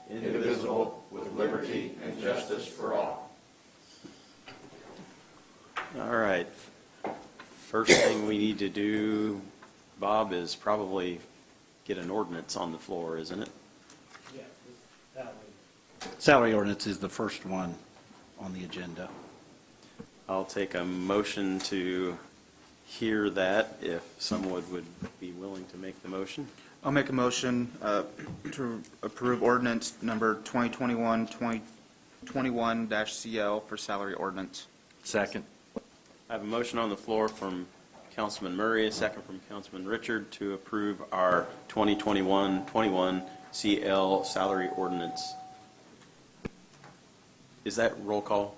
indivisible, with liberty and justice for all. All right. First thing we need to do, Bob, is probably get an ordinance on the floor, isn't it? Yeah, salary ordinance is the first one on the agenda. I'll take a motion to hear that, if someone would be willing to make the motion. I'll make a motion to approve ordinance number 2021-CL for salary ordinance. Second. I have a motion on the floor from Councilman Murray, a second from Councilman Richard, to approve our 2021-21 CL salary ordinance. Is that roll call?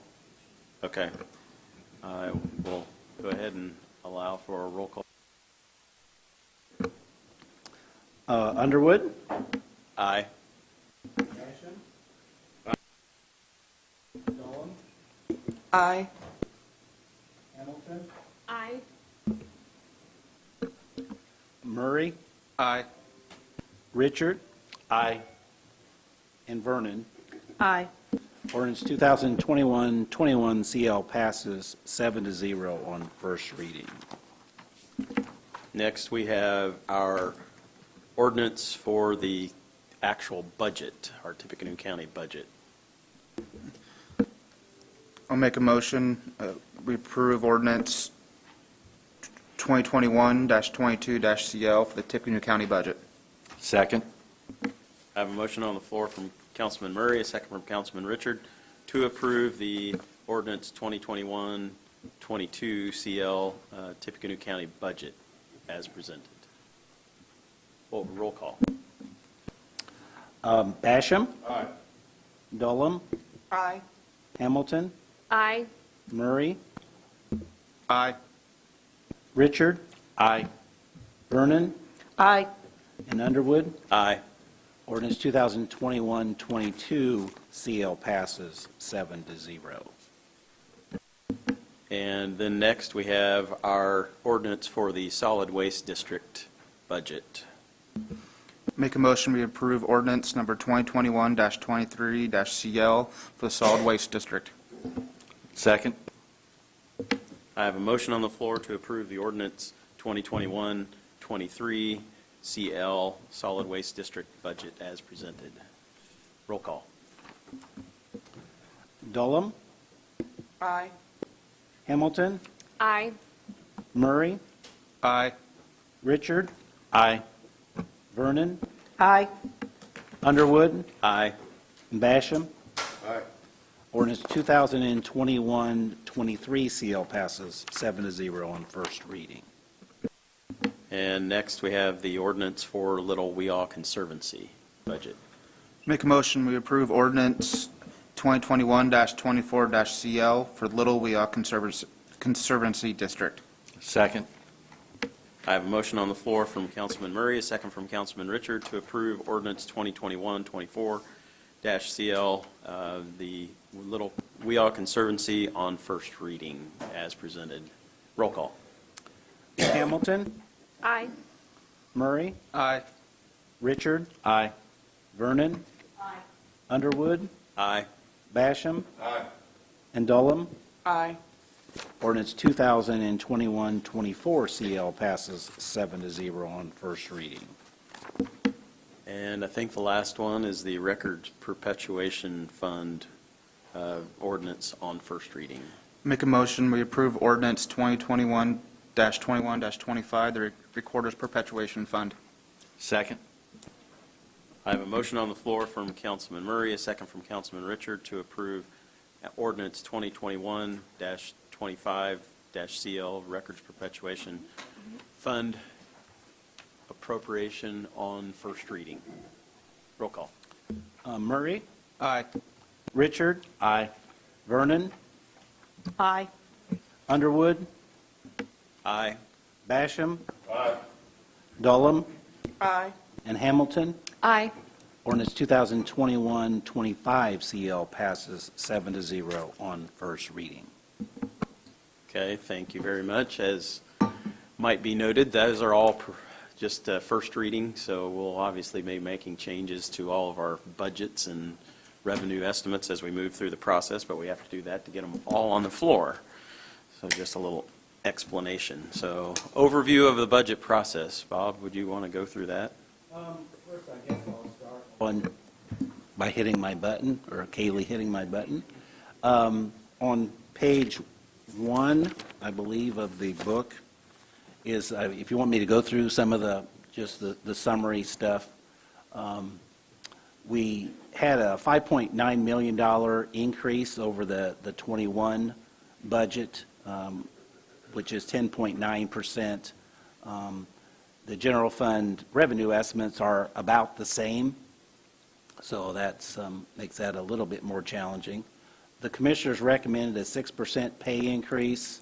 Okay. We'll go ahead and allow for a roll call. Underwood? Aye. Dolan? Aye. Hamilton? Aye. Murray? Aye. Richard? Aye. And Vernon? Aye. Ordinance 2021-21 CL passes 7-0 on first reading. Next, we have our ordinance for the actual budget, our Tippecanoe County budget. I'll make a motion, we approve ordinance 2021-22-CL for the Tippecanoe County budget. Second. I have a motion on the floor from Councilman Murray, a second from Councilman Richard, to approve the ordinance 2021-22 CL Tippecanoe County budget as presented. Well, roll call. Basham? Aye. Dolan? Aye. Hamilton? Aye. Murray? Aye. Richard? Aye. Vernon? Aye. And Underwood? Aye. Ordinance 2021-22 CL passes 7-0. And then next, we have our ordinance for the solid waste district budget. Make a motion, we approve ordinance number 2021-23-CL for the solid waste district. Second. I have a motion on the floor to approve the ordinance 2021-23 CL solid waste district budget as presented. Roll call. Dolan? Aye. Hamilton? Aye. Murray? Aye. Richard? Aye. Vernon? Aye. Underwood? Aye. And Basham? Aye. Ordinance 2021-23 CL passes 7-0 on first reading. And next, we have the ordinance for Little Weaw Conservancy budget. Make a motion, we approve ordinance 2021-24-CL for Little Weaw Conservancy District. Second. I have a motion on the floor from Councilman Murray, a second from Councilman Richard, to approve ordinance 2021-24-CL, the Little Weaw Conservancy on first reading as presented. Roll call. Hamilton? Aye. Murray? Aye. Richard? Aye. Vernon? Aye. Underwood? Aye. Basham? Aye. And Dolan? Aye. Ordinance 2021-24 CL passes 7-0 on first reading. And I think the last one is the Records Perpetuation Fund ordinance on first reading. Make a motion, we approve ordinance 2021-21-25, the Recorder's Perpetuation Fund. Second. I have a motion on the floor from Councilman Murray, a second from Councilman Richard, to approve ordinance 2021-25-CL Records Perpetuation Fund appropriation on first reading. Roll call. Murray? Aye. Richard? Aye. Vernon? Aye. Underwood? Aye. Basham? Aye. Dolan? Aye. And Hamilton? Aye. Ordinance 2021-25 CL passes 7-0 on first reading. Okay, thank you very much. As might be noted, those are all just first reading, so we'll obviously be making changes to all of our budgets and revenue estimates as we move through the process, but we have to do that to get them all on the floor. So just a little explanation. So overview of the budget process. Bob, would you want to go through that? First, I guess I'll start by hitting my button, or Kaylee hitting my button. On page 1, I believe, of the book is, if you want me to go through some of the summary stuff, we had a $5.9 million increase over the 21 budget, which is 10.9%. The general fund revenue estimates are about the same, so that makes that a little bit more challenging. The commissioners recommended a 6% pay increase,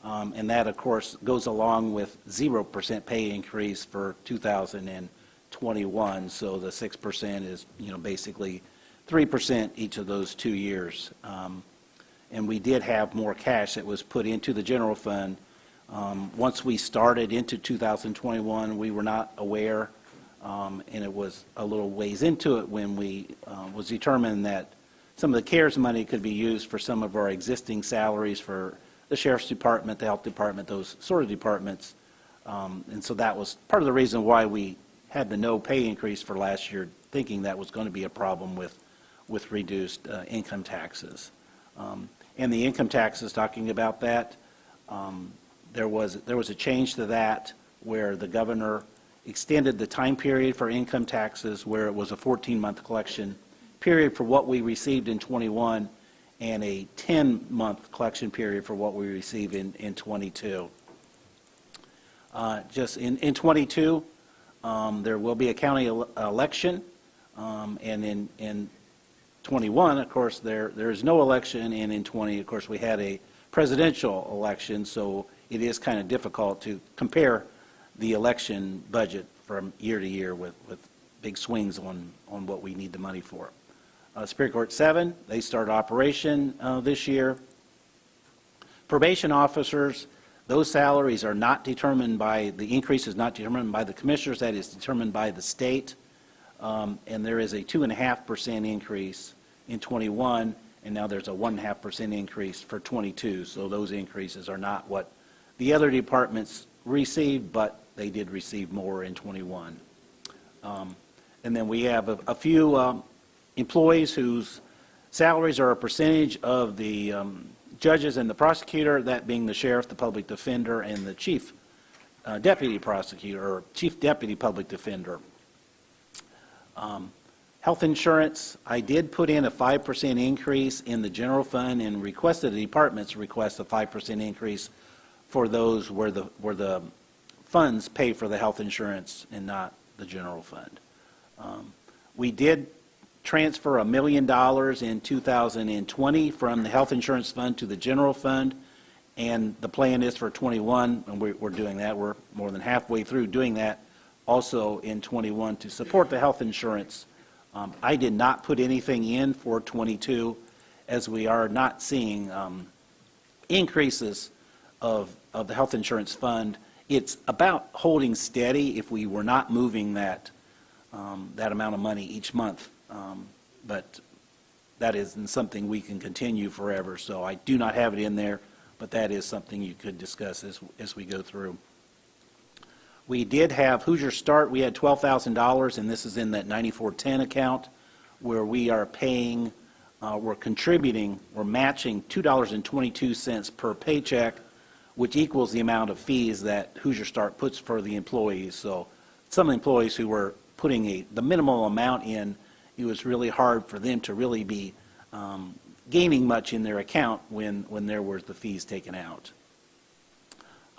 and that, of course, goes along with 0% pay increase for 2021. So the 6% is, basically 3% each of those 2 years. And we did have more cash that was put into the general fund. Once we started into 2021, we were not aware, and it was a little ways into it when we was determined that some of the CARES money could be used for some of our existing salaries for the Sheriff's Department, the Health Department, those sort of departments. And so that was part of the reason why we had the no pay increase for last year, thinking that was going to be a problem with reduced income taxes. And the income taxes, talking about that, there was a change to that where the governor extended the time period for income taxes, where it was a 14-month collection period for what we received in 21 and a 10-month collection period for what we receive in 22. Just in 22, there will be a county election, and in 21, of course, there is no election, and in 20, of course, we had a presidential election, so it is kind of difficult to compare the election budget from year to year with big swings on what we need the money for. Superior Court 7, they start operation this year. Probation officers, those salaries are not determined by, the increase is not determined by the commissioners, that is determined by the state. And there is a 2.5% increase in 21, and now there's a 1.5% increase for 22. So those increases are not what the other departments received, but they did receive more in 21. And then we have a few employees whose salaries are a percentage of the judges and the prosecutor, that being the sheriff, the public defender, and the chief deputy prosecutor, or chief deputy public defender. Health insurance, I did put in a 5% increase in the general fund and requested the departments request a 5% increase for those where the funds pay for the health insurance and not the general fund. We did transfer $1 million in 2020 from the health insurance fund to the general fund, and the plan is for 21, and we're doing that. We're more than halfway through doing that also in 21 to support the health insurance. I did not put anything in for 22, as we are not seeing increases of the health insurance fund. It's about holding steady if we were not moving that amount of money each month. But that isn't something we can continue forever, so I do not have it in there, but that is something you could discuss as we go through. We did have Hoosier Start. We had $12,000, and this is in that 9410 account, where we are paying, we're contributing, we're matching $2.22 per paycheck, which equals the amount of fees that Hoosier Start puts for the employees. So some employees who were putting the minimal amount in, it was really hard for them to really be gaining much in their account when there were the fees taken out.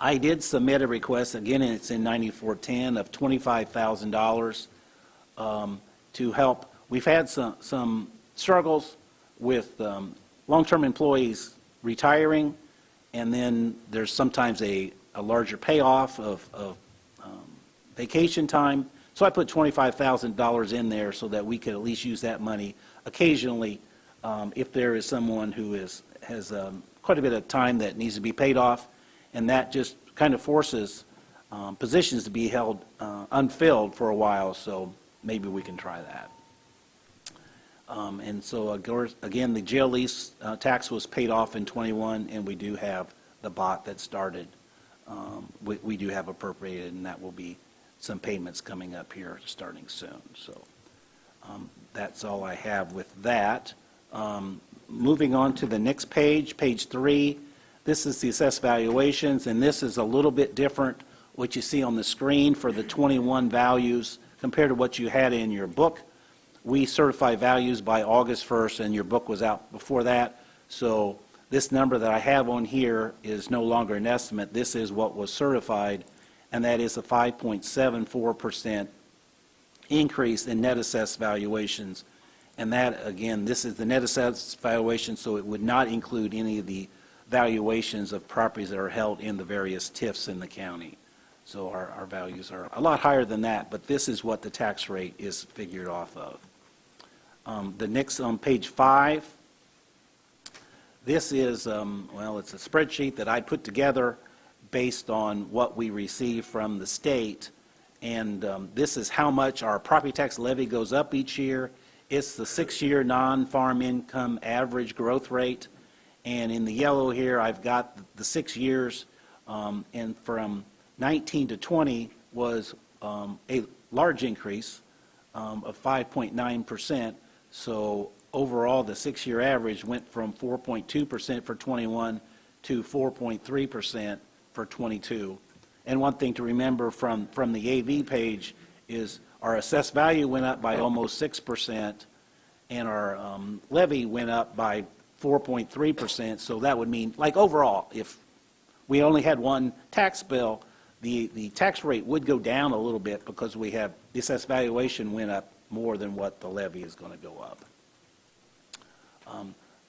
I did submit a request, again, and it's in 9410, of $25,000 to help. We've had some struggles with long-term employees retiring, and then there's sometimes a larger payoff of vacation time. So I put $25,000 in there so that we could at least use that money occasionally if there is someone who has quite a bit of time that needs to be paid off, and that just kind of forces positions to be held unfilled for a while, so maybe we can try that. And so, again, the jail lease tax was paid off in '21, and we do have the bot that started. We do have appropriated, and that will be some payments coming up here starting soon. So that's all I have with that. Moving on to the next page, page 3, this is the assessed valuations, and this is a little bit different, what you see on the screen for the 21 values compared to what you had in your book. We certify values by August 1st, and your book was out before that. So this number that I have on here is no longer an estimate. This is what was certified, and that is a 5.74% increase in net assessed valuations. And that, again, this is the net assessed valuation, so it would not include any of the valuations of properties that are held in the various TIFs in the county. So our values are a lot higher than that, but this is what the tax rate is figured off of. The next on page 5, this is, well, it's a spreadsheet that I put together based on what we receive from the state. And this is how much our property tax levy goes up each year. It's the 6-year non-farm income average growth rate. And in the yellow here, I've got the 6 years, and from 19 to 20 was a large increase of 5.9%. So overall, the 6-year average went from 4.2% for 21 to 4.3% for 22. And one thing to remember from the AV page is our assessed value went up by almost 6%, and our levy went up by 4.3%. So that would mean, like overall, if we only had one tax bill, the tax rate would go down a little bit because we have the assessed valuation went up more than what the levy is going to go up.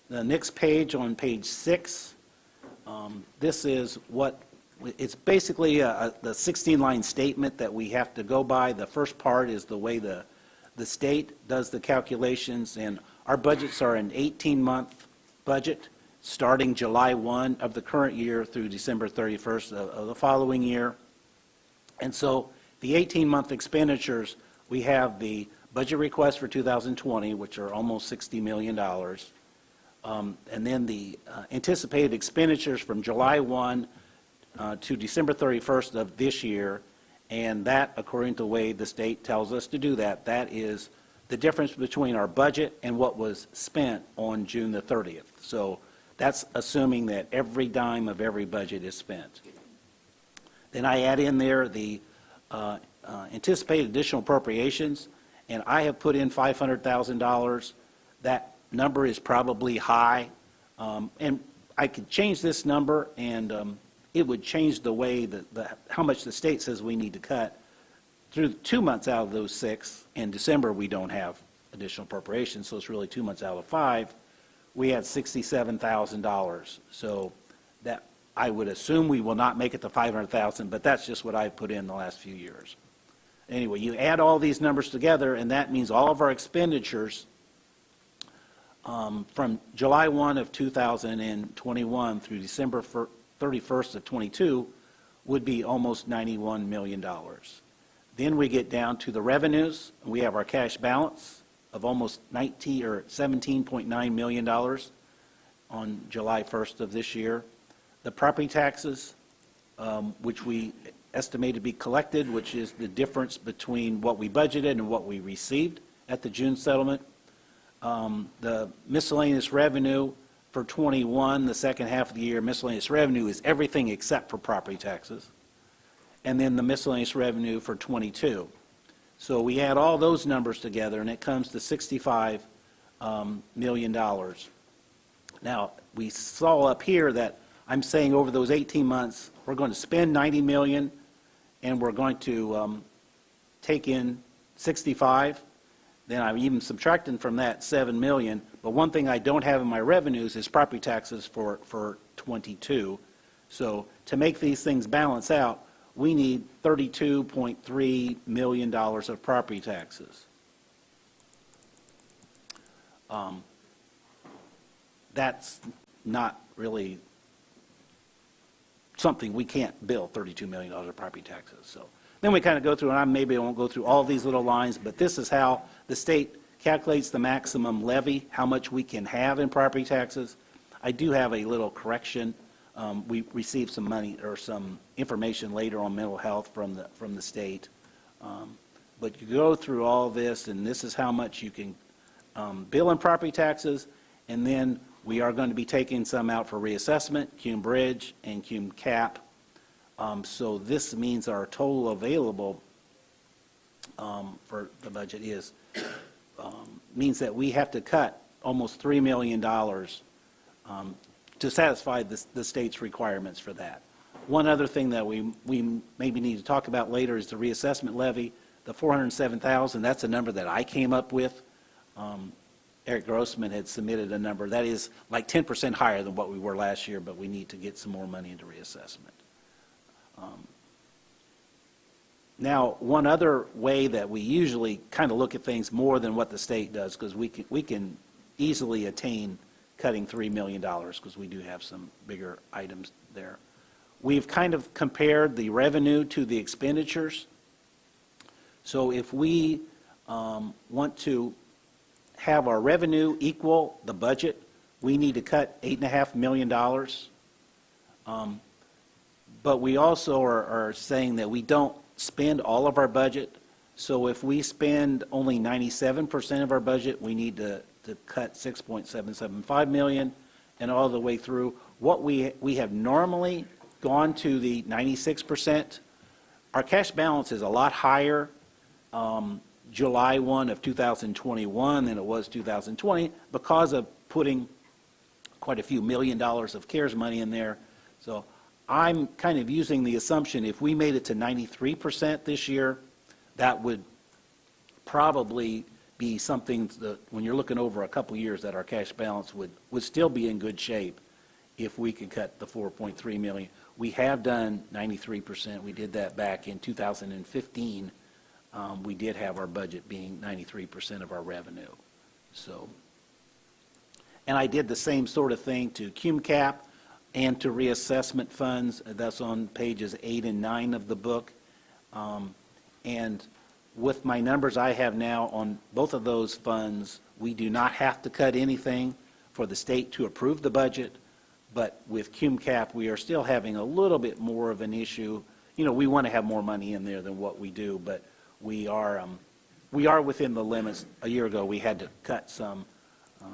The next page, on page 6, this is what, it's basically the 16-line statement that we have to go by. The first part is the way the state does the calculations, and our budgets are an 18-month budget starting July 1 of the current year through December 31st of the following year. And so the 18-month expenditures, we have the budget request for 2020, which are almost $60 million. And then the anticipated expenditures from July 1 to December 31st of this year, and that, according to the way the state tells us to do that, that is the difference between our budget and what was spent on June the 30th. So that's assuming that every dime of every budget is spent. Then I add in there the anticipated additional appropriations, and I have put in $500,000. That number is probably high, and I could change this number, and it would change the way that how much the state says we need to cut. Through 2 months out of those 6, in December we don't have additional appropriations, so it's really 2 months out of 5. We had $67,000. So that, I would assume we will not make it to $500,000, but that's just what I've put in the last few years. Anyway, you add all these numbers together, and that means all of our expenditures from July 1 of 2021 through December 31st of 22 would be almost $91 million. Then we get down to the revenues. We have our cash balance of almost $17.9 million on July 1st of this year. The property taxes, which we estimate to be collected, which is the difference between what we budgeted and what we received at the June settlement. The miscellaneous revenue for 21, the second half of the year, miscellaneous revenue is everything except for property taxes. And then the miscellaneous revenue for 22. So we add all those numbers together, and it comes to $65 million. Now, we saw up here that I'm saying over those 18 months, we're going to spend $90 million, and we're going to take in 65. Then I'm even subtracting from that $7 million. But one thing I don't have in my revenues is property taxes for 22. So to make these things balance out, we need $32.3 million of property taxes. That's not really something, we can't bill $32 million of property taxes. So then we kind of go through, and maybe I won't go through all these little lines, but this is how the state calculates the maximum levy, how much we can have in property taxes. I do have a little correction. We received some money or some information later on mental health from the state. But you go through all this, and this is how much you can bill in property taxes, and then we are going to be taking some out for reassessment, cume bridge, and cume cap. So this means our total available for the budget is means that we have to cut almost $3 million to satisfy the state's requirements for that. One other thing that we maybe need to talk about later is the reassessment levy, the $407,000. That's a number that I came up with. Eric Grossman had submitted a number that is like 10% higher than what we were last year, but we need to get some more money into reassessment. Now, one other way that we usually kind of look at things more than what the state does, because we can easily attain cutting $3 million, because we do have some bigger items there. We've kind of compared the revenue to the expenditures. So if we want to have our revenue equal the budget, we need to cut $8.5 million. But we also are saying that we don't spend all of our budget. So if we spend only 97% of our budget, we need to cut $6.775 million, and all the way through. What we have normally gone to the 96%. Our cash balance is a lot higher July 1 of 2021 than it was 2020 because of putting quite a few $1 million of CARES money in there. So I'm kind of using the assumption if we made it to 93% this year, that would probably be something that when you're looking over a couple years that our cash balance would still be in good shape if we could cut the $4.3 million. We have done 93%. We did that back in 2015. We did have our budget being 93% of our revenue. So, and I did the same sort of thing to cume cap and to reassessment funds. That's on pages 8 and 9 of the book. And with my numbers I have now on both of those funds, we do not have to cut anything for the state to approve the budget. But with cume cap, we are still having a little bit more of an issue. You know, we want to have more money in there than what we do, but we are within the limits. A year ago, we had to cut some,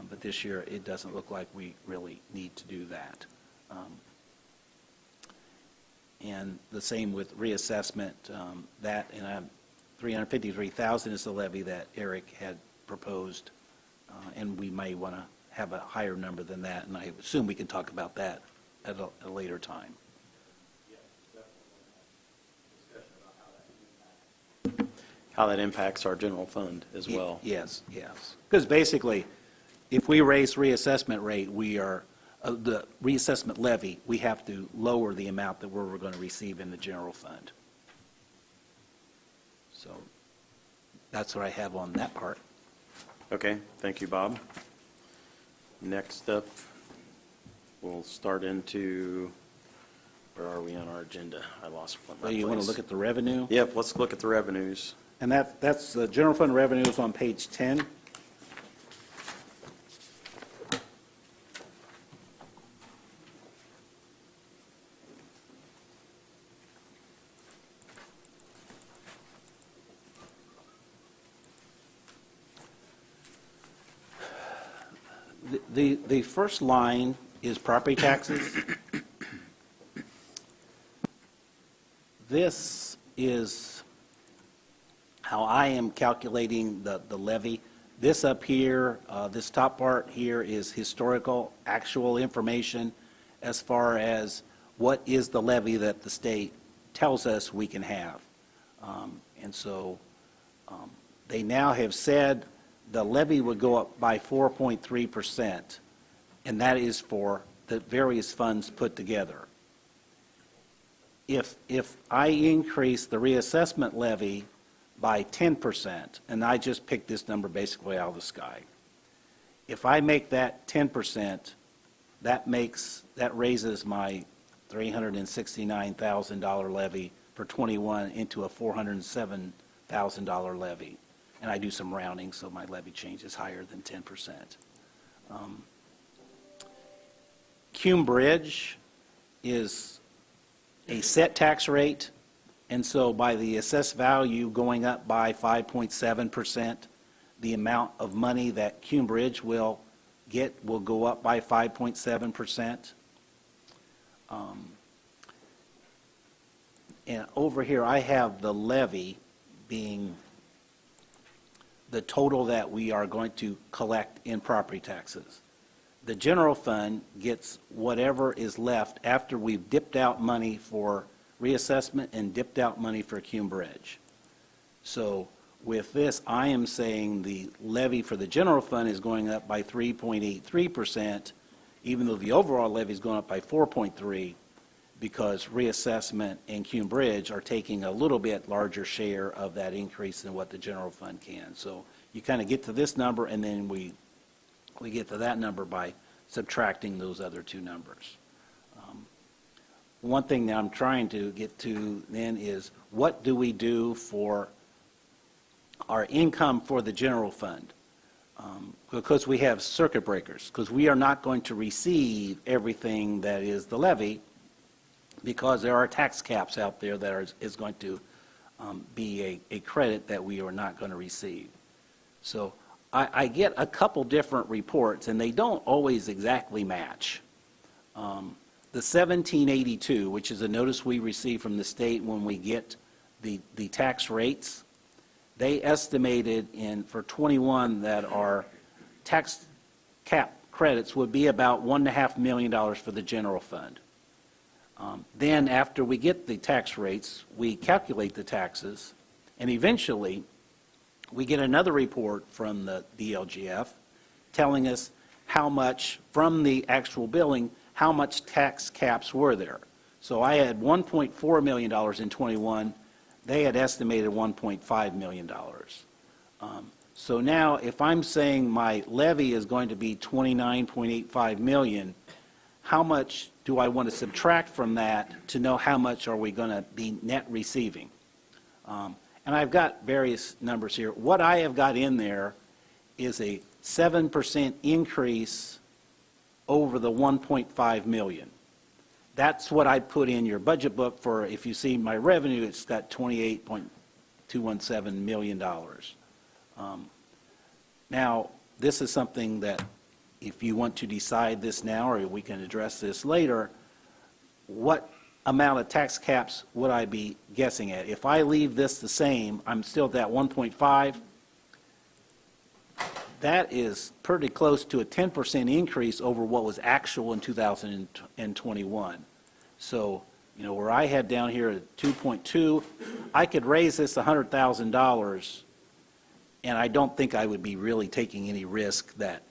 but this year it doesn't look like we really need to do that. And the same with reassessment. That and $353,000 is the levy that Eric had proposed, and we may want to have a higher number than that, and I assume we can talk about that at a later time. How that impacts our general fund as well. Yes, yes. Because basically, if we raise reassessment rate, we are, the reassessment levy, we have to lower the amount that we're going to receive in the general fund. So that's what I have on that part. Okay, thank you, Bob. Next up, we'll start into, where are we on our agenda? I lost my So you want to look at the revenue? Yep, let's look at the revenues. And that's the general fund revenues on page 10. The first line is property taxes. This is how I am calculating the levy. This up here, this top part here is historical, actual information as far as what is the levy that the state tells us we can have. And so they now have said the levy would go up by 4.3%, and that is for the various funds put together. If I increase the reassessment levy by 10%, and I just picked this number basically out of the sky, if I make that 10%, that raises my $369,000 levy for '21 into a $407,000 levy. And I do some rounding, so my levy change is higher than 10%. Cume Bridge is a set tax rate, and so by the assessed value going up by 5.7%, the amount of money that Cume Bridge will get will go up by 5.7%. And over here, I have the levy being the total that we are going to collect in property taxes. The general fund gets whatever is left after we've dipped out money for reassessment and dipped out money for Cume Bridge. So with this, I am saying the levy for the general fund is going up by 3.83%, even though the overall levy is going up by 4.3%, because reassessment and Cume Bridge are taking a little bit larger share of that increase than what the general fund can. So you kind of get to this number, and then we get to that number by subtracting those other two numbers. One thing that I'm trying to get to then is, what do we do for our income for the general fund? Because we have circuit breakers, because we are not going to receive everything that is the levy, because there are tax caps out there that is going to be a credit that we are not going to receive. So I get a couple different reports, and they don't always exactly match. The 1782, which is a notice we receive from the state when we get the tax rates, they estimated for 21 that our tax cap credits would be about $1.5 million for the general fund. Then after we get the tax rates, we calculate the taxes, and eventually we get another report from the DLGF telling us how much, from the actual billing, how much tax caps were there. So I had $1.4 million in '21. They had estimated $1.5 million. So now if I'm saying my levy is going to be $29.85 million, how much do I want to subtract from that to know how much are we going to be net receiving? And I've got various numbers here. What I have got in there is a 7% increase over the $1.5 million. That's what I put in your budget book for. If you see my revenue, it's got $28.217 million. Now, this is something that, if you want to decide this now, or we can address this later, what amount of tax caps would I be guessing at? If I leave this the same, I'm still at that 1.5. That is pretty close to a 10% increase over what was actual in 2021. So, you know, where I had down here at 2.2, I could raise this $100,000, and I don't think I would be really taking any risk that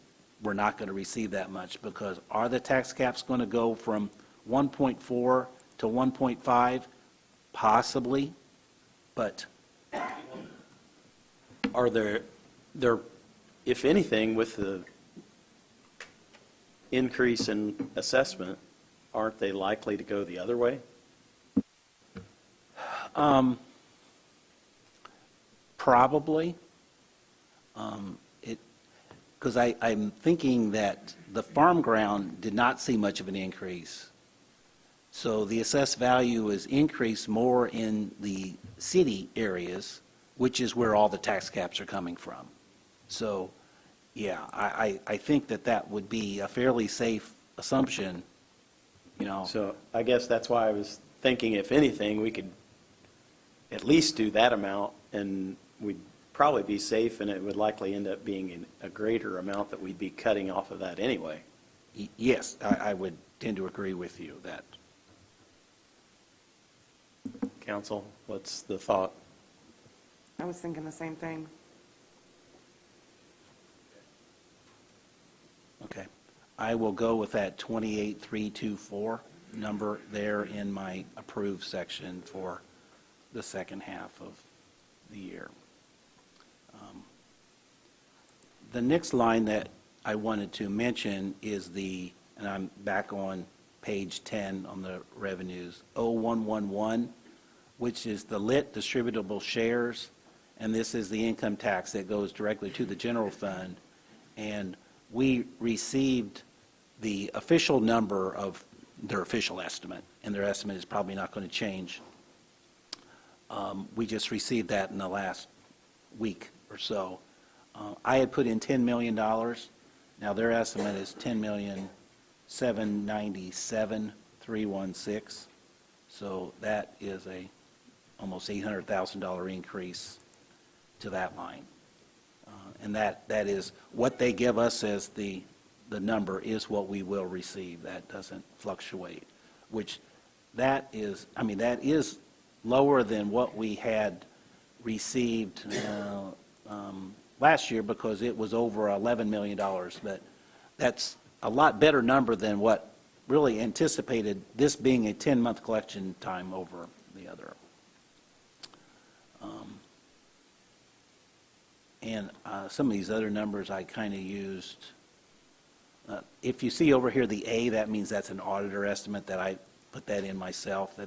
we're not going to receive that much, because are the tax caps going to go from 1.4 to 1.5? Possibly, but Are there, if anything, with the increase in assessment, aren't they likely to go the other way? probably. Because I'm thinking that the farm ground did not see much of an increase. So the assessed value is increased more in the city areas, which is where all the tax caps are coming from. So, yeah, I think that would be a fairly safe assumption, you know. So I guess that's why I was thinking, if anything, we could at least do that amount, and we'd probably be safe, and it would likely end up being a greater amount that we'd be cutting off of that anyway. Yes, I would tend to agree with you that. Council, what's the thought? I was thinking the same thing. Okay. I will go with that 28,324 number there in my approved section for the second half of the year. The next line that I wanted to mention is and I'm back on page 10 on the revenues, 0111, which is the lit distributable shares, and this is the income tax that goes directly to the general fund. And we received the official number of their official estimate, and their estimate is probably not going to change. We just received that in the last week or so. I had put in $10 million. Now their estimate is $10,797,316. So that is a almost $800,000 increase to that line. And that is what they give us as the number is what we will receive. That doesn't fluctuate, which that is, I mean, that is lower than what we had received last year because it was over $11 million. But that's a lot better number than what really anticipated this being a 10-month collection time over the other. And some of these other numbers I kind of used. If you see over here the A, that means that's an auditor estimate that I put that in myself.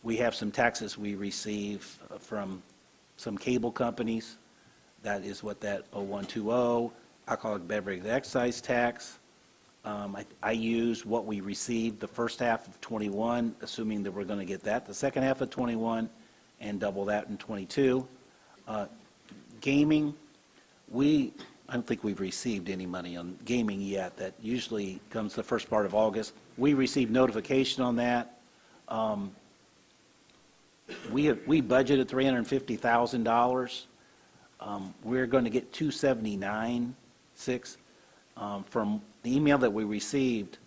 We have some taxes we receive from some cable companies. That is what that 0120, alcoholic beverage excise tax. I used what we received the first half of 21, assuming that we're going to get that the second half of 21 and double that in 22. Gaming, I don't think we've received any money on gaming yet. That usually comes the first part of August. We received notification on that. We budgeted $350,000. We're going to get $279,600 from the email that we received.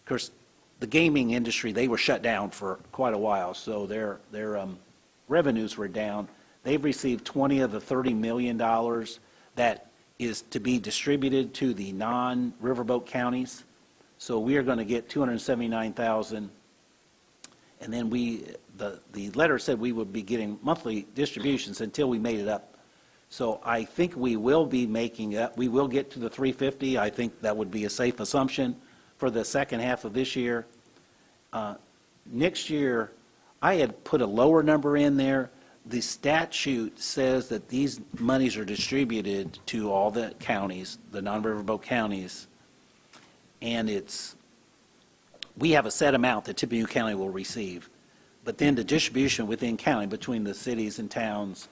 Of course, the gaming industry, they were shut down for quite a while, so their revenues were down. They've received 20 of the $30 million that is to be distributed to the non-riverboat counties. So we are going to get $279,000. And then the letter said we would be getting monthly distributions until we made it up. So I think we will be making up. We will get to the 350. I think that would be a safe assumption for the second half of this year. Next year, I had put a lower number in there. The statute says that these monies are distributed to all the counties, the non-riverboat counties, and we have a set amount that Tippecanoe County will receive. But then the distribution within county between the cities and towns,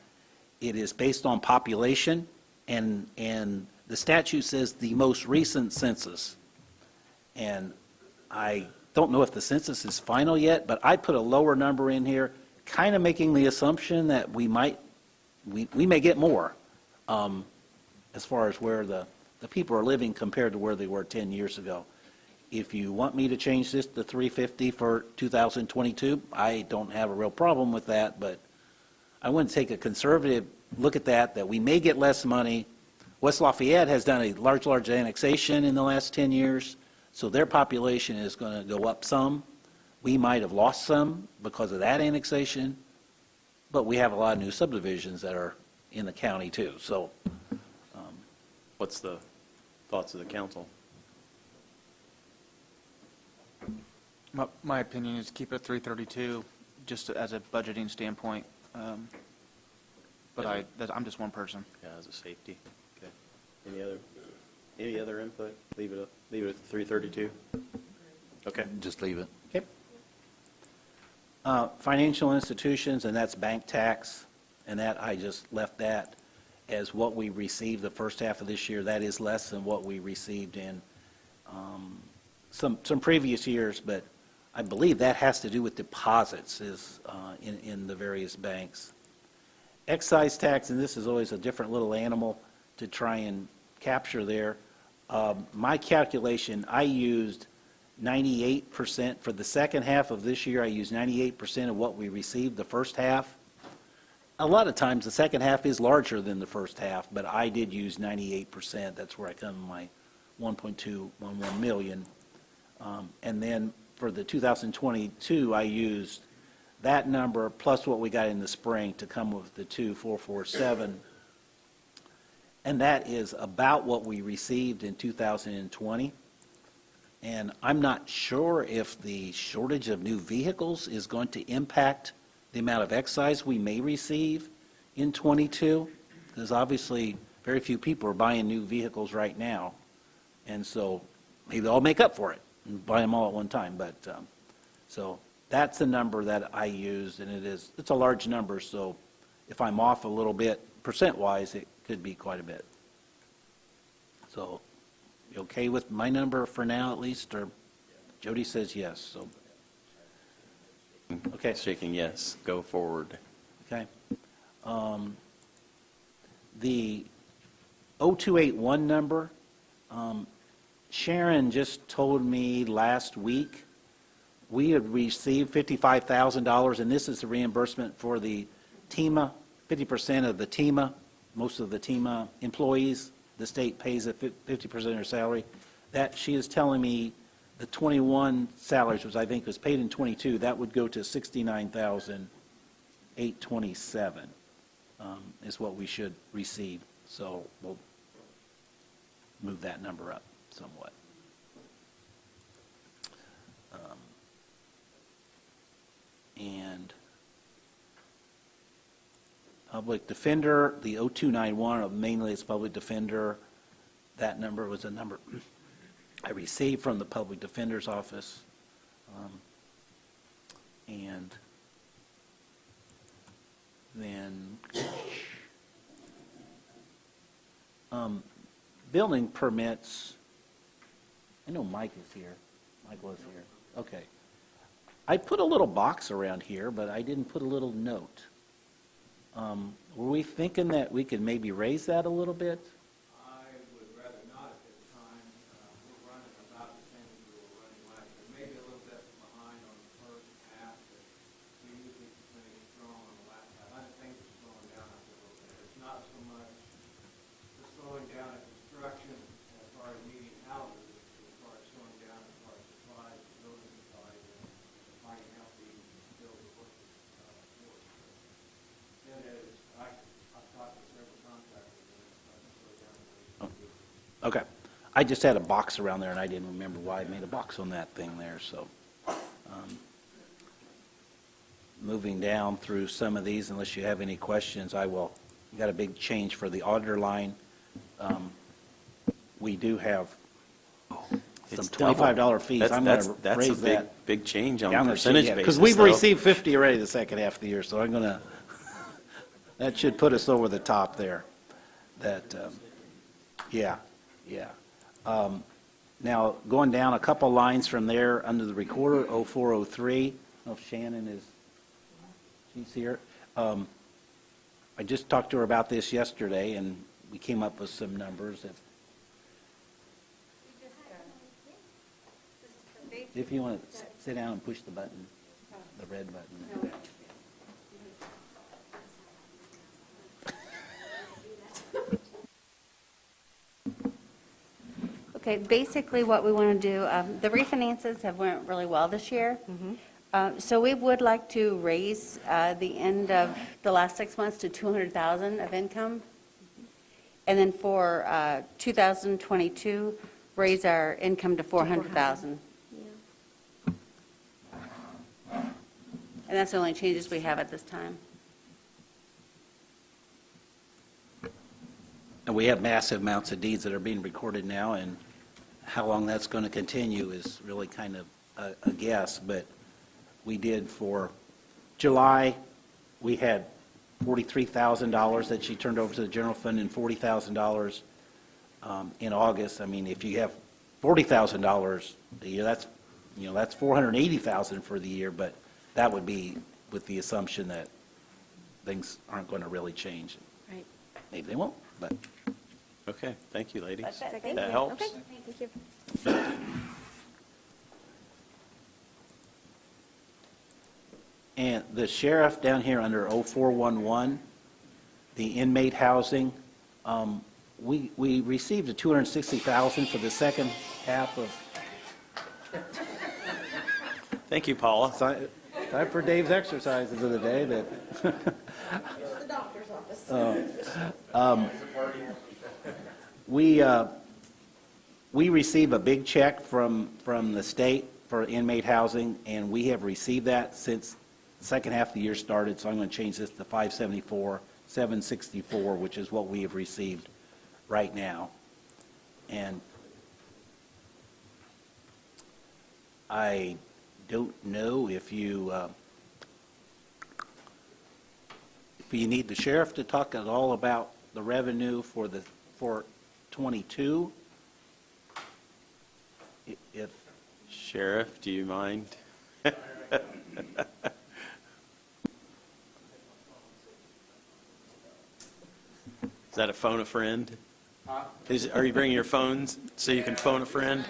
it is based on population, and the statute says the most recent census. And I don't know if the census is final yet, but I put a lower number in here, kind of making the assumption that we may get more as far as where the people are living compared to where they were 10 years ago. If you want me to change this to 350 for 2022, I don't have a real problem with that, but I want to take a conservative look at that we may get less money. West Lafayette has done a large annexation in the last 10 years, so their population is going to go up some. We might have lost some because of that annexation, but we have a lot of new subdivisions that are in the county too. So, What's the thoughts of the council? My opinion is keep it at 332, just as a budgeting standpoint. But I'm just one person. Yeah, as a safety. Okay. Any other input? Leave it at 332. Okay. Just leave it. Okay. Financial institutions, and that's bank tax, and that I just left that as what we received the first half of this year. That is less than what we received in some previous years, but I believe that has to do with deposits in the various banks. Excise tax, and this is always a different little animal to try and capture there. My calculation, I used 98% for the second half of this year. I used 98% of what we received the first half. A lot of times the second half is larger than the first half, but I did use 98%. That's where I come to my 1.211 million. And then for the 2022, I used that number plus what we got in the spring to come with the 2,447. And that is about what we received in 2020. And I'm not sure if the shortage of new vehicles is going to impact the amount of excise we may receive in '22, because obviously very few people are buying new vehicles right now. And so maybe they'll make up for it and buy them all at one time. But so that's the number that I used, and it's a large number, so if I'm off a little bit percent-wise, it could be quite a bit. So, you okay with my number for now at least, or Jody says yes, so. Okay, Shaking yes, go forward. okay. The 0281 number, Sharon just told me last week, we had received $55,000, and this is the reimbursement for the TEMA, 50% of the TEMA, most of the TEMA employees, the state pays at 50% of their salary. That, she is telling me, the 21 salaries, which I think was paid in 22, that would go to 69,827 is what we should receive. So we'll move that number up somewhat. And public defender, the 0291, mainly it's public defender. That number was a number I received from the public defender's office. And then building permits, I know Mike is here. Michael is here. Okay. I put a little box around here, but I didn't put a little note. Were we thinking that we could maybe raise that a little bit? I would rather not at this time. We're running about the same as we were running last year. Maybe a little bit behind on the first half, but we usually finish strong on the last half. I think it's slowing down a little bit. It's not so much the slowing down of construction as far as needing houses, as far as slowing down as far as supplies, building supplies, and finding out the build the workers for it. Then I've talked to several contractors and it's starting to slow down. Okay. I just had a box around there, and I didn't remember why I made a box on that thing there, so. Moving down through some of these, unless you have any questions, I will. We got a big change for the auditor line. We do have some It's double. $25 fees. I'm going to That's a raise big, that. big change on Yeah, a I'm gonna percentage say, yeah, basis. because we've though. received 50 already the second half of the year, so I'm going to, that should put us over the top there. That, yeah. Now, going down a couple lines from there, under the recorder, 0403, I don't know if Shannon is, she's here. I just talked to her about this yesterday, and we came up with some numbers. If you want to sit down and push the button, the red button. Okay, basically what we want to do, the refinances have went really well this year. So we would like to raise the end of the last 6 months to 200,000 of income. And then for 2022, raise our income to 400,000. And that's the only changes we have at this time. And we have massive amounts of deeds that are being recorded now, and how long that's going to continue is really kind of a guess. But we did for July, we had $43,000 that she turned over to the general fund and $40,000 in August. I mean, if you have $40,000 a year, that's $480,000 for the year, but that would be with the assumption that things aren't going to really change. Right. Maybe they won't, but. Okay, thank you, ladies. That's it. That helps. Okay, thank you. And the sheriff down here under 0411, the inmate housing, we received a $260,000 for the second half of. Thank you, Paula. Time for Dave's exercises of the day. That. The doctor's office. we receive a big check from the state for inmate housing, and we have received that since the second half of the year started, so I'm going to change this to 574, 764, which is what we have received right now. And I don't know if you need the sheriff to talk at all about the revenue for 22. If Sheriff, do you mind? Is that a phone a friend? Are you bringing your phones so you can phone a friend?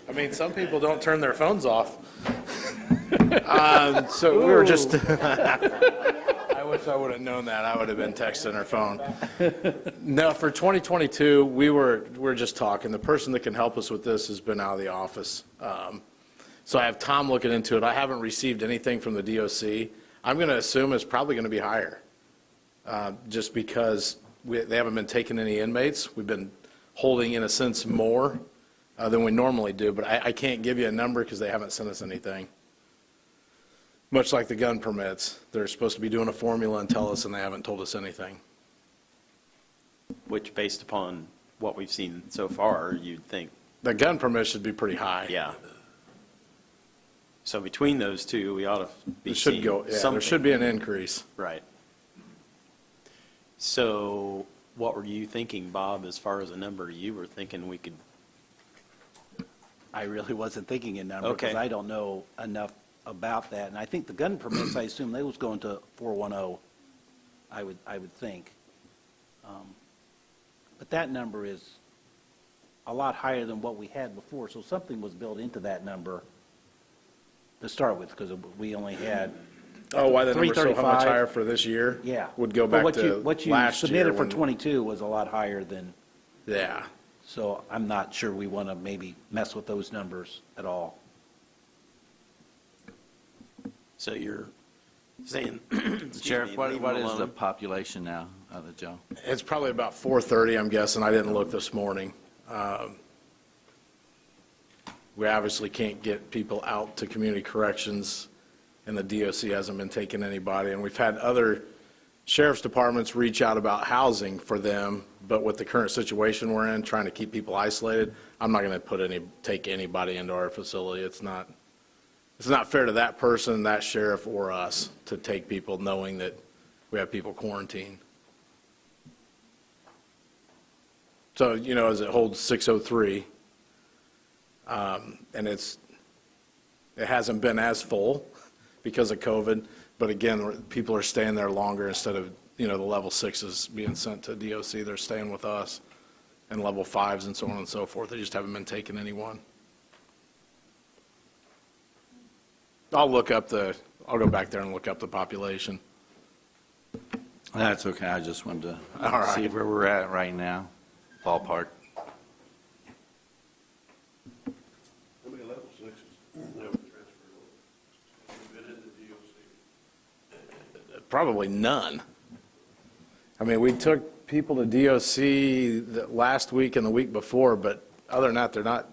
I mean, some people don't turn their phones off. So we were just, I wish I would have known that. I would have been texting her phone. No, for 2022, we're just talking. The person that can help us with this has been out of the office. So I have Tom looking into it. I haven't received anything from the DOC. I'm going to assume it's probably going to be higher, just because they haven't been taking any inmates. We've been holding, in a sense, more than we normally do, but I can't give you a number because they haven't sent us anything. Much like the gun permits, they're supposed to be doing a formula and tell us, and they haven't told us anything. Which, based upon what we've seen so far, you'd think, The gun permit should be pretty high. yeah. So between those two, we ought to be It should seeing go, yeah, there something. should be an increase. Right. So what were you thinking, Bob, as far as a number you were thinking we could? I really wasn't thinking in number, because Okay. I don't know enough about that. And I think the gun permits, I assume they was going to 410, I would think. But that number is a lot higher than what we had before, so something was built into that number to start with, because we only had, Oh, why the number's so much 335? higher for this year? yeah. Would go But back to what you last year. submitted for when- 22 was a lot higher than, Yeah. so I'm not sure we want to maybe mess with those numbers at all. So you're saying, Sheriff, what leave is them the alone? population now of the jail? It's probably about 430, I'm guessing. I didn't look this morning. We obviously can't get people out to community corrections, and the DOC hasn't been taking anybody. And we've had other sheriff's departments reach out about housing for them, but with the current situation we're in, trying to keep people isolated, I'm not going to take anybody into our facility. It's not fair to that person, that sheriff, or us to take people knowing that we have people quarantined. So, as it holds 603, and it hasn't been as full because of COVID, but again, people are staying there longer instead of, the level 6s being sent to DOC, they're staying with us, and level 5s and so on and so forth. They just haven't been taking anyone. I'll go back there and look up the population. That's okay, I just wanted All to right. see where we're at right now, ballpark. How many level 6s have been transferred over? Been in the DOC? Probably none. I mean, we took people to DOC the last week and the week before, but other than that,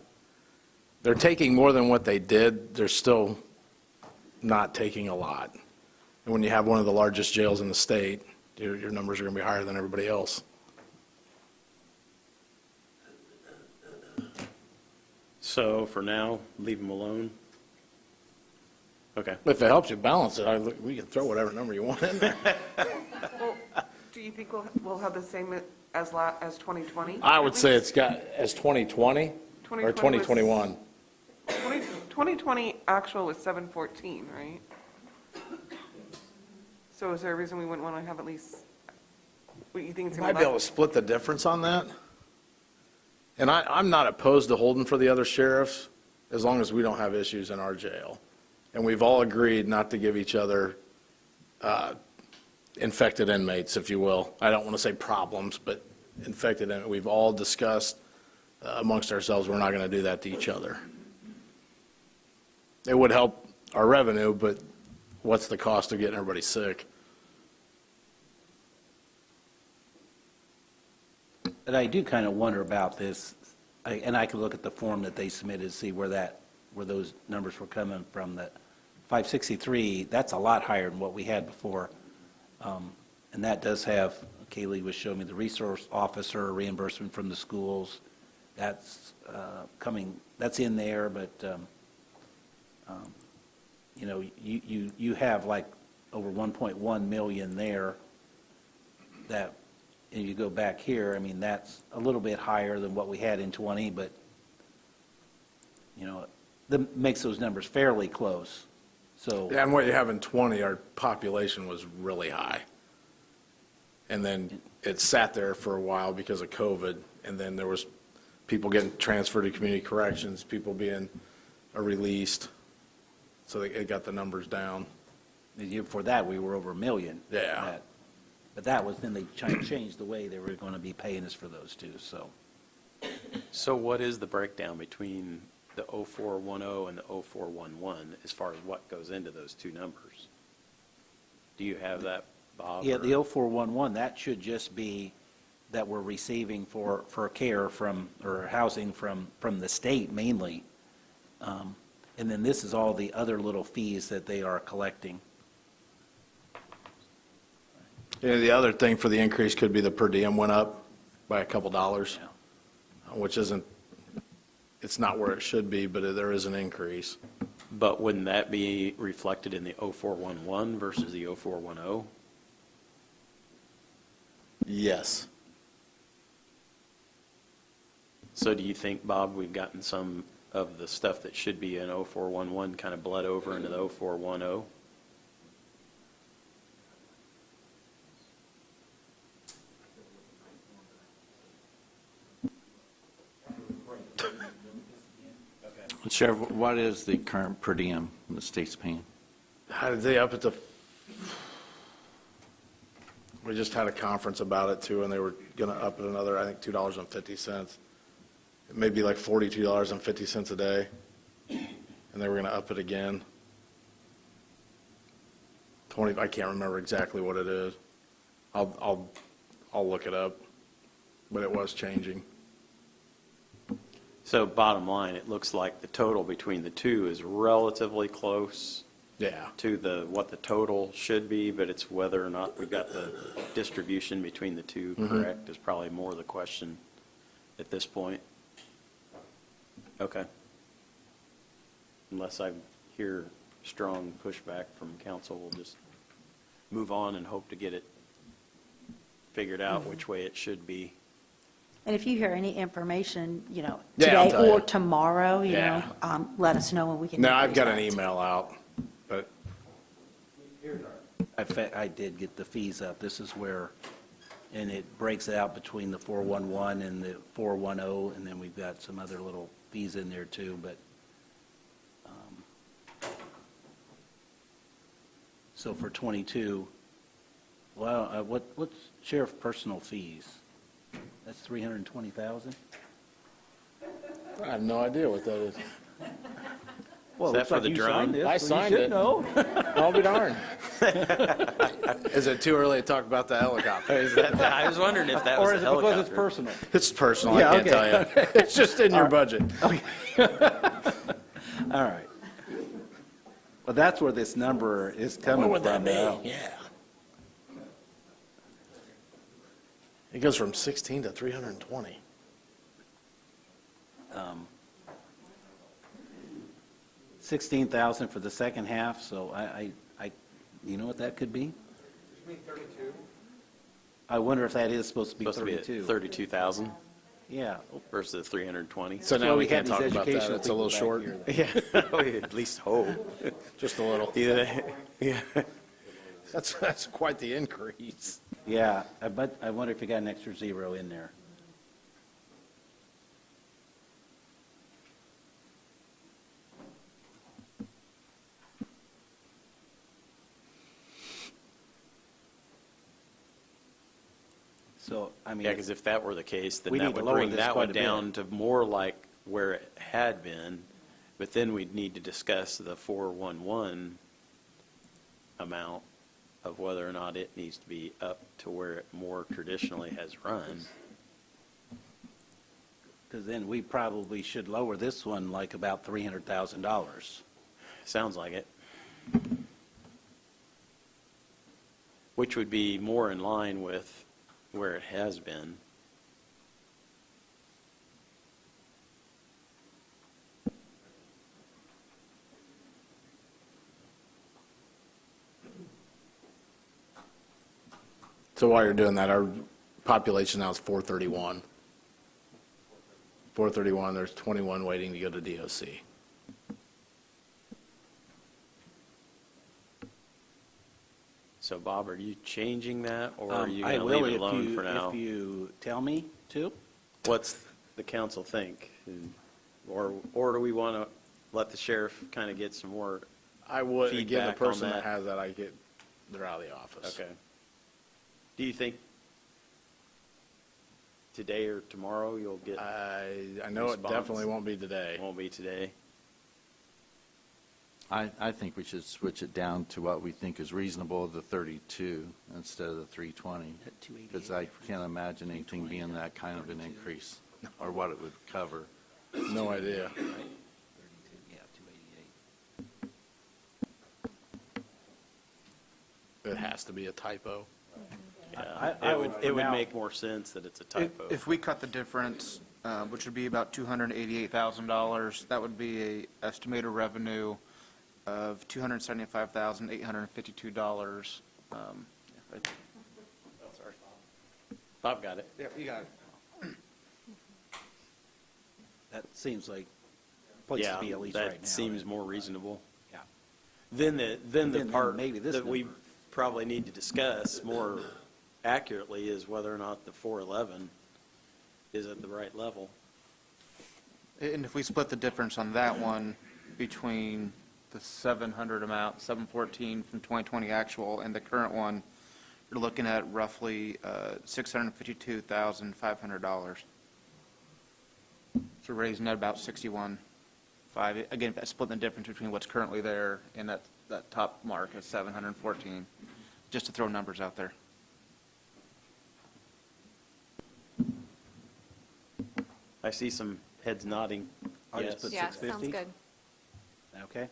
they're taking more than what they did. They're still not taking a lot. And when you have one of the largest jails in the state, your numbers are going to be higher than everybody else. So for now, leave them alone? Okay. If it helps you balance it, we can throw whatever number you want in there. Well, do you think we'll have the same as 2020? I would say it's got as 2020 or 2021. 2020 actual was 714, right? So is there a reason we wouldn't want to have at least, what do you think it's going Might to be be able to split the difference on that. And I'm not opposed to holding for the other sheriffs as long as we don't have issues in our jail. And we've all agreed not to give each other infected inmates, if you will. I don't want to say problems, but infected inmates. We've all discussed amongst ourselves we're not going to do that to each other. It would help our revenue, but what's the cost of getting everybody sick? But I do kind of wonder about this and I could look at the form that they submitted to see where those numbers were coming from. That 563, that's a lot higher than what we had before. And that does have, Kaylee was showing me the resource officer reimbursement from the schools. That's that's in there, but, you know, you have like over 1.1 million there that, and you go back here, I mean, that's a little bit higher than what we had in 20, but, you know, that makes those numbers fairly close. So, Yeah, and what you have in 20, our population was really high. And then it sat there for a while because of COVID, and then there was people getting transferred to community corrections, people being released, so it got the numbers down. the year before that, we were over $1 million. Yeah. But that was, then they changed the way they were going to be paying us for those two, so. So what is the breakdown between the 0410 and the 0411 as far as what goes into those two numbers? Do you have that, Bob? Yeah, or- the 0411, that should just be that we're receiving for care from, or housing from the state mainly. And then this is all the other little fees that they are collecting. Yeah, the other thing for the increase could be the per diem went up by a couple dollars, which isn't, it's not where it should be, but there is an increase. But wouldn't that be reflected in the 0411 versus the 0410? Yes. So do you think, Bob, we've gotten some of the stuff that should be in 0411 kind of bled over into the 0410? Sheriff, what is the current per diem the state's paying? How did they up it to? We just had a conference about it too, and they were going to up it another, I think, $2.50. It may be like $42.50 a day, and they were going to up it again. 20, I can't remember exactly what it is. I'll look it up, but it was changing. So bottom line, it looks like the total between the two is relatively close Yeah. to what the total should be, but it's whether or not we've got the distribution between the two correct is probably more the question at this point. Okay. Unless I hear strong pushback from council, we'll just move on and hope to get it figured out which way it should be. And if you hear any information, Yeah, I'll today tell or you. tomorrow, Yeah. let us know and we can. No, I've increase got an that. email out, but I did get the fees up. This is where, and it breaks it out between the 411 and the 410, and then we've got some other little fees in there too, but, so for 22, well, what's sheriff personal fees? That's 320,000? I have no idea what that is. Well, Is that looks for like the you drawing? signed this, I so you signed should it. know. I'll be darned. Is it too early to talk about the helicopter? I was wondering if that was Or is the it because helicopter. it's personal? It's personal, Yeah, I can't okay. tell you. It's just in your budget. All right. Well, that's where this number is coming from now. Yeah. It goes from 16 to 320. 16,000 for the second half, so you know what that could be? You mean 32? I wonder if that is supposed to be Supposed to be at 32. 32,000 Yeah. versus 320. So That's why now we we can't have talk these about that. educational It's a little people short. back here Yeah, at least hope. Just a little. Yeah. That's quite the increase. Yeah, but I wonder if you got an extra zero in there. So, I mean. Yeah, because if that were the case, then We that need to would lower bring this that quite one a bit. down to more like where it had been, but then we'd need to discuss the 411 amount of whether or not it needs to be up to where it more traditionally has run. Because then we probably should lower this one like about $300,000. Sounds like it. Which would be more in line with where it has been. So while you're doing that, our population now is 431. 431, there's 21 waiting to go to DOC. So Bob, are you changing that, or are you I going to will leave it alone for now? if you tell me to. What's the council think? Or do we want to let the sheriff kind of get some more? I would, again, the Feedback on person that that. has that, they're out of the office. Okay. Do you think today or tomorrow you'll get? I know it Response. definitely won't be today. Won't be today. I think we should switch it down to what we think is reasonable, the 32 instead of the 320. Because I can't imagine anything being that kind of an increase, or what it would cover. No idea. It has to be a typo. Yeah, I it would would, for it would now- make more sense that it's a typo. If we cut the difference, which would be about $288,000, that would be a estimated revenue of $275,852. Bob got it. Yeah, you got it. That seems like a place to be at least right now. That seems more reasonable. Yeah. Then the Then part maybe this that we number. probably need to discuss more accurately is whether or not the 411 is at the right level. And if we split the difference on that one between the 700 amount, 714 from 2020 actual, and the current one, you're looking at roughly $652,500. So raising that about 61.5. Again, splitting the difference between what's currently there and that top mark of 714, just to throw numbers out there. I see some heads nodding. I'll just Yes. put Yeah, 650. sounds good. Okay.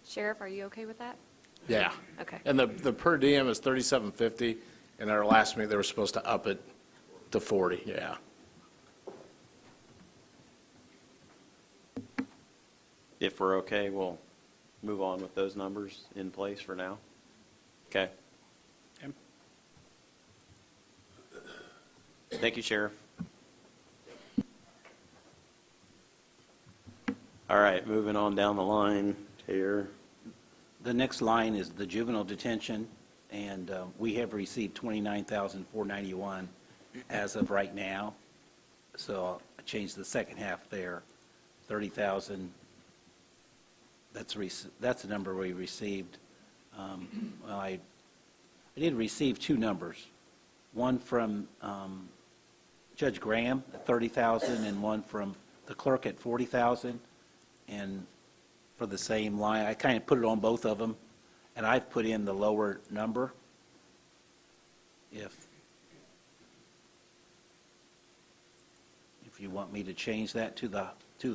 Sheriff, are you okay with that? Yeah. Okay. And the per diem is 3750, and at our last meeting, they were supposed to up it to 40, yeah. If we're okay, we'll move on with those numbers in place for now. Okay. Thank you, Sheriff. All right, moving on down the line here. The next line is the juvenile detention, and we have received $29,491 as of right now. So I changed the second half there, 30,000. That's the number we received. Well, I did receive two numbers. One from Judge Graham at 30,000, and one from the clerk at 40,000. And for the same line, I kind of put it on both of them, and I've put in the lower number. If you want me to change that to the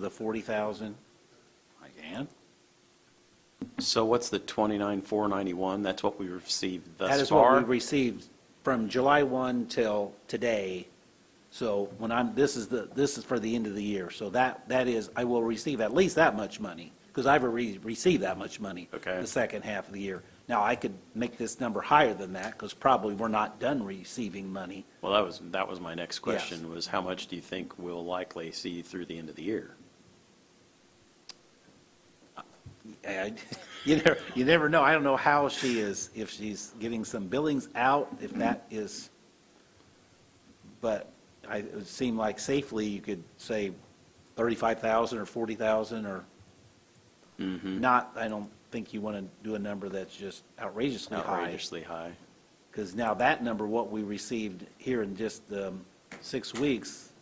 40,000, I can. So what's the 29,491? That's what we received thus far? That is what we received from July 1 till today. So this is for the end of the year. So that is, I will receive at least that much money, because I've already received that much money Okay. the second half of the year. Now, I could make this number higher than that, because probably we're not done receiving money. Well, that was my next question, was how much do you think we'll likely see through the end of the year? You never know. I don't know how she is, if she's getting some billings out, if that is, but it would seem like safely you could say 35,000 or 40,000 or not. I don't think you want to do a number that's just outrageously high. Outrageously high. Because now that number, what we received here in just 6 weeks,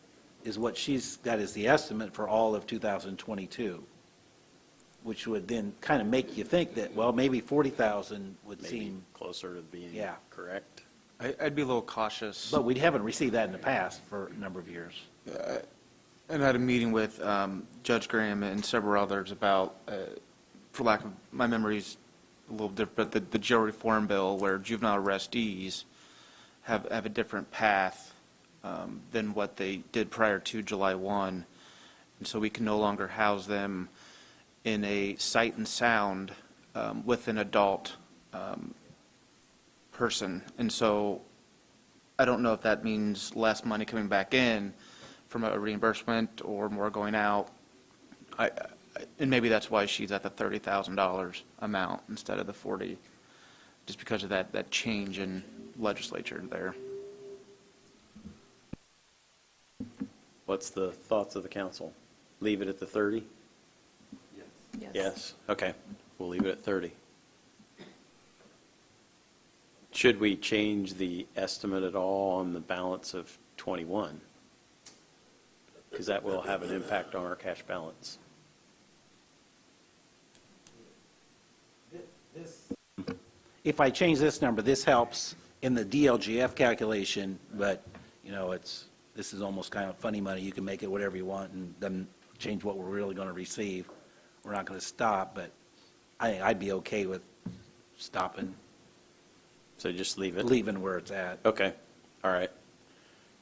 is what she's got as the estimate for all of 2022, which would then kind of make you think that, well, maybe 40,000 would Maybe seem, closer to being Yeah. correct. I'd be a little cautious. But we haven't received that in the past for a number of years. And I had a meeting with Judge Graham and several others about, for lack of, my memory's a little different, but the jail reform bill where juvenile arrestees have a different path than what they did prior to July 1. And so we can no longer house them in a sight and sound with an adult person. And so I don't know if that means less money coming back in from a reimbursement or more going out. And maybe that's why she's at the $30,000 amount instead of the 40, just because of that change in legislature there. What's the thoughts of the council? Leave it at the 30? Yes. Okay, we'll leave it at 30. Should we change the estimate at all on the balance of 21? Because that will have an impact on our cash balance. If I change this number, this helps in the DLGF calculation, but, you know, this is almost kind of funny money. You can make it whatever you want and then change what we're really going to receive. We're not going to stop, but I'd be okay with stopping, So just leave it? leaving where it's at. Okay, all right.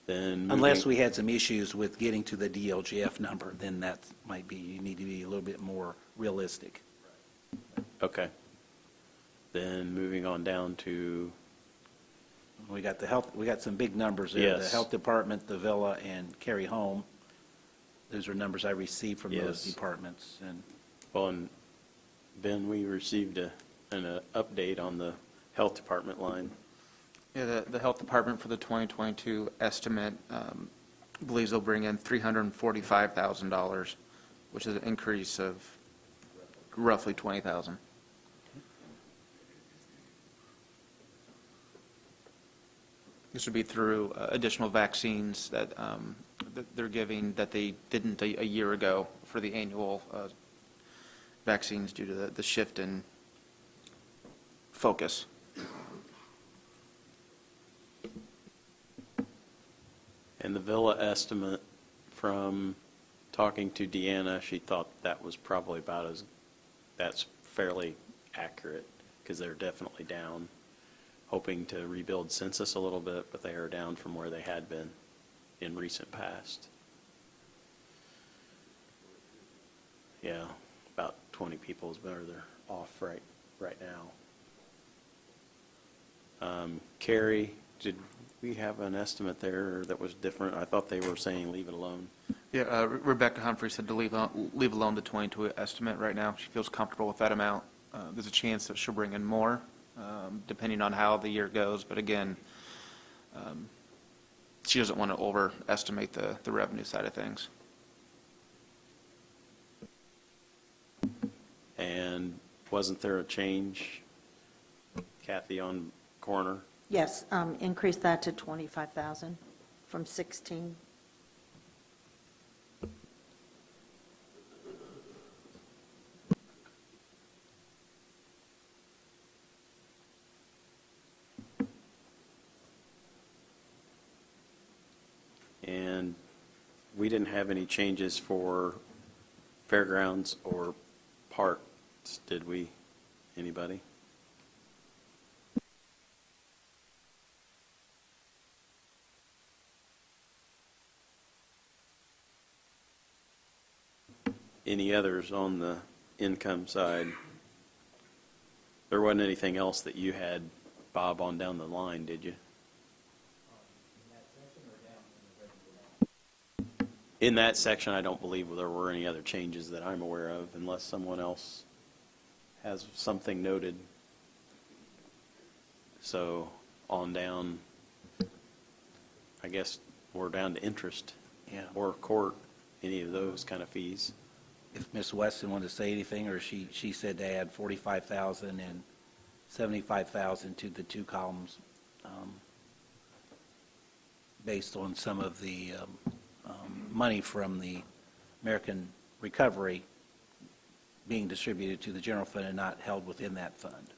Then Unless moving- we had some issues with getting to the DLGF number, then that might be, you need to be a little bit more realistic. Okay. Then moving on down to, We got the health, we got some big numbers there. The Yes. health department, the villa, and carry home. Those are numbers I received from those Yes. departments. And well, and Ben, we received an update on the health department line. Yeah, the health department for the 2022 estimate believes they'll bring in $345,000, which is an increase of roughly $20,000. This would be through additional vaccines that they're giving that they didn't a year ago for the annual vaccines due to the shift in focus. And the villa estimate, from talking to Deanna, she thought that was probably that's fairly accurate, because they're definitely down, hoping to rebuild census a little bit, but they are down from where they had been in recent past. Yeah, about 20 people is better. They're off right now. Carrie, did we have an estimate there that was different? I thought they were saying leave it alone. Yeah, Rebecca Humphrey said to leave alone the 22 estimate right now. She feels comfortable with that amount. There's a chance that she'll bring in more, depending on how the year goes. But again, she doesn't want to overestimate the revenue side of things. And wasn't there a change, Kathy, on coroner? Yes, increase that to 25,000 from 16. And we didn't have any changes for fairgrounds or parks, did we? Anybody? Any others on the income side? There wasn't anything else that you had, Bob, on down the line, did you? In that section, I don't believe there were any other changes that I'm aware of, unless someone else has something noted. So on down, I guess we're down to interest. Yeah. Or court, any of those kind of fees. if Ms. Weston wanted to say anything, or she said to add 45,000 and 75,000 to the two columns, based on some of the money from the American Recovery being distributed to the general fund and not held within that fund.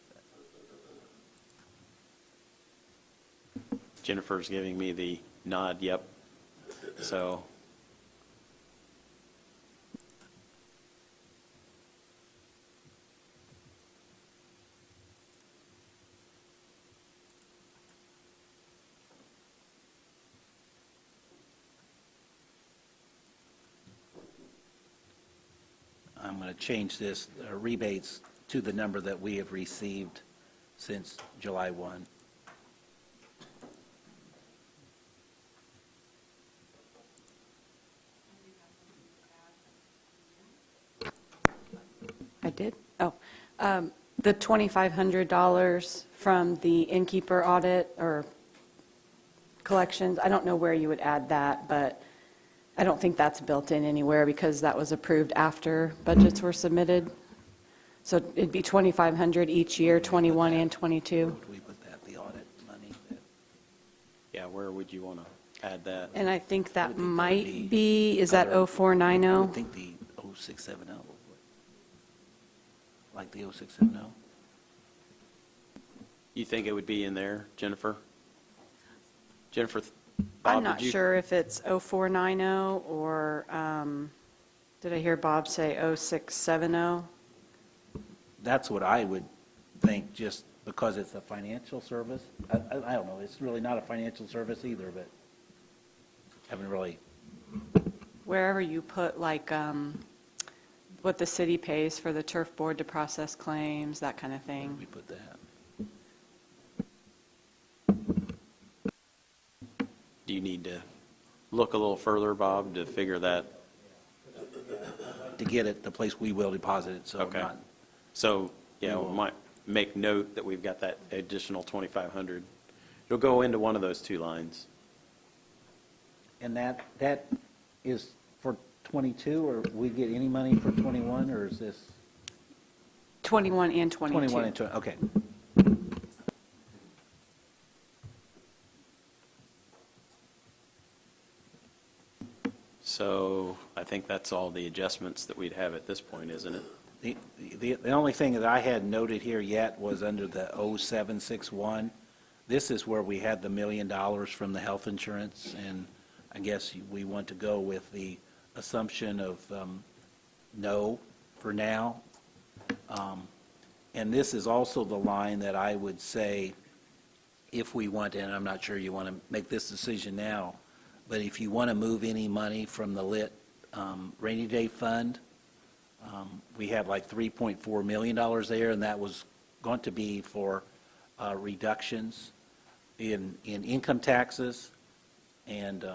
Jennifer's giving me the nod, yep. So, I'm going to change this rebates to the number that we have received since July 1. I did? Oh, the $2,500 from the innkeeper audit or collections, I don't know where you would add that, but I don't think that's built in anywhere because that was approved after budgets were submitted. So it'd be $2,500 each year, 21 and 22. Would we put that, the audit money? yeah, where would you want to add that? And I think that would be might be, is that other- I 0490? would think the 0670, like the 0670. You think it would be in there, Jennifer? Jennifer, Bob, I'm not did you- sure if it's 0490 or, did I hear Bob say 0670? That's what I would think, just because it's a financial service. I don't know, it's really not a financial service either, but haven't really, Wherever you put like what the city pays for the turf board to process claims, that kind of thing. we put that. Do you need to look a little further, Bob, to figure that? To get it the place we will deposit it, so Okay. not, So, yeah, we might make note that we've got that additional 2,500. It'll go into one of those two lines. and that is for 22, or we get any money for 21, or is this 21 and 22. 21 and 20? Okay. So I think that's all the adjustments that we'd have at this point, isn't it? The only thing that I had noted here yet was under the 0761. This is where we had the $1 million from the health insurance, and I guess we want to go with the assumption of no for now. And this is also the line that I would say, if we want, and I'm not sure you want to make this decision now, but if you want to move any money from the lit rainy day fund, we have like $3.4 million there, and that was going to be for reductions in income taxes. And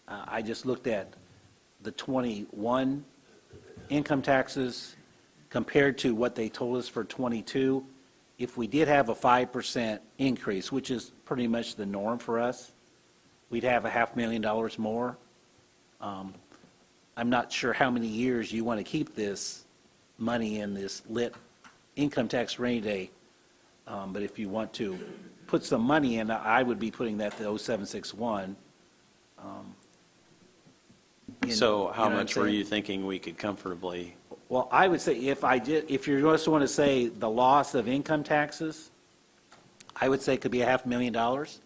I just looked at the 21 income taxes compared to what they told us for 22. If we did have a 5% increase, which is pretty much the norm for us, we'd have $500,000 more. I'm not sure how many years you want to keep this money in this lit income tax rainy day, but if you want to put some money in, I would be putting that to 0761. So how what I'm much were saying? you thinking we could comfortably? Well, I would say if you just want to say the loss of income taxes, I would say it could be $500,000,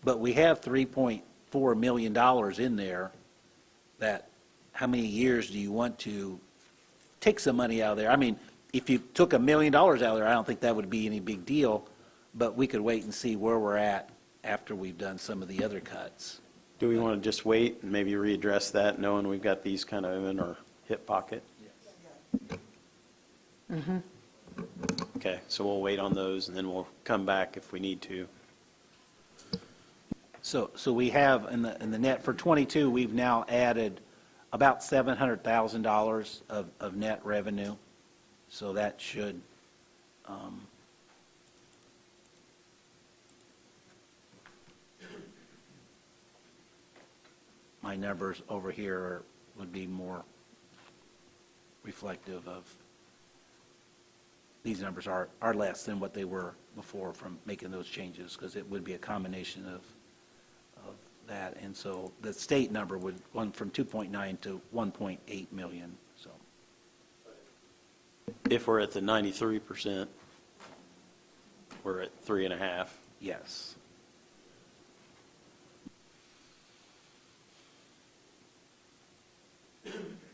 but we have $3.4 million in there. That, how many years do you want to take some money out of there? I mean, if you took $1 million out of there, I don't think that would be any big deal, but we could wait and see where we're at after we've done some of the other cuts. Do we want to just wait and maybe readdress that, knowing we've got these kind of in our hip pocket? Okay, so we'll wait on those, and then we'll come back if we need to. So we have, in the net for 22, we've now added about $700,000 of net revenue. So that should, my numbers over here would be more reflective of, these numbers are less than what they were before from making those changes, because it would be a combination of that. And so the state number would run from 2.9 to 1.8 million, so. If we're at the 93%, we're at 3.5. Yes.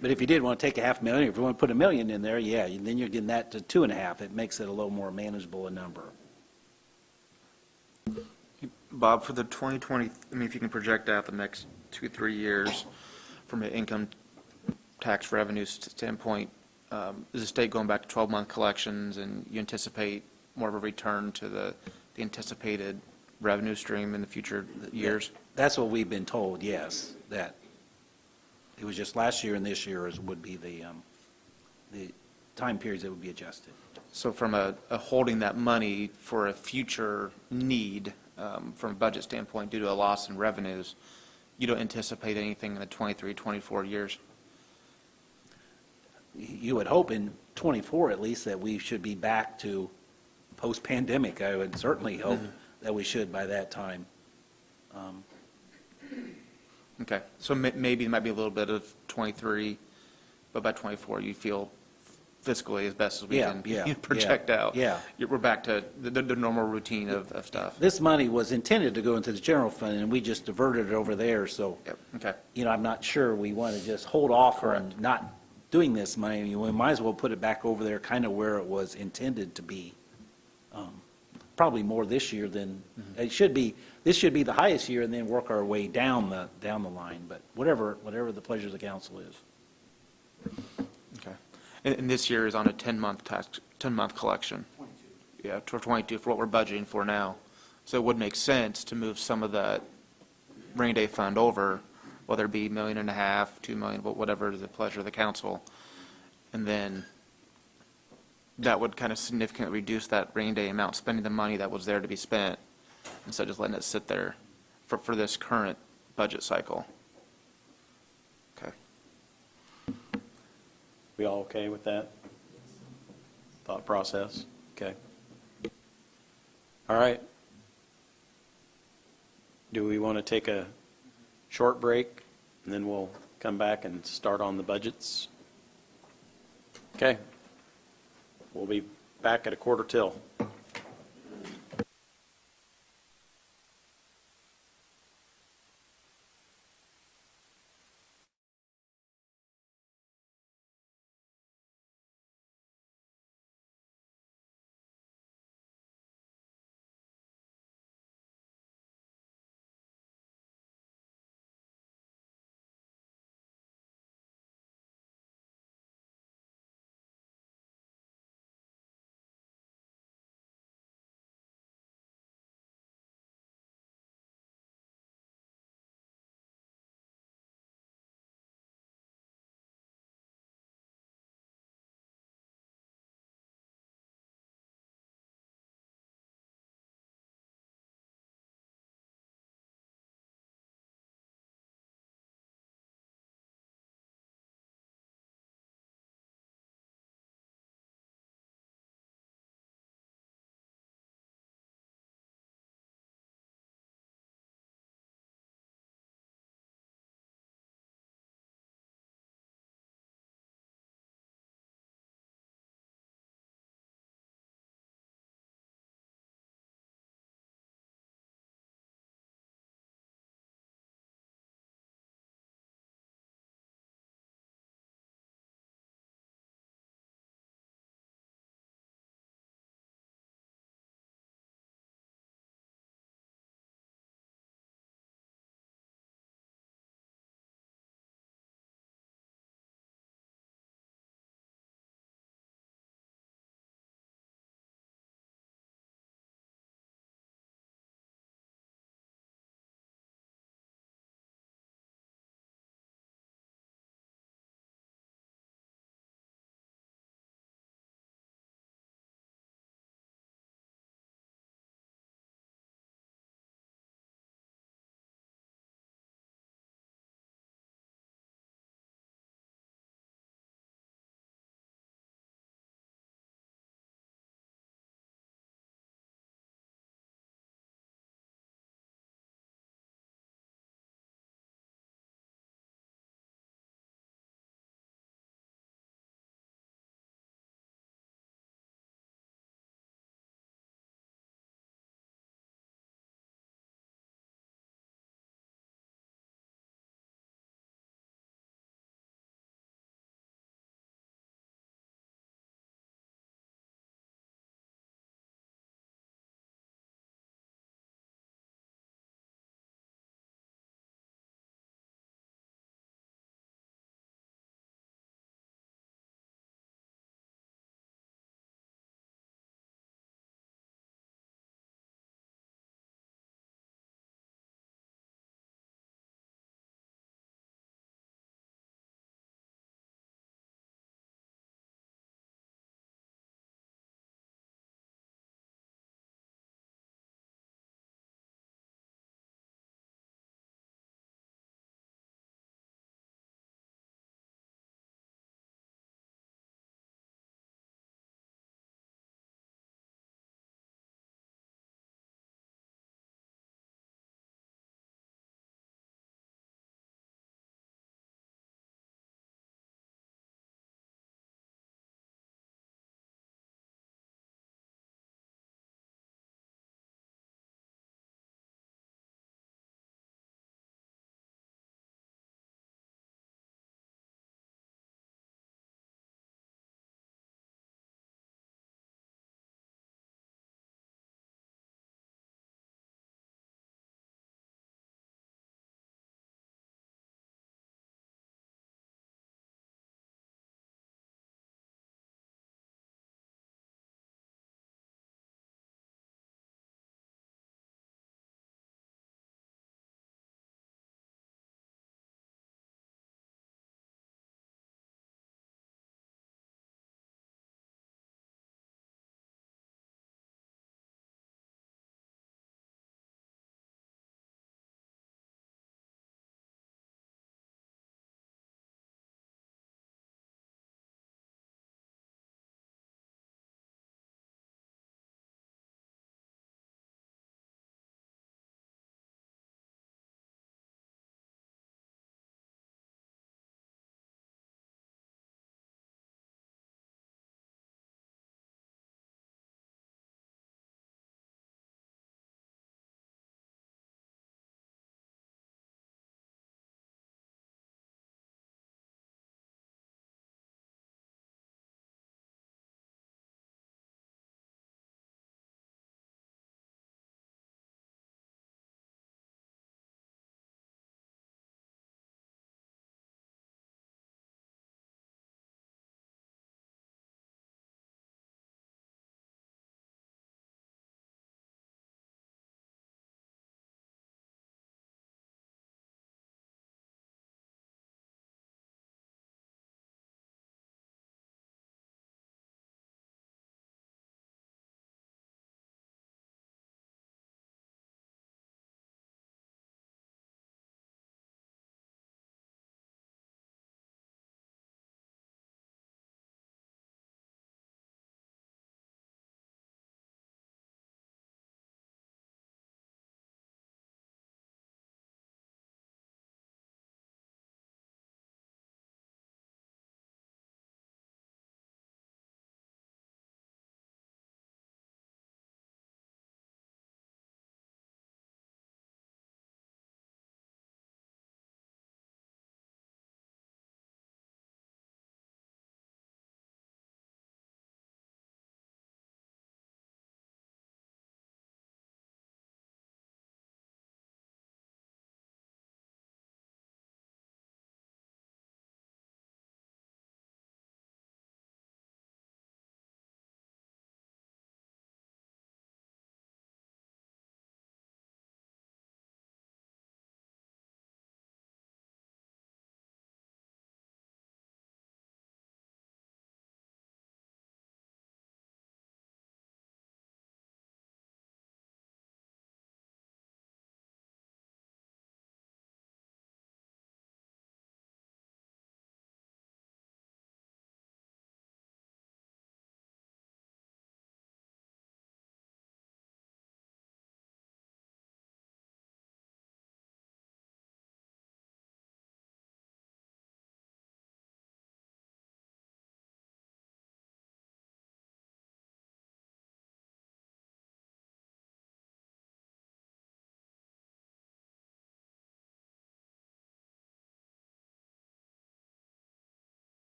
But if you did want to take a 500,000, if you want to put $1 million in there, yeah, then you're getting that to 2.5. It makes it a little more manageable a number. Bob, for the 2020, I mean, if you can project out the next 2-3 years from an income tax revenue standpoint, is the state going back to 12-month collections, and you anticipate more of a return to the anticipated revenue stream in the future years? That's what we've been told, yes, that it was just last year and this year would be the time periods that would be adjusted. So from a holding that money for a future need, from a budget standpoint, due to a loss in revenues, you don't anticipate anything in the 23, 24 years? You would hope in '24 at least that we should be back to post-pandemic. I would certainly hope that we should by that time. Okay, so maybe there might be a little bit of 23, but by 24, you feel fiscally as best as we can project out. Yeah. We're back to the normal routine of stuff. This money was intended to go into the general fund, and we just diverted it over there, so, Yep, okay. I'm not sure we want to just hold off on not doing this money. We might as well put it back over there kind of where it was intended to be. Probably more this year than, it should be, this should be the highest year and then work our way down the line, but whatever the pleasure of the council is. Okay. And this year is on a 10-month collection? 22. Yeah, 22 for what we're budgeting for now. So it would make sense to move some of that rainy day fund over, whether it be $1.5 million, $2 million, whatever is the pleasure of the council. And then that would kind of significantly reduce that rainy day amount, spending the money that was there to be spent, instead of just letting it sit there for this current budget cycle. Okay. We all okay with that thought process? Okay. All right. Do we want to take a short break, and then we'll come back and start on the budgets? Okay. We'll be back at 1:45.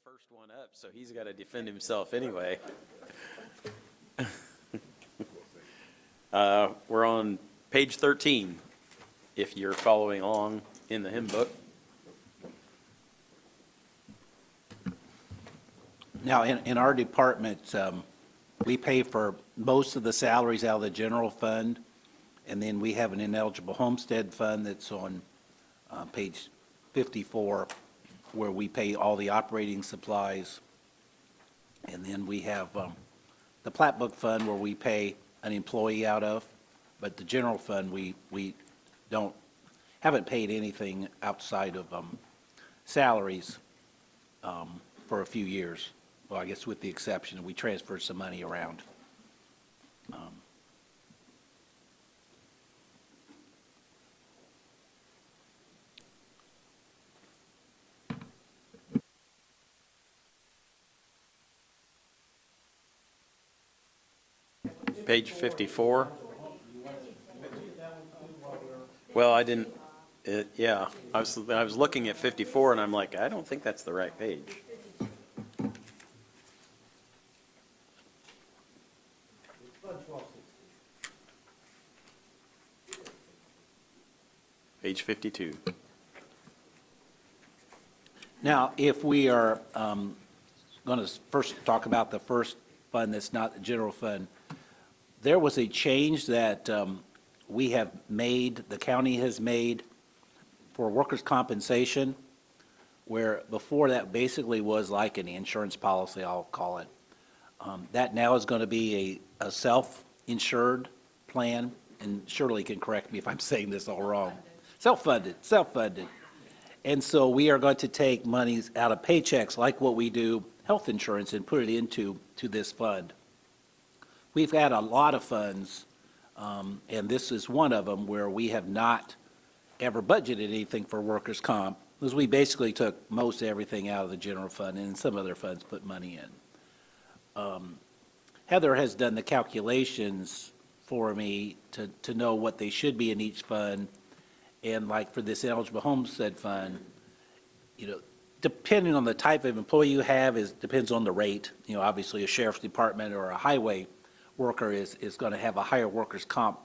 first one up, so he's got to defend himself anyway. We're on page 13, if you're following along in the hymn book. Now, in our department, we pay for most of the salaries out of the general fund, and then we have an ineligible homestead fund that's on page 54, where we pay all the operating supplies. And then we have the plat book fund where we pay an employee out of, but the general fund, we haven't paid anything outside of salaries for a few years. Well, I guess with the exception, we transferred some money around. Page 54. Well, I didn't, yeah, I was looking at 54 and I'm like, I don't think that's the right page. Page 52. Now, if we are going to first talk about the first fund that's not the general fund, there was a change that we have made, the county has made for workers' compensation, where before that basically was like an insurance policy, I'll call it. That now is going to be a self-insured plan, and Shirley can correct me if I'm saying this all wrong. Self-funded. And so we are going to take monies out of paychecks, like what we do health insurance, and put it into this fund. We've had a lot of funds, and this is one of them, where we have not ever budgeted anything for workers' comp, because we basically took most everything out of the general fund, and some other funds put money in. Heather has done the calculations for me to know what they should be in each fund, and like for this eligible homestead fund, depending on the type of employee you have, depends on the rate. Obviously a sheriff's department or a highway worker is going to have a higher workers' comp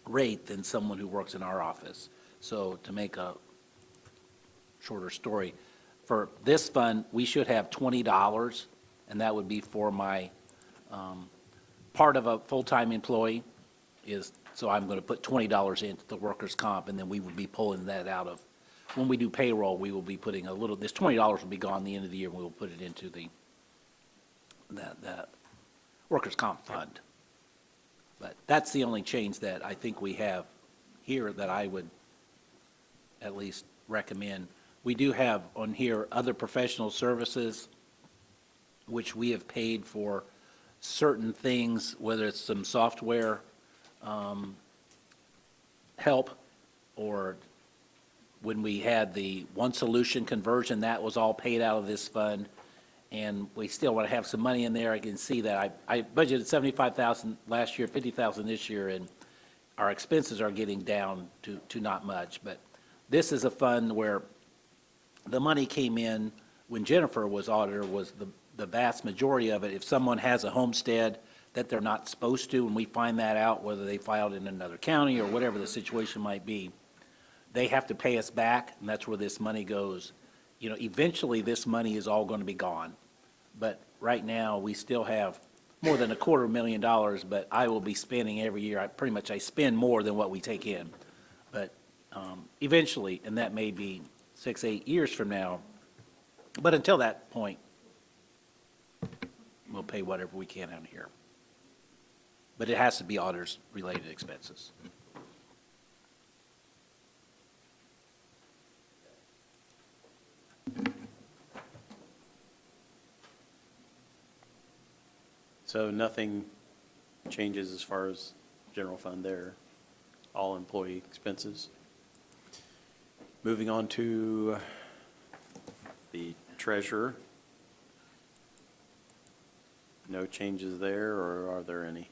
rate than someone who works in our office. So to make a shorter story, for this fund, we should have $20, and that would be for my part of a full-time employee so I'm going to put $20 into the workers' comp, and then we would be pulling that out of, when we do payroll, we will be putting this $20 will be gone at the end of the year, and we will put it into that workers' comp fund. But that's the only change that I think we have here that I would at least recommend. We do have on here other professional services, which we have paid for certain things, whether it's some software help, or when we had the One Solution conversion, that was all paid out of this fund. And we still want to have some money in there. I can see that I budgeted $75,000 last year, $50,000 this year, and our expenses are getting down to not much. But this is a fund where the money came in when Jennifer was auditor, was the vast majority of it. If someone has a homestead that they're not supposed to, and we find that out, whether they filed in another county or whatever the situation might be, they have to pay us back, and that's where this money goes. Eventually this money is all going to be gone. But right now, we still have more than $250,000, but I will be spending every year. I spend more than what we take in. But eventually, and that may be 6-8 years from now, but until that point, we'll pay whatever we can out here. But it has to be auditors-related expenses. So nothing changes as far as general fund there, all employee expenses. Moving on to the treasurer. No changes there, or are there any?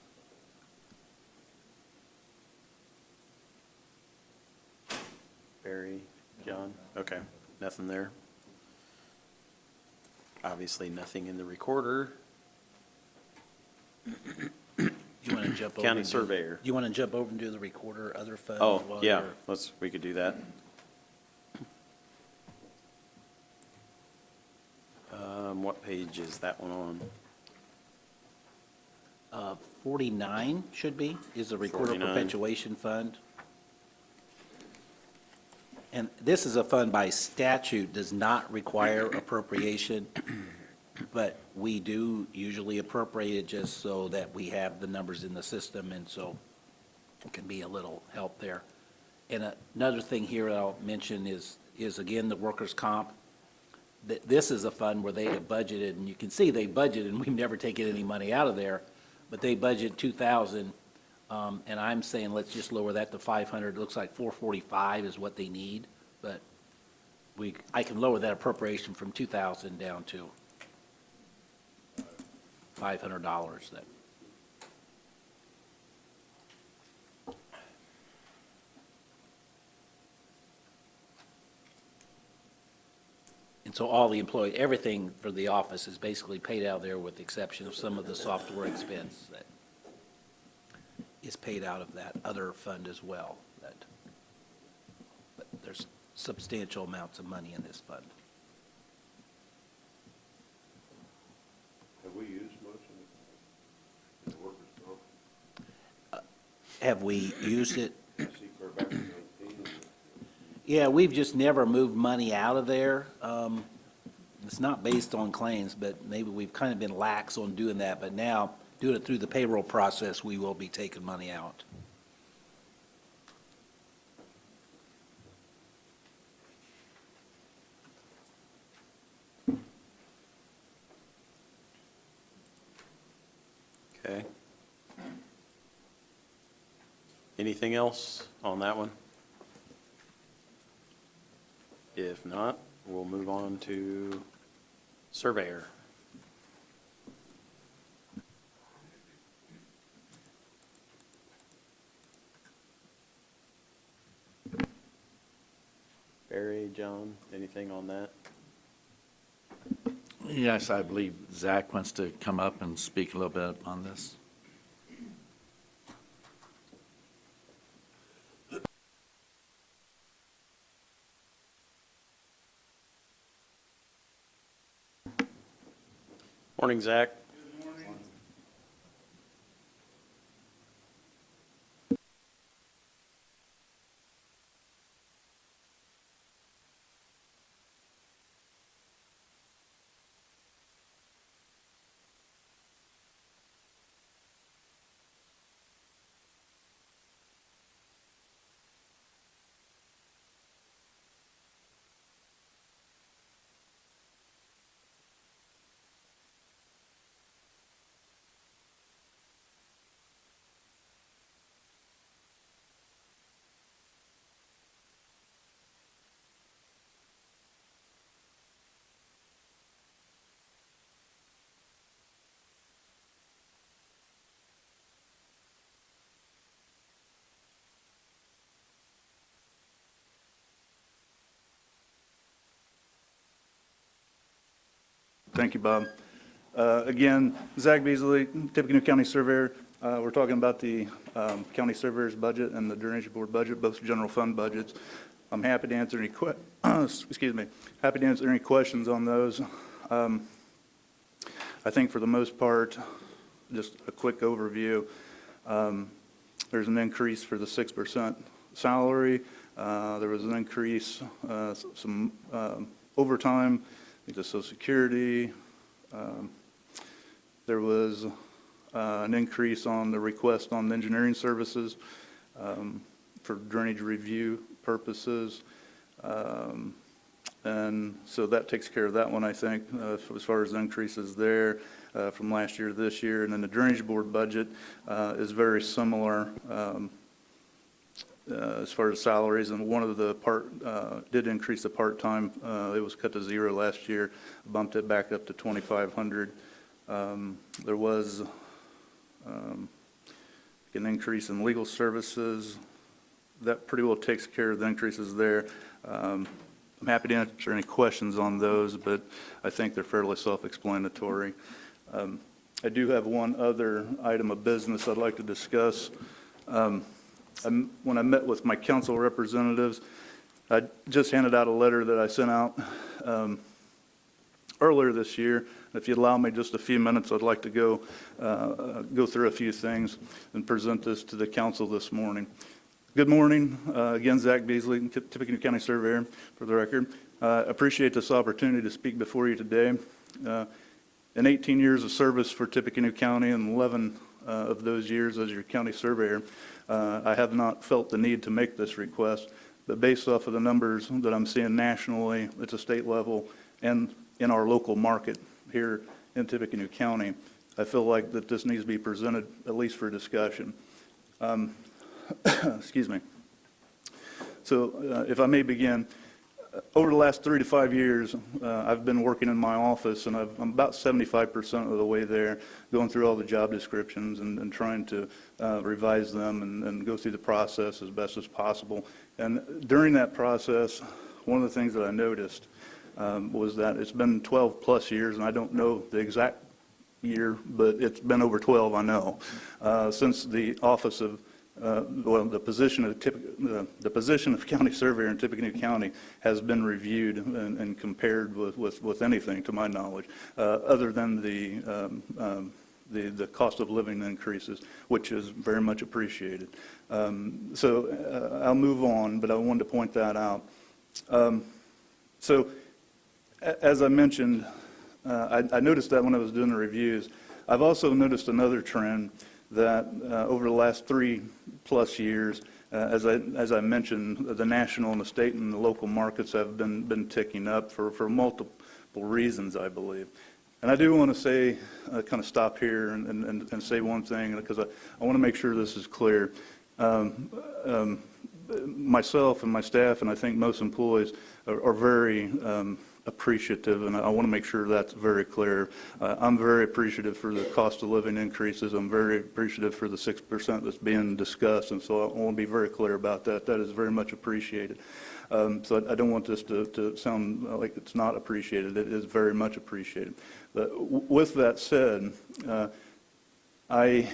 Barry, John? Okay, nothing there. Obviously, nothing in the recorder. You want to jump over? County and do- Surveyor. You want to jump over and do the recorder, other fund? Oh, while yeah, you're- we could do that. What page is that one on? 49 should be, is the recorder 49. perpetuation fund. And this is a fund by statute, does not require appropriation, but we do usually appropriate it just so that we have the numbers in the system, and so it can be a little help there. And another thing here I'll mention is again, the workers' comp. This is a fund where they have budgeted, and you can see they budgeted, and we've never taken any money out of there, but they budgeted 2,000, and I'm saying let's just lower that to 500. It looks like 445 is what they need, but I can lower that appropriation from 2,000 down to $500. That. And so all the employee, everything for the office is basically paid out there with the exception of some of the software expense that is paid out of that other fund as well. But there's substantial amounts of money in this fund. Have we used much in the workers' comp? Have we used it? I see for back in 19. Yeah, we've just never moved money out of there. It's not based on claims, but maybe we've kind of been lax on doing that. But now, doing it through the payroll process, we will be taking money out. Okay. Anything else on that one? If not, we'll move on to Surveyor. Barry, John, anything on that? Yes, I believe Zach wants to come up and speak a little bit on this. Morning, Zach. Thank you, Bob. Again, Zach Beasley, Tippecanoe County Surveyor. We're talking about the county surveyor's budget and the drainage board budget, both general fund budgets. I'm happy to answer any happy to answer any questions on those. I think for the most part, just a quick overview. There's an increase for the 6% salary. There was an increase, some overtime, I think the Social Security. There was an increase on the request on the engineering services for drainage review purposes. And so that takes care of that one, I think, as far as the increases there from last year to this year. And then the drainage board budget is very similar as far as salaries. And one of the did increase the part-time. It was cut to 0 last year, bumped it back up to 2,500. There was an increase in legal services. That pretty well takes care of the increases there. I'm happy to answer any questions on those, but I think they're fairly self-explanatory. I do have one other item of business I'd like to discuss. When I met with my council representatives, I just handed out a letter that I sent out earlier this year. If you'd allow me just a few minutes, I'd like to go through a few things and present this to the council this morning. Good morning. Again, Zach Beasley, Tippecanoe County Surveyor, for the record. Appreciate this opportunity to speak before you today. In 18 years of service for Tippecanoe County and 11 of those years as your county surveyor, I have not felt the need to make this request, but based off of the numbers that I'm seeing nationally at the state level and in our local market here in Tippecanoe County, I feel like that this needs to be presented at least for discussion. Excuse me. So if I may begin, over the last 3 to 5 years, I've been working in my office, and I'm about 75% of the way there, going through all the job descriptions and trying to revise them and go through the process as best as possible. And during that process, one of the things that I noticed was that it's been 12 plus years, and I don't know the exact year, but it's been over 12, I know, since the office of the position of county surveyor in Tippecanoe County has been reviewed and compared with anything, to my knowledge, other than the cost of living increases, which is very much appreciated. So I'll move on, but I wanted to point that out. So as I mentioned, I noticed that when I was doing the reviews. I've also noticed another trend that over the last 3+ years, as I mentioned, the national and the state and the local markets have been ticking up for multiple reasons, I believe. And I do want to say, kind of stop here and say one thing, because I want to make sure this is clear. Myself and my staff, and I think most employees, are very appreciative, and I want to make sure that's very clear. I'm very appreciative for the cost of living increases. I'm very appreciative for the 6% that's being discussed, and so I want to be very clear about that. That is very much appreciated. So I don't want this to sound like it's not appreciated. It is very much appreciated. But with that said, I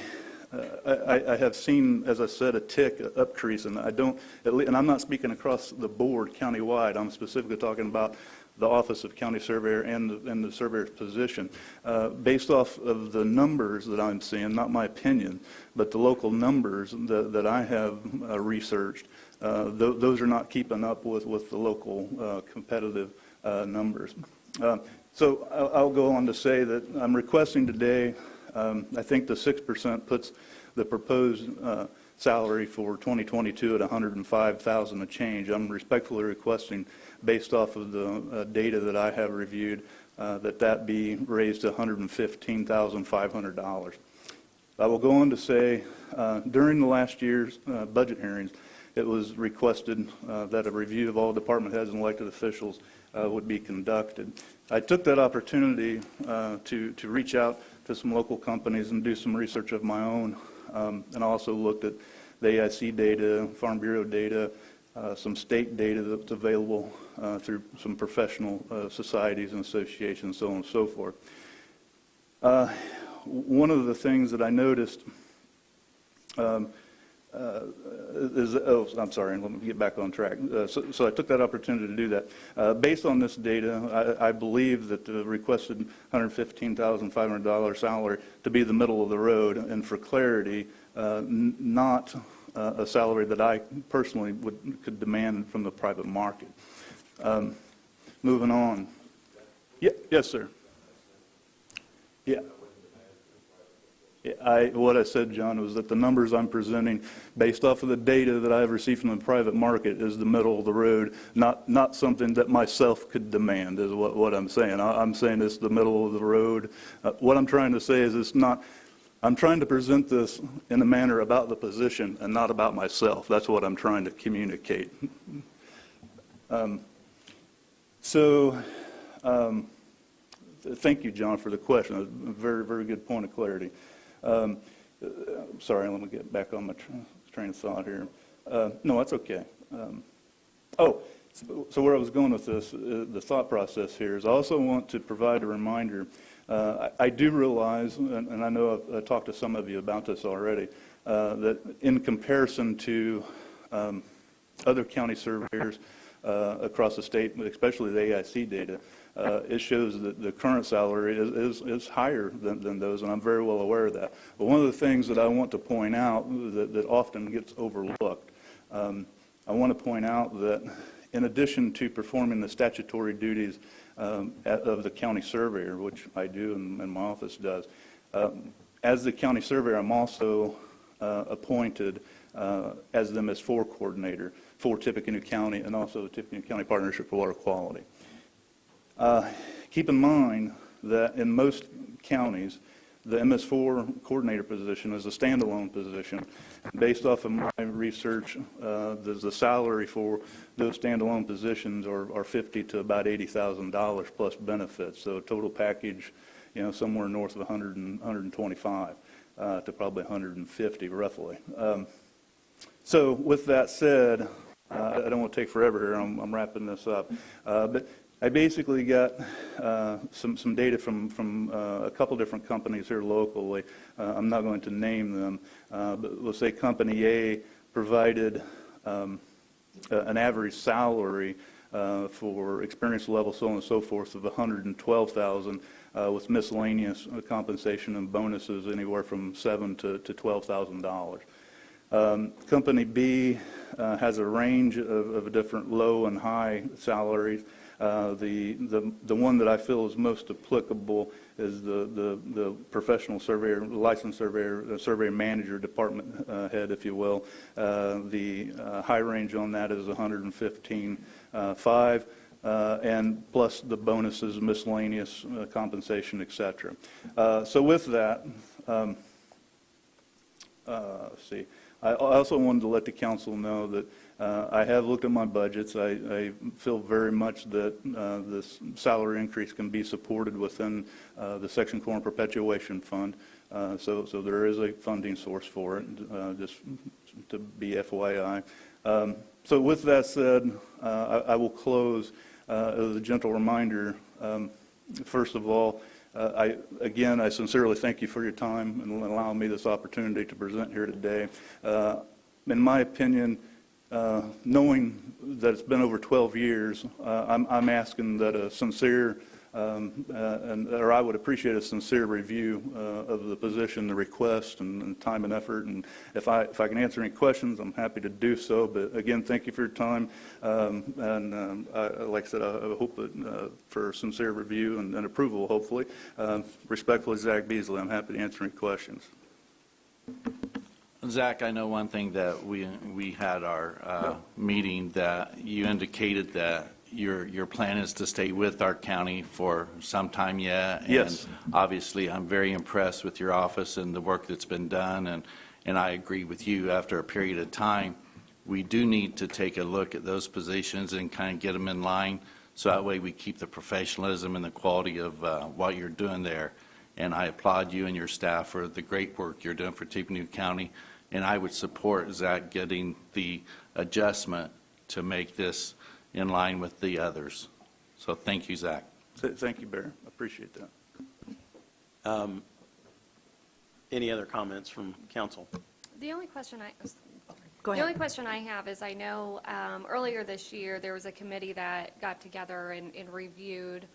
have seen, as I said, a tick increase, and and I'm not speaking across the board countywide. I'm specifically talking about the Office of County Surveyor and the surveyor's position. Based off of the numbers that I'm seeing, not my opinion, but the local numbers that I have researched, those are not keeping up with the local competitive numbers. So I'll go on to say that I'm requesting today, I think the 6% puts the proposed salary for 2022 at $105,000 a change. I'm respectfully requesting, based off of the data that I have reviewed, that be raised to $115,500. I will go on to say, during the last year's budget hearings, it was requested that a review of all department heads and elected officials would be conducted. I took that opportunity to reach out to some local companies and do some research of my own, and also looked at the AIC data, Farm Bureau data, some state data that's available through some professional societies and associations, so on and so forth. One of the things that I noticed I'm sorry, let me get back on track. So I took that opportunity to do that. Based on this data, I believe that the requested $115,500 salary to be the middle of the road, and for clarity, not a salary that I personally could demand from the private market. Moving on. Yeah, yes, sir. Yeah. What I said, John, was that the numbers I'm presenting, based off of the data that I've received from the private market, is the middle of the road, not something that myself could demand, is what I'm saying. I'm saying it's the middle of the road. What I'm trying to say is it's not, I'm trying to present this in a manner about the position and not about myself. That's what I'm trying to communicate. Thank you, John, for the question. A very, very good point of clarity. Sorry, let me get back on my train of thought here. No, that's okay. So where I was going with this, the thought process here is I also want to provide a reminder. I do realize, and I know I've talked to some of you about this already, that in comparison to other county surveyors across the state, especially the AIC data, it shows that the current salary is higher than those, and I'm very well aware of that. But one of the things that I want to point out that often gets overlooked, I want to point out that in addition to performing the statutory duties of the county surveyor, which I do and my office does, as the county surveyor, I'm also appointed as the MS4 coordinator for Tippecanoe County and also the Tippecanoe County Partnership for Water Quality. Keep in mind that in most counties, the MS4 coordinator position is a standalone position. Based off of my research, the salary for those standalone positions are $50,000 to about $80,000 plus benefits. So total package, somewhere north of 125 to probably 150 roughly. So with that said, I don't want to take forever here. I'm wrapping this up, but I basically got some data from a couple different companies here locally. I'm not going to name them, but let's say Company A provided an average salary for experience level, so on and so forth, of $112,000 with miscellaneous compensation and bonuses anywhere from $7,000 to $12,000. Company B has a range of different low and high salaries. The one that I feel is most applicable is the professional surveyor, licensed surveyor, the survey manager, department head, if you will. The high range on that is $115,500, and plus the bonuses, miscellaneous compensation, etc. So with that, let's see. I also wanted to let the council know that I have looked at my budgets. I feel very much that this salary increase can be supported within the Section 4 Perpetuation Fund. So there is a funding source for it, just to be FYI. So with that said, I will close as a gentle reminder. First of all, I sincerely thank you for your time and allowing me this opportunity to present here today. In my opinion, knowing that it's been over 12 years, I'm asking that a sincere, or I would appreciate a sincere review of the position, the request, and time and effort. And if I can answer any questions, I'm happy to do so. But again, thank you for your time. Like I said, I hope that for sincere review and approval, hopefully. Respectfully, Zach Beasley. I'm happy to answer any questions. Zach, I know one thing that we had our meeting that you indicated that your plan is to stay with our county for some time yet. Yes. And obviously, I'm very impressed with your office and the work that's been done, and I agree with you. After a period of time, we do need to take a look at those positions and kind of get them in line, so that way we keep the professionalism and the quality of what you're doing there. And I applaud you and your staff for the great work you're doing for Tippecanoe County. And I would support Zach getting the adjustment to make this in line with the others. So thank you, Zach. Thank you, Barry. I appreciate that. Any other comments from council? The only question Go The ahead. only question I have is, I know earlier this year, there was a committee that got together and reviewed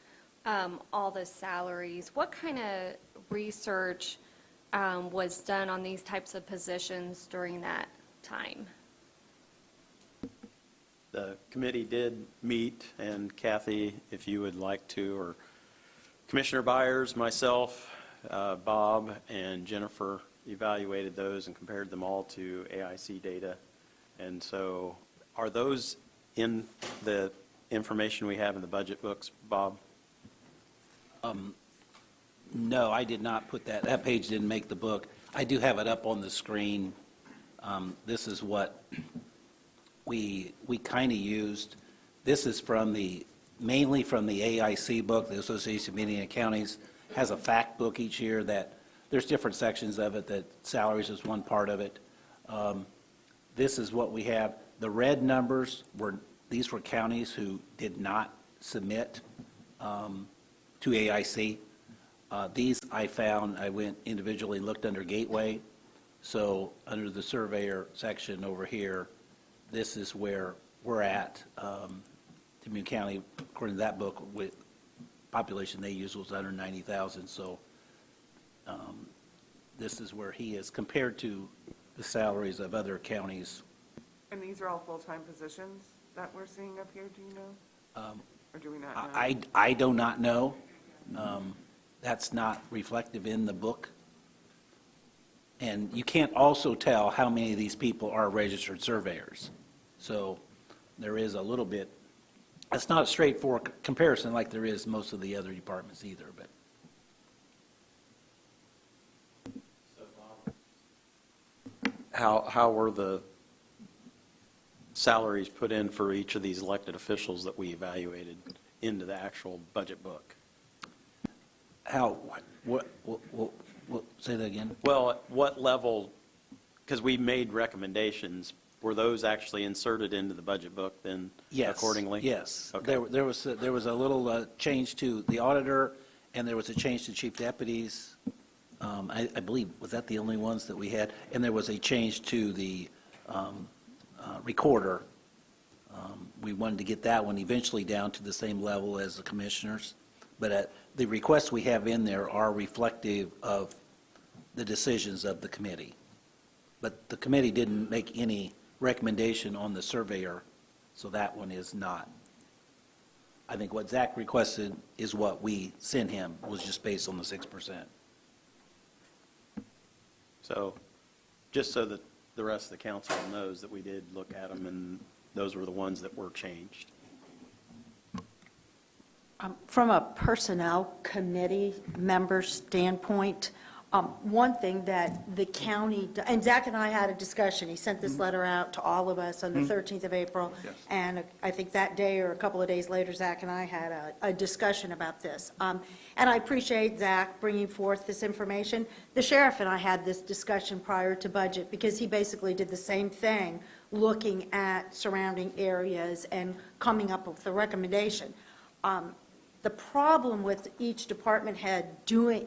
all the salaries. What kind of research was done on these types of positions during that time? The committee did meet, and Kathy, if you would like to, or Commissioner Byers, myself, Bob, and Jennifer evaluated those and compared them all to AIC data. And so are those in the information we have in the budget books, Bob? No, I did not put that. That page didn't make the book. I do have it up on the screen. This is what we kind of used. This is mainly from the AIC book. The Association of Indiana Counties has a fact book each year that there's different sections of it, that salaries is one part of it. This is what we have. The red numbers were these were counties who did not submit to AIC. These I found, I went individually and looked under Gateway. So under the Surveyor section over here, this is where we're at. Tippecanoe County, according to that book, with population they used was under 90,000. So this is where he is compared to the salaries of other counties. And these are all full-time positions that we're seeing up here, do you know? Or do we not know? I do not know. That's not reflective in the book. And you can't also tell how many of these people are registered surveyors. So there is a little bit, it's not a straightforward comparison like there is most of the other departments either, but. How were the salaries put in for each of these elected officials that we evaluated into the actual budget book? How, what, say that again? Well, at what level, because we made recommendations, were those actually inserted into the budget book then Yes, accordingly? yes. Okay. There was a little change to the auditor, and there was a change to chief deputies. I believe, was that the only ones that we had? And there was a change to the recorder. We wanted to get that one eventually down to the same level as the commissioners. But the requests we have in there are reflective of the decisions of the committee. But the committee didn't make any recommendation on the surveyor, so that one is not. I think what Zach requested is what we sent him, was just based on the 6%. So, just so that the rest of the council knows that we did look at them, and those were the ones that were changed. From a personnel committee member standpoint, one thing that the county, and Zach and I had a discussion, he sent this letter out to all of us on the 13th of April, Yes. and I think that day or a couple of days later, Zach and I had a discussion about this. And I appreciate Zach bringing forth this information. The sheriff and I had this discussion prior to budget, because he basically did the same thing, looking at surrounding areas and coming up with a recommendation. The problem with each department head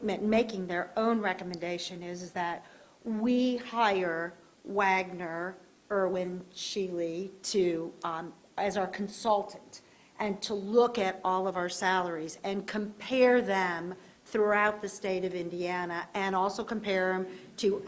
making their own recommendation is that we hire Wagner, Irwin, Shealy as our consultant, and to look at all of our salaries and compare them throughout the state of Indiana, and also compare them to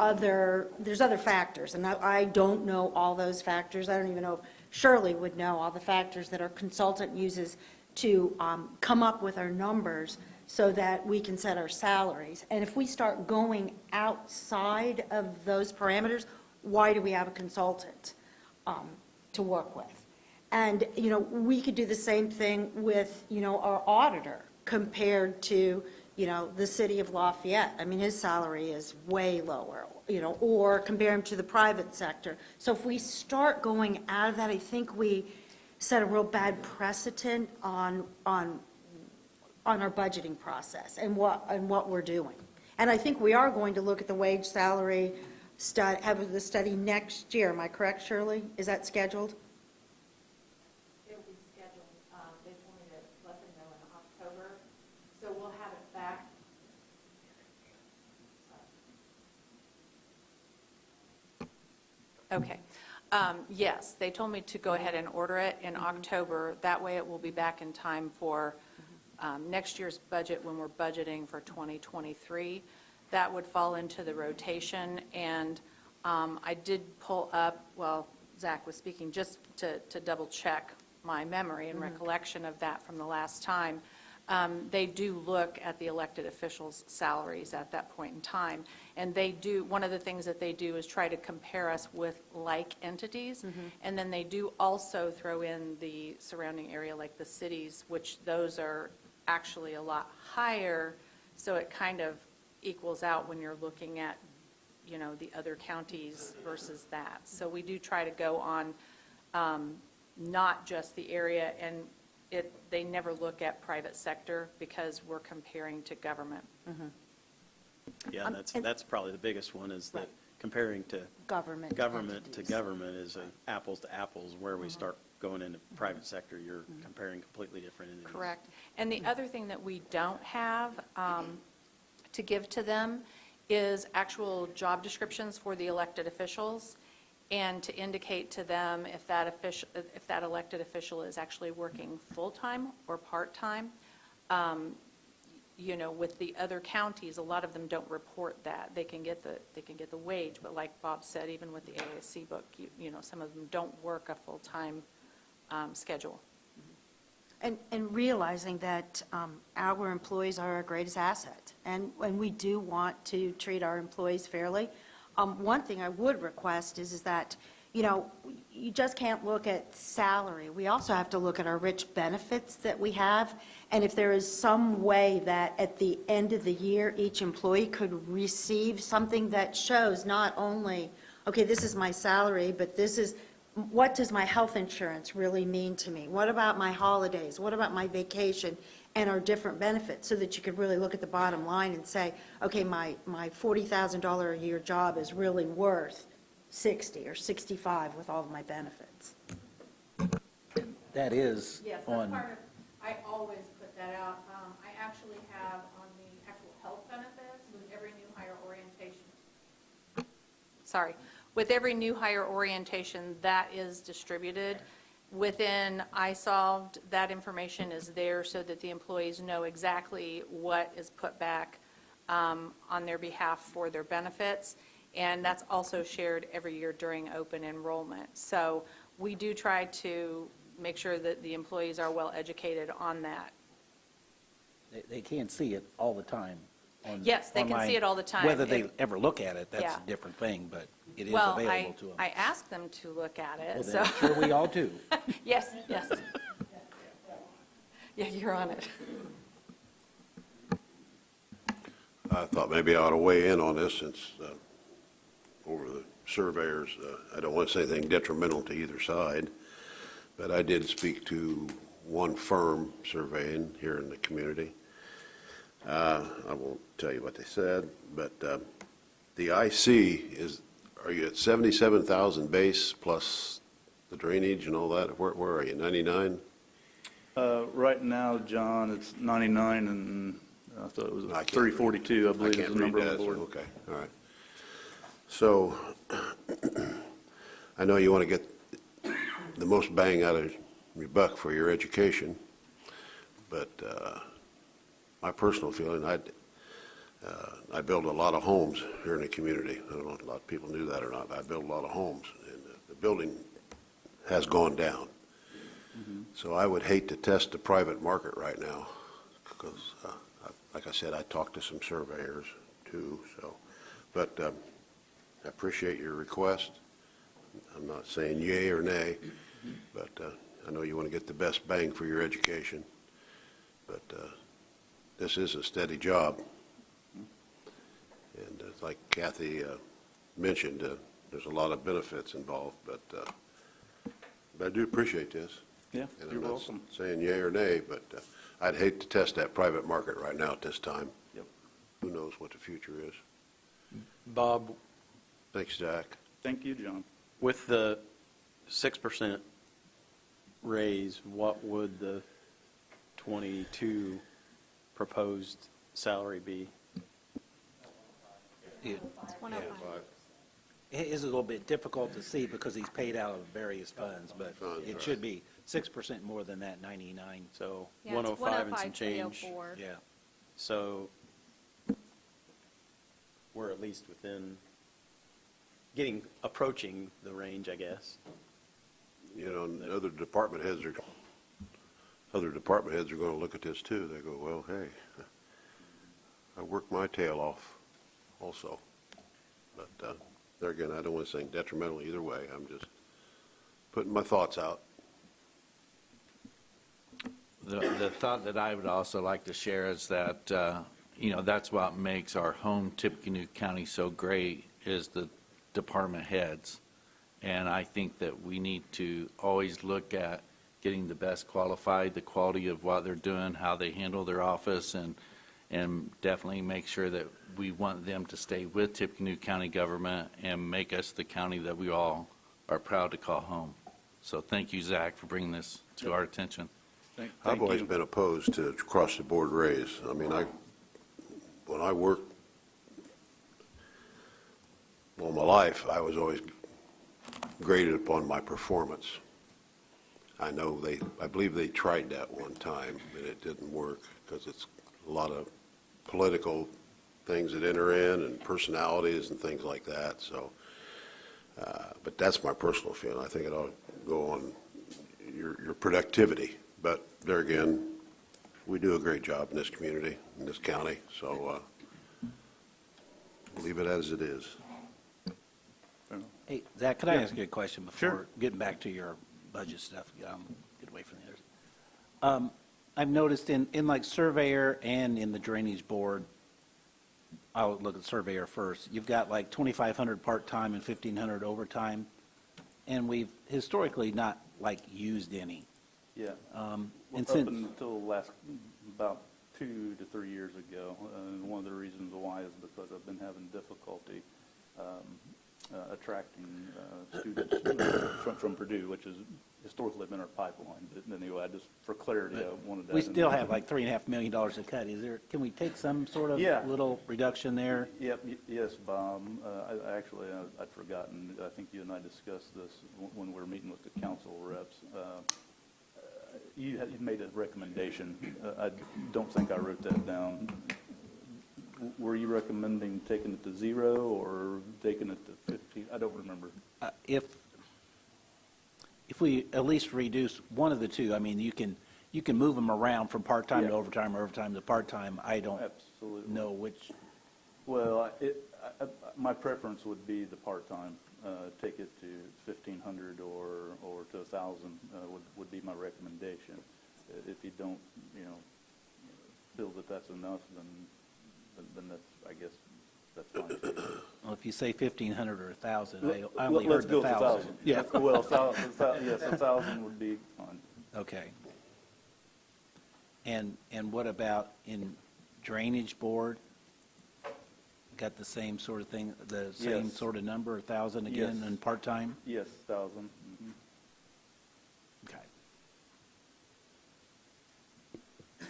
there's other factors, and I don't know all those factors. I don't even know if Shirley would know all the factors that our consultant uses to come up with our numbers so that we can set our salaries. And if we start going outside of those parameters, why do we have a consultant to work with? And, we could do the same thing with, our auditor compared to, the city of Lafayette. I mean, his salary is way lower, or compare him to the private sector. So if we start going out of that, I think we set a real bad precedent on our budgeting process and what we're doing. And I think we are going to look at the wage salary have the study next year. Am I correct, Shirley? Is that scheduled? It'll be scheduled. They told me to let them know in October, so we'll have it back. Okay. Yes, they told me to go ahead and order it in October. That way it will be back in time for next year's budget when we're budgeting for 2023. That would fall into the rotation. And I did pull up, well, Zach was speaking, just to double check my memory and recollection of that from the last time. They do look at the elected officials' salaries at that point in time. And they do, one of the things that they do is try to compare us with like entities. And then they do also throw in the surrounding area, like the cities, which those are actually a lot higher. So it kind of equals out when you're looking at, the other counties versus that. So we do try to go on not just the area, and they never look at private sector because we're comparing to government. Yeah, that's probably the biggest one, is that comparing to Government government to entities. government is a apples to apples, where we start going into private sector, you're comparing completely different entities. Correct. And the other thing that we don't have to give to them is actual job descriptions for the elected officials, and to indicate to them if that elected official is actually working full-time or part-time. With the other counties, a lot of them don't report that. They can get the wage, but like Bob said, even with the ASC book, some of them don't work a full-time schedule. And realizing that our employees are our greatest asset, and we do want to treat our employees fairly. One thing I would request is that, you just can't look at salary. We also have to look at our rich benefits that we have, and if there is some way that at the end of the year, each employee could receive something that shows not only, okay, this is my salary, but this is, what does my health insurance really mean to me? What about my holidays? What about my vacation and our different benefits? So that you could really look at the bottom line and say, okay, my $40,000 a year job is really worth 60 or 65 with all of my benefits. That is Yes, that's on, part of, I always put that out. I actually have on the actual health benefits with every new hire orientation. Sorry. With every new hire orientation, that is distributed. Within iSolved, that information is there so that the employees know exactly what is put back on their behalf for their benefits. And that's also shared every year during open enrollment. So we do try to make sure that the employees are well educated on that. they can't see it all the time. Yes, they can online. see it all the time. Whether they ever look at it, that's Yeah. a different thing, but it is Well, available to them. I ask them to look at it, Well, so. then I'm sure we all do. Yes, yes. Yeah, you're on it. I thought maybe I ought to weigh in on this since over the surveyors, I don't want to say anything detrimental to either side, but I did speak to one firm surveying here in the community. I won't tell you what they said, but the IC is, are you at 77,000 base plus the drainage and all that? Where are you, 99? Right now, John, it's 99, and I thought it was 342, I believe is the number on the board. Okay, all right. So, I know you want to get the most bang out of your buck for your education, but my personal feeling, I build a lot of homes here in the community. I don't know if a lot of people knew that or not. I build a lot of homes, and the building has gone down. So I would hate to test the private market right now, because, like I said, I talked to some surveyors too. So, but I appreciate your request. I'm not saying yay or nay, but I know you want to get the best bang for your education. But this is a steady job, and like Kathy mentioned, there's a lot of benefits involved. But I do appreciate this. Yeah, And you're I'm welcome. not saying yay or nay, but I'd hate to test that private market right now at this time. Yep. Who knows what the future is? Bob, Thanks, Zach. Thank you, John. with the 6% raise, what would the 22 proposed salary be? It It's 105. it is a little bit difficult to see because he's paid out of various funds, but Funds, it right. should be 6% more than that 99. So Yeah, it's 105 and some 105, change. 304. Yeah. So we're at least within, approaching the range, I guess. You know, and other department heads are going to look at this too. They go, well, hey, I worked my tail off also. But there again, I don't want to say detrimental either way. I'm just putting my thoughts out. The thought that I would also like to share is that, that's what makes our home Tippecanoe County so great is the department heads. And I think that we need to always look at getting the best qualified, the quality of what they're doing, how they handle their office, and definitely make sure that we want them to stay with Tippecanoe County government and make us the county that we all are proud to call home. So thank you, Zach, for bringing this to our attention. I've always been opposed to across-the-board raise. I mean, when I worked all my life, I was always graded upon my performance. I believe they tried that one time, and it didn't work because it's a lot of political things that enter in and personalities and things like that. So, but that's my personal feeling. I think it ought to go on your productivity. But there again, we do a great job in this community, in this county. So leave it as it is. Hey, Zach, could I ask you a question before getting back to your budget stuff? Get away from the others. I've noticed in like Surveyor and in the Drainage Board, I'll look at Surveyor first, you've got like 2,500 part-time and 1,500 overtime, and we've historically not like used any. Yeah. And Up since, until last, about 2 to 3 years ago, and one of the reasons why is because I've been having difficulty attracting students from Purdue, which has historically been our pipeline. But anyway, just for clarity, I wanted that. we still have like $3.5 million to cut. Can we take some sort of little reduction there? Yep, yes, Bob. I'd forgotten. I think you and I discussed this when we were meeting with the council reps. You made a recommendation. I don't think I wrote that down. Were you recommending taking it to 0 or taking it to 50? I don't remember. If we at least reduce one of the two, I mean, you can move them around from part-time to overtime or overtime to part-time. I don't know which. Well, my preference would be the part-time. Take it to 1,500 or to 1,000 would be my recommendation. If you don't, feel that that's enough, then that's, I guess, that's fine. Well, if you say 1,500 or 1,000, I only heard the 1,000. Yeah. Well, yes, 1,000 would be fine. Okay. And what about in Drainage Board? Got the same sort of thing, the same sort of number, 1,000 again, and part-time? Yes, 1,000. Mm-hmm. Okay.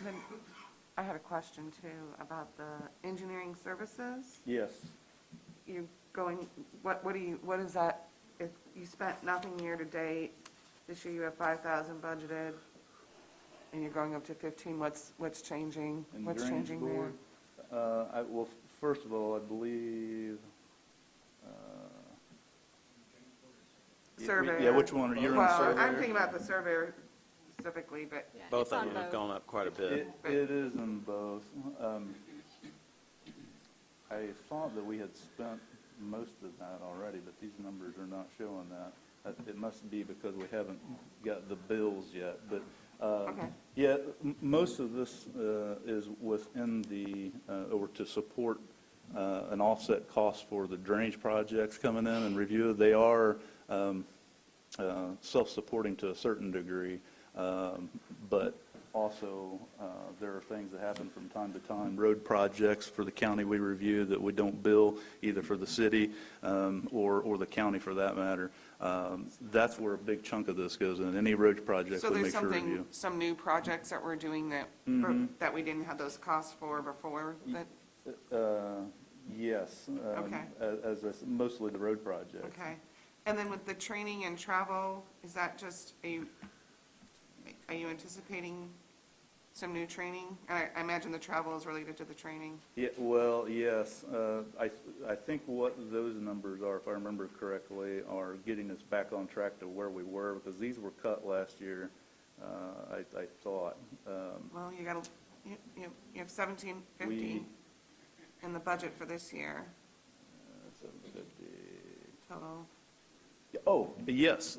Then I had a question too about the engineering services. Yes. You're going, what is that? If you spent nothing year to date, this year you have 5,000 budgeted, and you're going up to 15, what's changing? What's changing there? Well, first of all, I believe. Surveyor. Yeah, which one are you on Surveyor? I'm thinking about the Surveyor specifically, but. Both of them have gone up quite a bit. It is in both. I thought that we had spent most of that already, but these numbers are not showing that. It must be because we haven't got the bills yet, but. Yeah, most of this is within the, or to support an offset cost for the drainage projects coming in and review. They are self-supporting to a certain degree, but also there are things that happen from time to time. Road projects for the county we review that we don't bill either for the city or the county for that matter. That's where a big chunk of this goes in. Any road project we make sure to review. So there's some new projects that we're doing that that we didn't have those costs for before? Yes. Okay. As mostly the road projects. Okay. And then with the training and travel, is that just are you anticipating some new training? I imagine the travel is related to the training. Yeah, well, yes. I think what those numbers are, if I remember correctly, are getting us back on track to where we were, because these were cut last year, I thought. Well, you have 1,750 in the budget for this year. 750. Total. Oh, yes.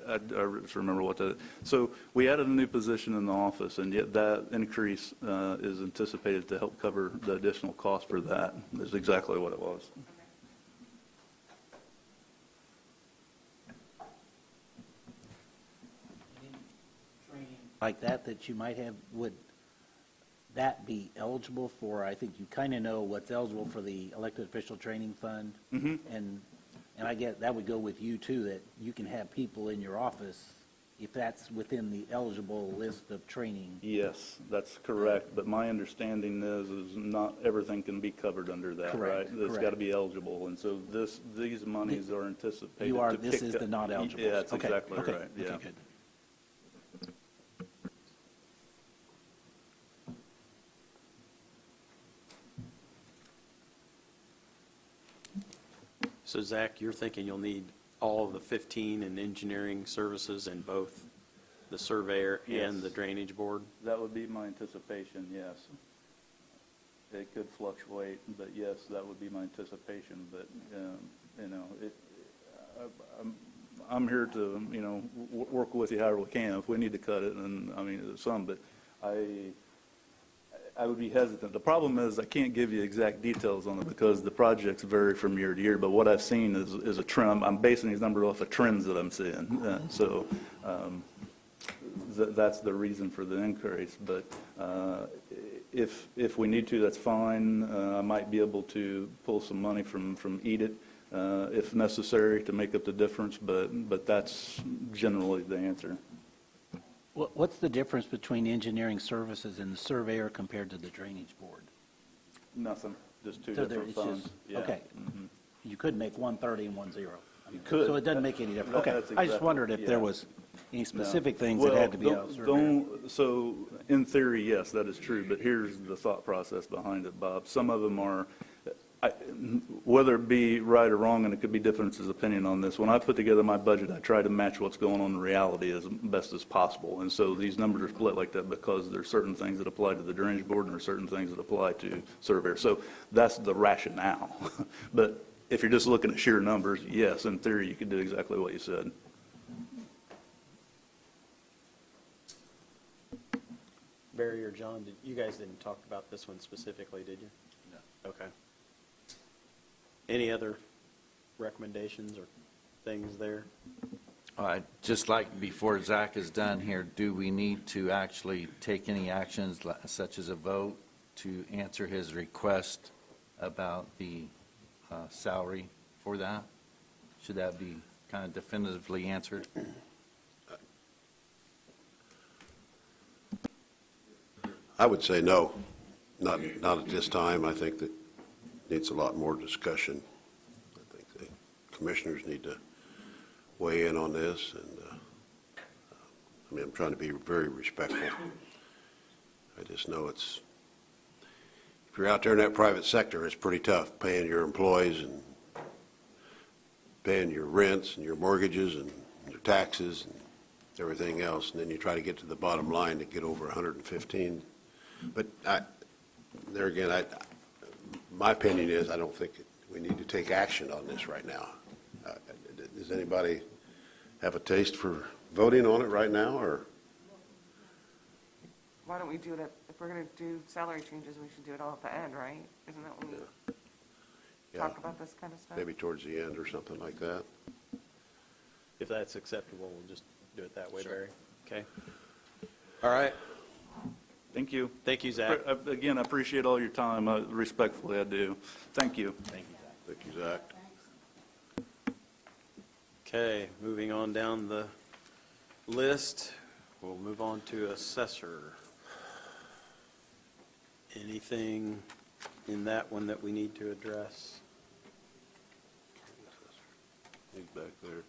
I just remember what that, so we added a new position in the office, and yet that increase is anticipated to help cover the additional cost for that. That's exactly what it was. Like that you might have, would that be eligible for, I think you kind of know what's eligible for the elected official training fund? Mm-hmm. And And I get, that would go with you too, that you can have people in your office if that's within the eligible list of training. Yes, that's correct, but my understanding is not everything can be covered under that, right? Correct, It's got to correct. be eligible, and so these monies are anticipated You are, to this pick is up- the not eligible. Yeah, that's exactly Okay, right, yeah. okay, good. So Zach, you're thinking you'll need all of the 15 in engineering services in both the surveyor and Yes. the drainage board? That would be my anticipation, yes. It could fluctuate, but yes, that would be my anticipation, but, you know, I'm here to, you know, work with you however we can. If we need to cut it, and, I mean, some, but I would be hesitant. The problem is I can't give you exact details on it because the projects vary from year to year, but what I've seen is a trend. I'm basing these numbers off of trends that I'm seeing. So that's the reason for the increase, but if we need to, that's fine. I might be able to pull some money from EDIT if necessary to make up the difference, but that's generally the answer. What's the difference between engineering services and the surveyor compared to the drainage board? Nothing, just two So there- different it's just- funds. Yeah. Okay. You could make one 30 and one 0. You could. So it doesn't make any difference. Okay. That's I just exactly- wondered if there yeah. was any No. specific things that had to be Well, out of surveyor. So in theory, yes, that is true, but here's the thought process behind it, Bob. Some of them are, whether it be right or wrong, and it could be differences of opinion on this, when I put together my budget, I try to match what's going on in reality as best as possible. And so these numbers are split like that because there's certain things that apply to the drainage board and there's certain things that apply to surveyor. So that's the rationale. But if you're just looking at sheer numbers, yes, in theory, you could do exactly what you said. Barry or John, you guys didn't talk about this one specifically, did you? No. Okay. Any other recommendations or things there? Just like before Zach is done here, do we need to actually take any actions such as a vote to answer his request about the salary for that? Should that be kind of definitively answered? I would say no, not at this time. I think that needs a lot more discussion. I think the commissioners need to weigh in on this, and I mean, I'm trying to be very respectful. I just know it's, if you're out there in that private sector, it's pretty tough paying your employees and paying your rents and your mortgages and your taxes and everything else, and then you try to get to the bottom line to get over 115. But there again, my opinion is I don't think we need to take action on this right now. Does anybody have a taste for voting on it right now, or? Why don't we do it, if we're going to do salary changes, we should do it all at the end, right? Isn't that when we Yeah. talk about this kind of stuff? Maybe towards the end or something like that. If that's acceptable, we'll just do it that way, Barry. Okay. All right. Thank you. Thank you, Zach. Again, I appreciate all your time. Respectfully, I do. Thank you. Thank you, Zach. Thank you, Zach. Okay, moving on down the list, we'll move on to assessor. Anything in that one that we need to address? He's back there.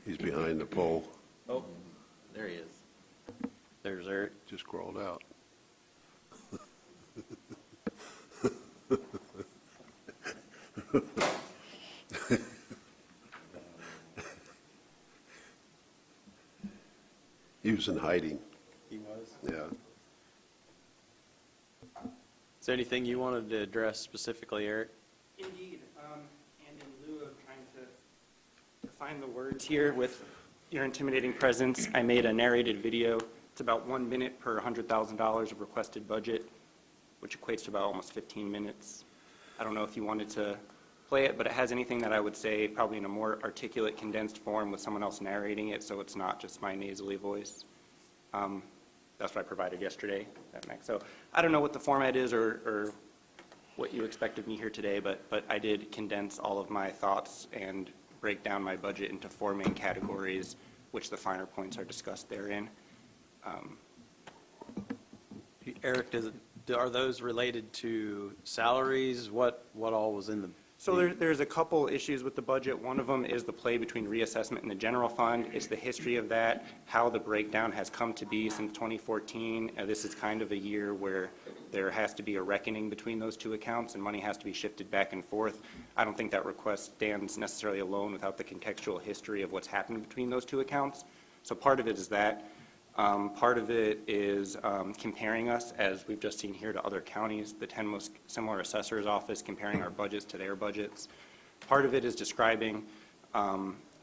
He's behind the pole. Oh, there he is. There's Eric. Just crawled out. He was in hiding, He was. yeah. Is there anything you wanted to address specifically, Eric? Indeed, and in lieu of trying to find the words here with your intimidating presence, I made a narrated video. It's about 1 minute per $100,000 of requested budget, which equates to about almost 15 minutes. I don't know if you wanted to play it, but it has anything that I would say probably in a more articulate, condensed form with someone else narrating it, so it's not just my nasally voice. That's what I provided yesterday. So I don't know what the format is or what you expect of me here today, but I did condense all of my thoughts and break down my budget into 4 main categories, which the finer points are discussed therein. Eric, are those related to salaries? What all was in the? So there's a couple issues with the budget. One of them is the play between reassessment and the general fund. It's the history of that, how the breakdown has come to be since 2014. This is kind of a year where there has to be a reckoning between those two accounts and money has to be shifted back and forth. I don't think that request stands necessarily alone without the contextual history of what's happened between those two accounts. So part of it is that. Part of it is comparing us, as we've just seen here, to other counties, the 10 most similar assessors' office, comparing our budgets to their budgets. Part of it is describing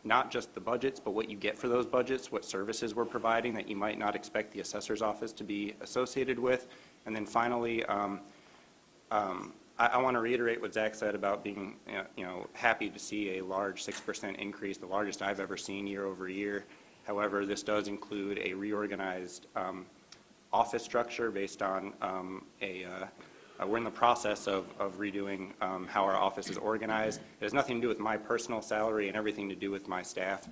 not just the budgets, but what you get for those budgets, what services we're providing that you might not expect the assessor's office to be associated with. And then finally, I want to reiterate what Zach said about being happy to see a large 6% increase, the largest I've ever seen year over year. However, this does include a reorganized office structure based on we're in the process of redoing how our office is organized. It has nothing to do with my personal salary and everything to do with my staff.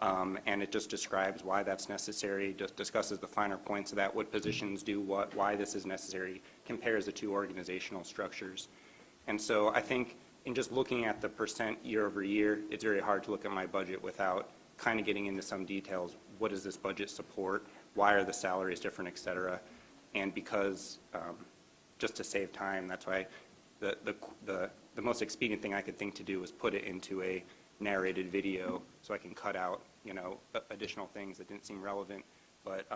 And it just describes why that's necessary, just discusses the finer points of that, what positions do what, why this is necessary, compares the two organizational structures. And so I think in just looking at the percent year over year, it's very hard to look at my budget without kind of getting into some details. What does this budget support? Why are the salaries different, et cetera? And because, just to save time, that's why the most expedient thing I could think to do was put it into a narrated video so I can cut out, additional things that didn't seem relevant. But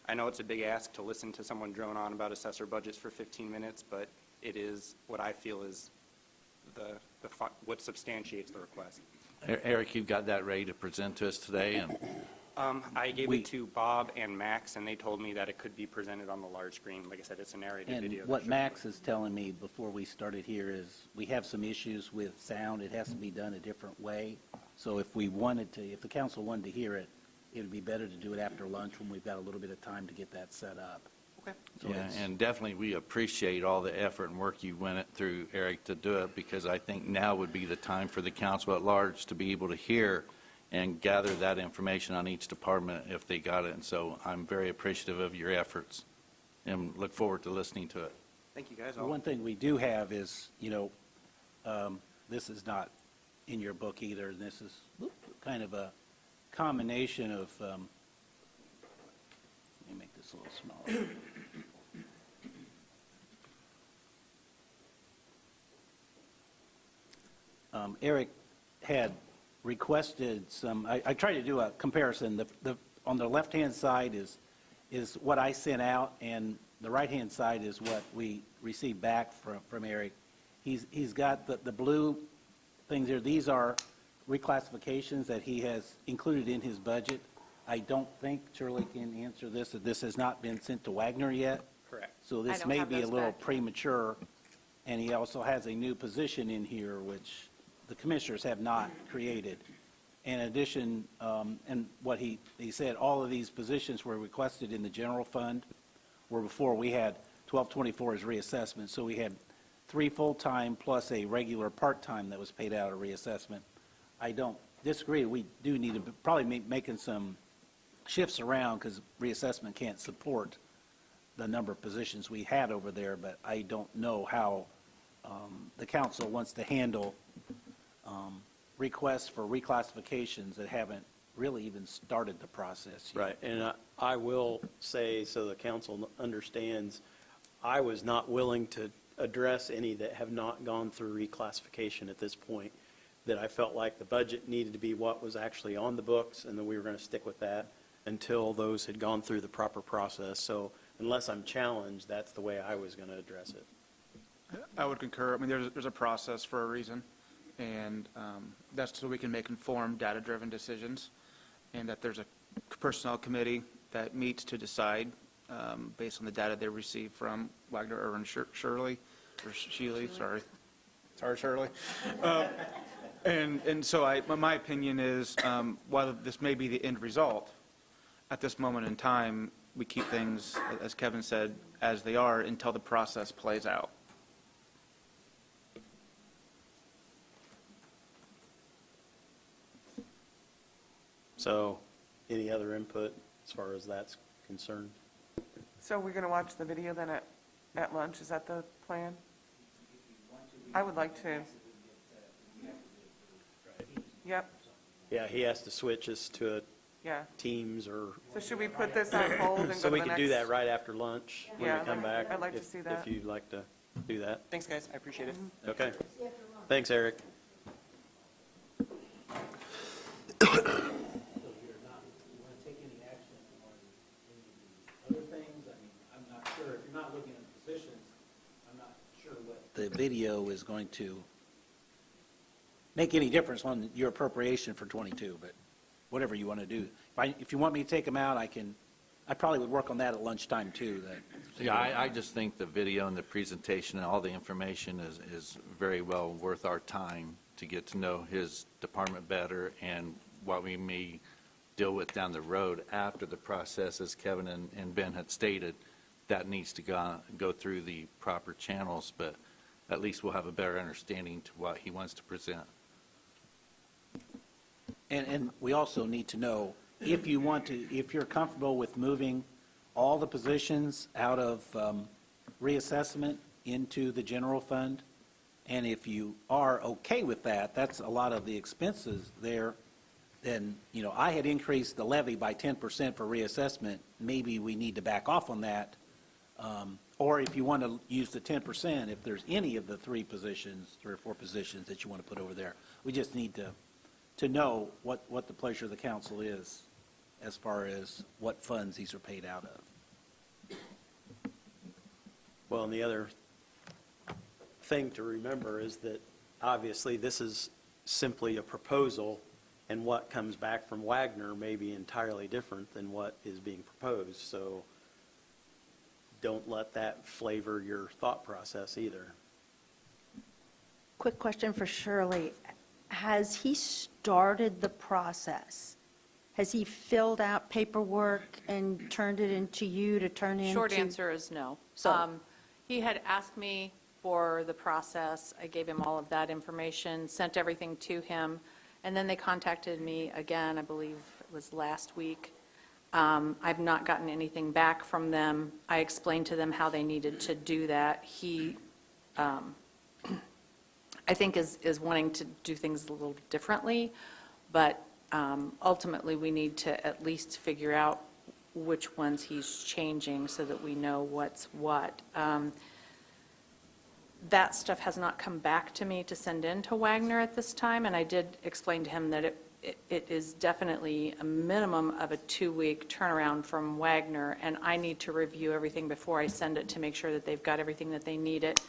I know it's a big ask to listen to someone drone on about assessor budgets for 15 minutes, but it is what I feel is what substantiates the request. Eric, you've got that ready to present to us today? And I gave it to Bob and Max, and they told me that it could be presented on the large screen. Like I said, it's a narrated video. And what Max is telling me before we started here is we have some issues with sound. It has to be done a different way. So if the council wanted to hear it, it would be better to do it after lunch when we've got a little bit of time to get that set up. Okay. So yeah, and definitely we appreciate all the effort and work you went through, Eric, to do it, because I think now would be the time for the council at large to be able to hear and gather that information on each department if they got it. And so I'm very appreciative of your efforts and look forward to listening to it. Thank you, guys. The one thing we do have is, this is not in your book either, and this is kind of a combination of, let me make this a little smaller. Eric had requested some, I tried to do a comparison. On the left-hand side is what I sent out, and the right-hand side is what we received back from Eric. He's got the blue things here. These are reclassifications that he has included in his budget. I don't think Shirley can answer this, that this has not been sent to Wagner yet. Correct. So I this don't may have be a those little back. premature, and he also has a new position in here, which the commissioners have not created. In addition, and what he said, all of these positions were requested in the general fund, where before we had 1224 as reassessment, so we had 3 full-time plus a regular part-time that was paid out of reassessment. I don't disagree. We do need to probably making some shifts around because reassessment can't support the number of positions we had over there, but I don't know how the council wants to handle requests for reclassifications that haven't really even started the process yet. Right, and I will say, so the council understands, I was not willing to address any that have not gone through reclassification at this point, that I felt like the budget needed to be what was actually on the books, and that we were going to stick with that until those had gone through the proper process. So unless I'm challenged, that's the way I was going to address it. I would concur. I mean, there's a process for a reason, and that's so we can make informed, data-driven decisions, and that there's a personnel committee that meets to decide based on the data they receive from Wagner, Irwin, Shirley, or Shealy, sorry. Sorry, Shirley. And so my opinion is, while this may be the end result, at this moment in time, we keep things, as Kevin said, as they are until the process plays out. So, any other input as far as that's concerned? So we're going to watch the video then at lunch? Is that the plan? I would like to. Yep, Yeah, he has to switch us to yeah. Teams or, So should we put this on hold and go to the next? so we can do that right after lunch when Yeah, we come back. I'd like to if- see that. If you'd like to do that. Thanks, guys, I appreciate it. Okay. Thanks, Eric. So you're not, you want to take any action on any other things? I mean, I'm not sure, if you're not looking at positions, I'm not sure what the video is going to make any difference on your appropriation for '22, but whatever you want to do. If you want me to take them out, I probably would work on that at lunchtime too. Yeah, I just think the video and the presentation and all the information is very well worth our time to get to know his department better and what we may deal with down the road after the process, as Kevin and Ben had stated, that needs to go through the proper channels, but at least we'll have a better understanding to what he wants to present. And we also need to know if you're comfortable with moving all the positions out of reassessment into the general fund, and if you are okay with that, that's a lot of the expenses there, then, I had increased the levy by 10% for reassessment. Maybe we need to back off on that. Or if you want to use the 10%, if there's any of the 3 or 4 positions that you want to put over there, we just need to know what the pleasure of the council is as far as what funds these are paid out of. Well, and the other thing to remember is that obviously this is simply a proposal, and what comes back from Wagner may be entirely different than what is being proposed. So don't let that flavor your thought process either. Quick question for Shirley. Has he started the process? Has he filled out paperwork and turned it into you to turn into? Short answer is no. So- He had asked me for the process. I gave him all of that information, sent everything to him, and then they contacted me again, I believe it was last week. I've not gotten anything back from them. I explained to them how they needed to do that. He, I think, is wanting to do things a little differently, but ultimately, we need to at least figure out which ones he's changing so that we know what's what. That stuff has not come back to me to send in to Wagner at this time, and I did explain to him that it is definitely a minimum of a 2-week turnaround from Wagner, and I need to review everything before I send it to make sure that they've got everything that they need it.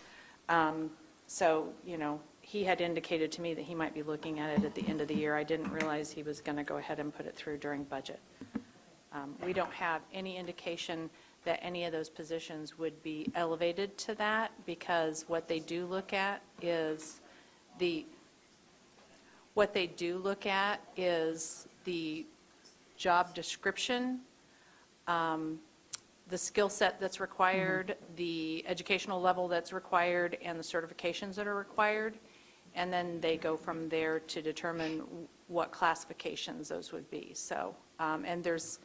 So, he had indicated to me that he might be looking at it at the end of the year. I didn't realize he was going to go ahead and put it through during budget. We don't have any indication that any of those positions would be elevated to that, because what they do look at is the job description, the skill set that's required, the educational level that's required, and the certifications that are required. And then they go from there to determine what classifications those would be. So, and there's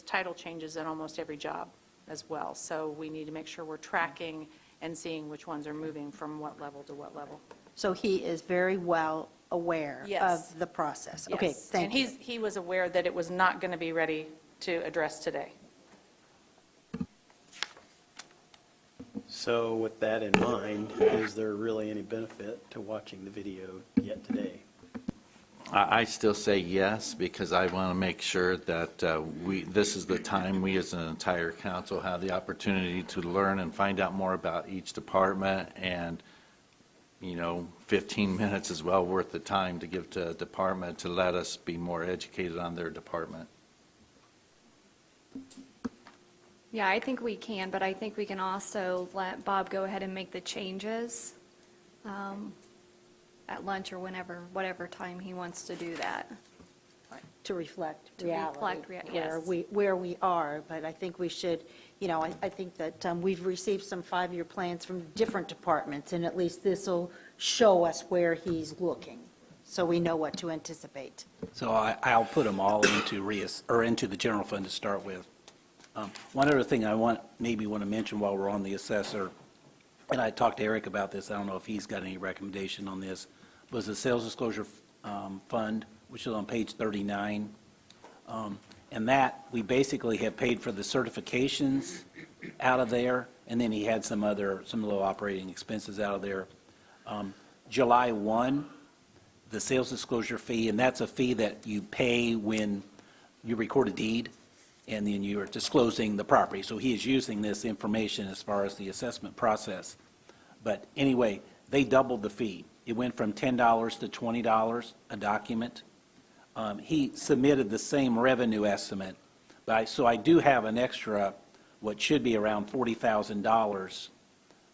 title changes in almost every job as well. So we need to make sure we're tracking and seeing which ones are moving from what level to what level. So he is very well aware Yes. of the process? Okay, Yes. thank you. And he was aware that it was not going to be ready to address today. So with that in mind, is there really any benefit to watching the video yet today? I still say yes, because I want to make sure that this is the time we as an entire council have the opportunity to learn and find out more about each department, and 15 minutes is well worth the time to give to a department to let us be more educated on their department. Yeah, I think we can, but I think we can also let Bob go ahead and make the changes at lunch or whatever time he wants to do that. To reflect To reality. reflect yes. Where we are, but I think we should, I think that we've received some 5-year plans from different departments, and at least this will show us where he's looking. so we know what to anticipate. So I'll put them all into the general fund to start with. One other thing I maybe want to mention while we're on the assessor, and I talked to Eric about this, I don't know if he's got any recommendation on this, was the sales disclosure fund, which is on page 39. And that, we basically have paid for the certifications out of there, and then he had some low operating expenses out of there. July 1, the sales disclosure fee, and that's a fee that you pay when you record a deed, and then you are disclosing the property. So he is using this information as far as the assessment process. But anyway, they doubled the fee. It went from $10 to $20 a document. He submitted the same revenue estimate, so I do have an extra, what should be around $40,000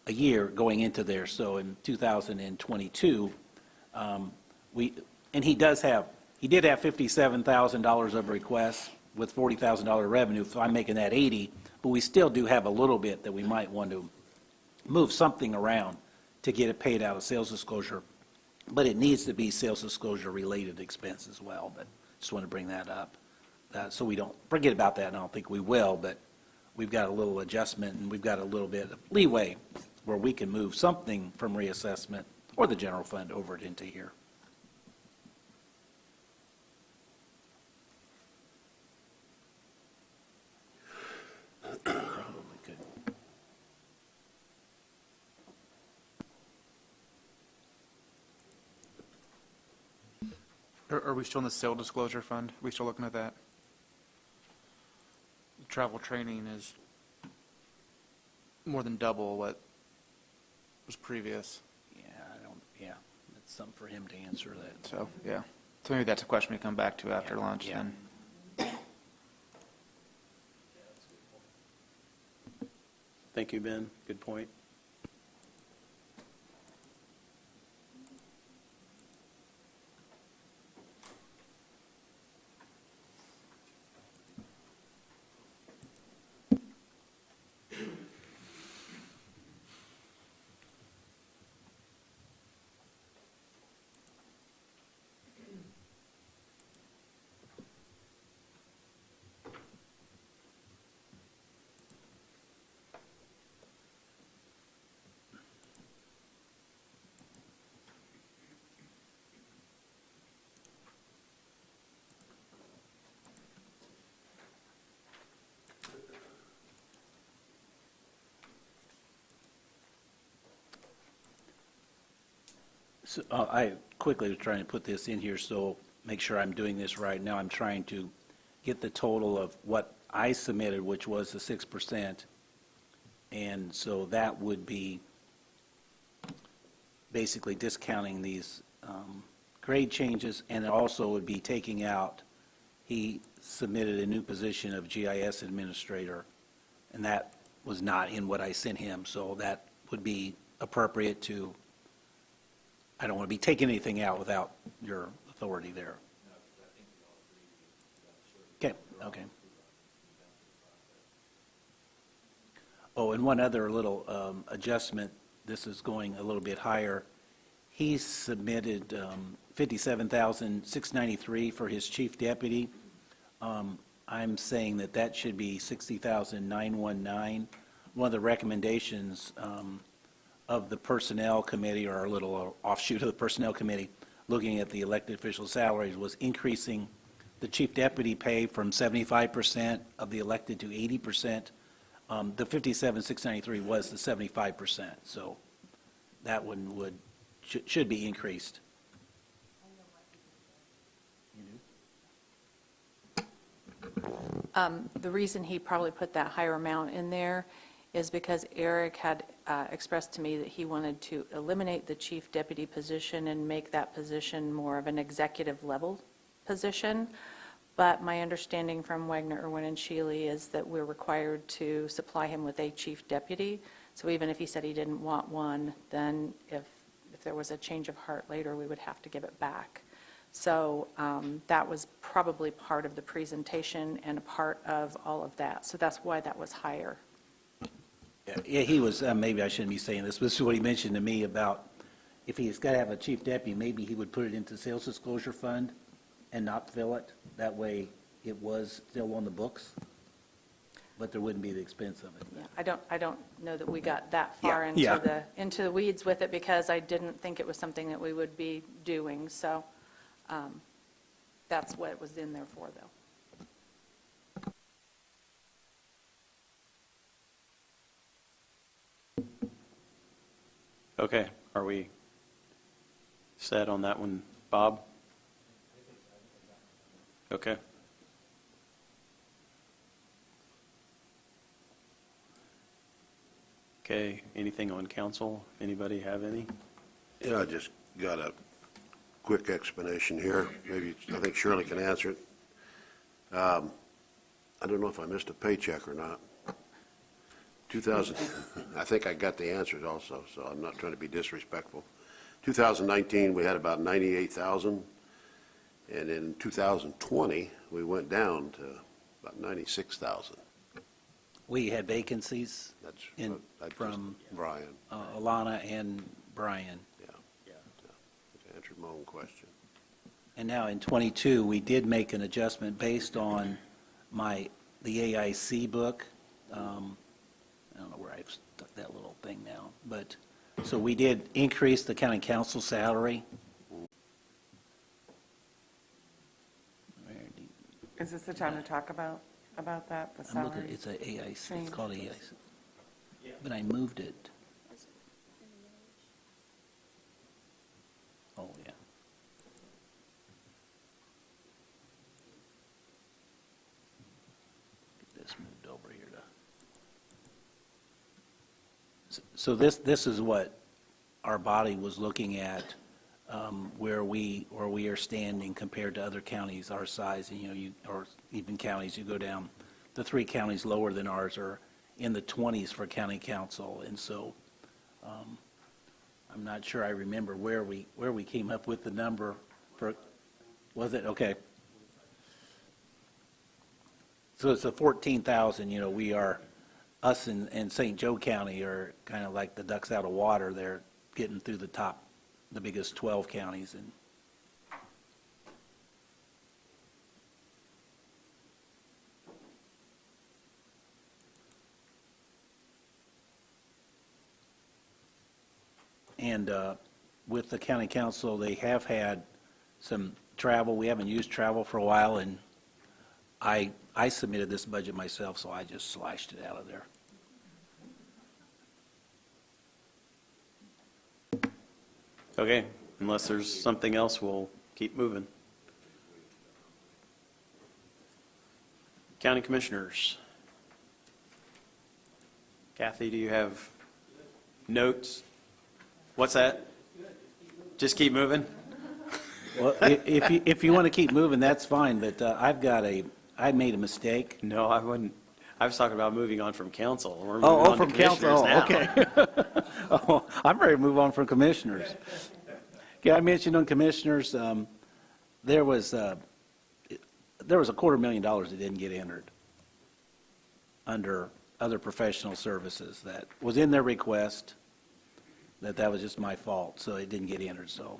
a year going into there. So in 2022, and he did have $57,000 of requests with $40,000 revenue, so I'm making that 80, but we still do have a little bit that we might want to move something around to get it paid out of sales disclosure. But it needs to be sales disclosure related expense as well, but just want to bring that up. So we don't forget about that, and I don't think we will, but we've got a little adjustment and we've got a little bit of leeway where we can move something from reassessment or the general fund over it into here. Probably could. Are we still in the sale disclosure fund? Are we still looking at that? Travel training is more than double what was previous. Yeah, that's something for him to answer that. So, yeah. So maybe that's a question we come back to after lunch Yeah. then. Thank you, Ben. Good point. So, I quickly was trying to put this in here, so make sure I'm doing this right. Now I'm trying to get the total of what I submitted, which was the 6%. And so that would be basically discounting these grade changes, and it also would be taking out, he submitted a new position of GIS administrator, and that was not in what I sent him, so that would be appropriate to, I don't want to be taking anything out without your authority there. Okay. Oh, and one other little adjustment, this is going a little bit higher. He submitted $57,693 for his chief deputy. I'm saying that should be $60,919. One of the recommendations of the Personnel Committee, or a little offshoot of the Personnel Committee, looking at the elected official salaries, was increasing the chief deputy pay from 75% of the elected to 80%. The $57,693 was the 75%, so that one should be increased. The reason he probably put that higher amount in there is because Eric had expressed to me that he wanted to eliminate the chief deputy position and make that position more of an executive level position. But my understanding from Wagner, Irwin, and Shealy is that we're required to supply him with a chief deputy. So even if he said he didn't want one, then if there was a change of heart later, we would have to give it back. So that was probably part of the presentation and a part of all of that. So that's why that was higher. Yeah, he was, maybe I shouldn't be saying this, but this is what he mentioned to me about, if he's got to have a chief deputy, maybe he would put it into sales disclosure fund and not fill it. That way, it was still on the books, but there wouldn't be the expense of it. Yeah, I don't know that we got that far Yeah. into the weeds with it because I didn't think it was something that we would be doing. So that's what it was in there for, though. Okay, are we set on that one, Bob? Okay. Okay, anything on council? Anybody have any? Yeah, I just got a quick explanation here. Maybe, I think Shirley can answer it. I don't know if I missed a paycheck or not. 2000, I think I got the answers also, so I'm not trying to be disrespectful. 2019, we had about 98,000, and in 2020, we went down to about 96,000. We had vacancies That's in, what I just- from Brian, Alana and Brian. to answer my own question. And now in '22, we did make an adjustment based on the AIC book. I don't know where I've stuck that little thing now, but, so we did increase the county council salary. Is this the time to talk about that, the I'm looking, salary? it's a AIC, Change. it's called AIC. But I moved it. Oh, yeah. Get this moved over here to. So this is what our body was looking at, where we are standing compared to other counties our size, and, or even counties, you go down, the 3 counties lower than ours are in the 20s for county council, and so I'm not sure I remember where we came up with the number for, was it, okay. So it's a 14,000, we are, us in St. Joe County are kind of like the ducks out of water. They're getting through the biggest 12 counties. And with the county council, they have had some travel. We haven't used travel for a while, and I submitted this budget myself, so I just slashed it out of there. Okay, unless there's something else, we'll keep moving. County Commissioners. Kathy, do you have notes? What's that? Just keep moving? Well, if you want to keep moving, that's fine, but I made a mistake. No, I wouldn't. I was talking about moving on from council. We're moving Oh, on from to council, commissioners now. okay. Oh, I'm ready to move on from commissioners. Okay, I mentioned on commissioners, there was $250,000 that didn't get entered under other professional services that was in their request, that was just my fault, so it didn't get entered, so.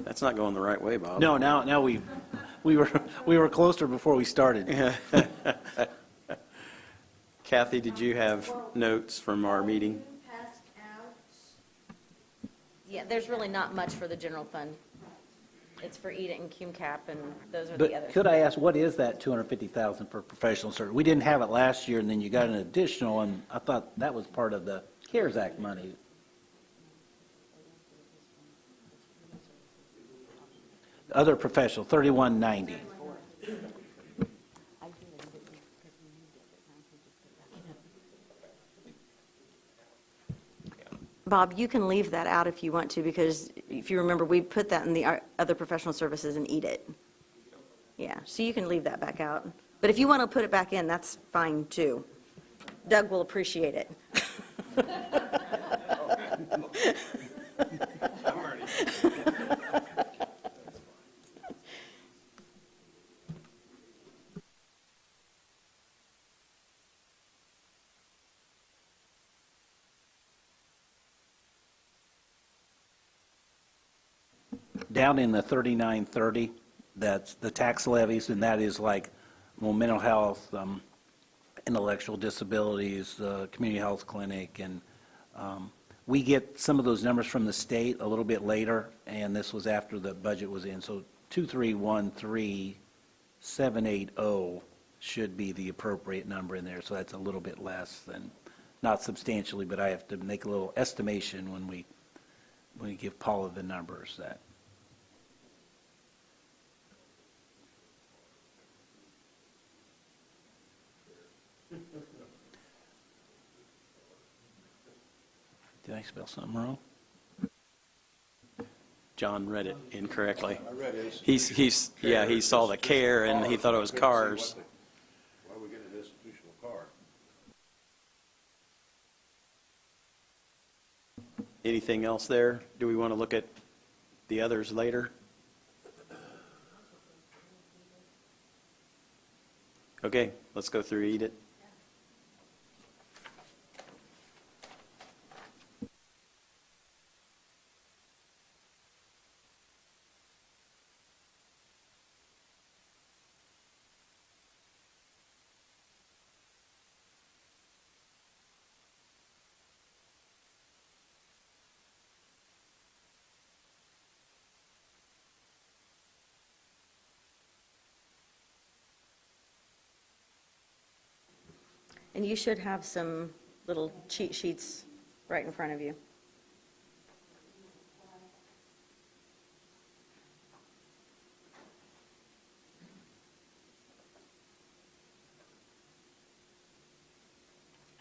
That's not going the right way, Bob. No, now we were closer before we started. Kathy, did you have notes from our meeting? Yeah, there's really not much for the general fund. It's for EDIT and CUMCAP, and those are the But others. could I ask, what is that $250,000 for professional service? We didn't have it last year, and then you got an additional, and I thought that was part of the CARES Act money. Other professional, 3190. Bob, you can leave that out if you want to, because if you remember, we put that in the other professional services and EDIT. Yeah, so you can leave that back out. But if you want to put it back in, that's fine too. Doug will appreciate it. down in the 3930, that's the tax levies, and that is like, well, mental health, intellectual disabilities, community health clinic, and we get some of those numbers from the state a little bit later, and this was after the budget was in. So 2313780 should be the appropriate number in there, so that's a little bit less than, not substantially, but I have to make a little estimation when we give Paula the numbers that. Did I spell something wrong? John read it incorrectly. I read it. He saw the care and he thought it was cars. Why we get an institutional car? Anything else there? Do we want to look at the others later? Okay, let's go through Eat It. And you should have some little cheat sheets right in front of you.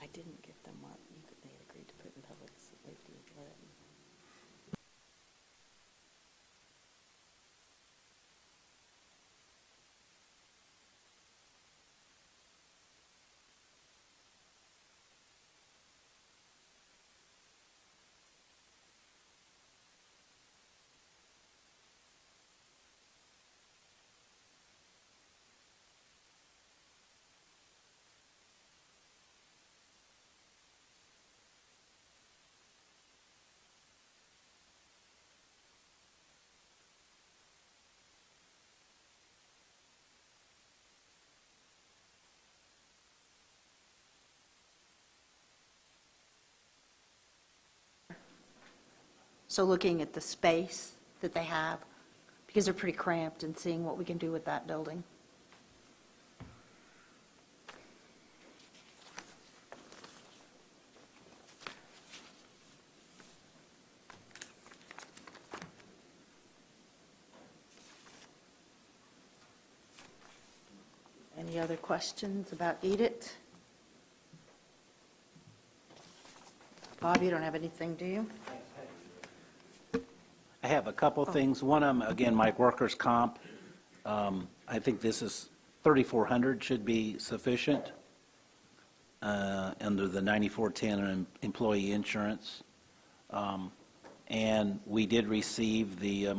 I didn't give them what they had agreed to put in public safety lit. So looking at the space that they have, because they're pretty cramped, and seeing what we can do with that building. Any other questions about Eat It? Bob, you don't have anything, do you? I have a couple of things. One of them, again, my workers' comp. I think this is 3,400 should be sufficient under the 9410 employee insurance. And we did receive the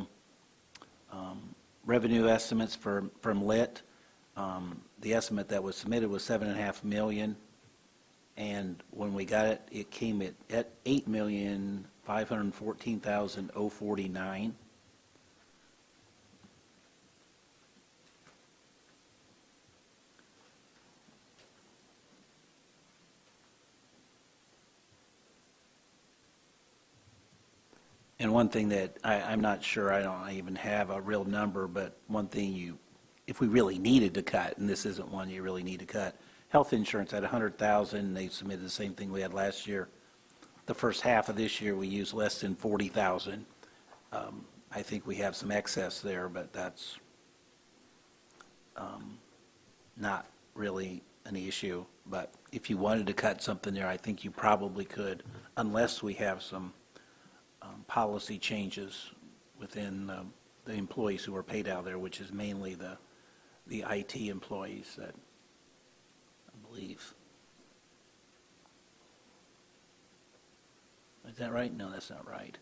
revenue estimates from LIT. The estimate that was submitted was $7.5 million. And when we got it, it came at $8,514,049. And one thing that I'm not sure, I don't even have a real number, but one thing if we really needed to cut, and this isn't one you really need to cut, health insurance at $100,000, they submitted the same thing we had last year. The first half of this year, we used less than $40,000. I think we have some excess there, but that's not really an issue. But if you wanted to cut something there, I think you probably could, unless we have some policy changes within the employees who are paid out there, which is mainly the IT employees that I believe. Is that right? No, that's not right.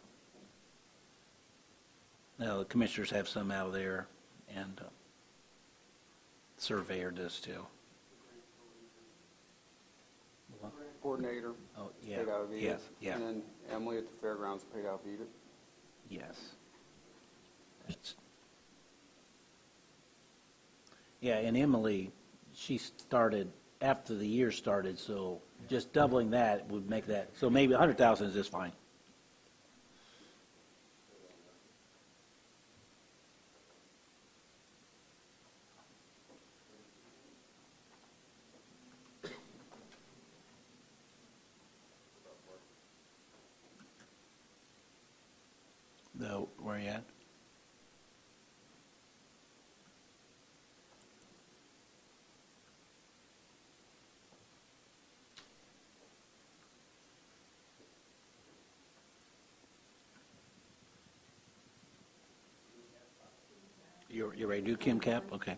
No, the commissioners have some out there, and Surveyor does too. Coordinator. Oh, yeah. Paid out of Eat It. Yes, yeah. And then Emily at the fairgrounds paid out of Eat It. Yes. departments. Yeah, and Emily, she started after the year started, so just doubling that would make that, so maybe 100,000 is just fine. Where you at? You're ready to do Kim Cap? Okay.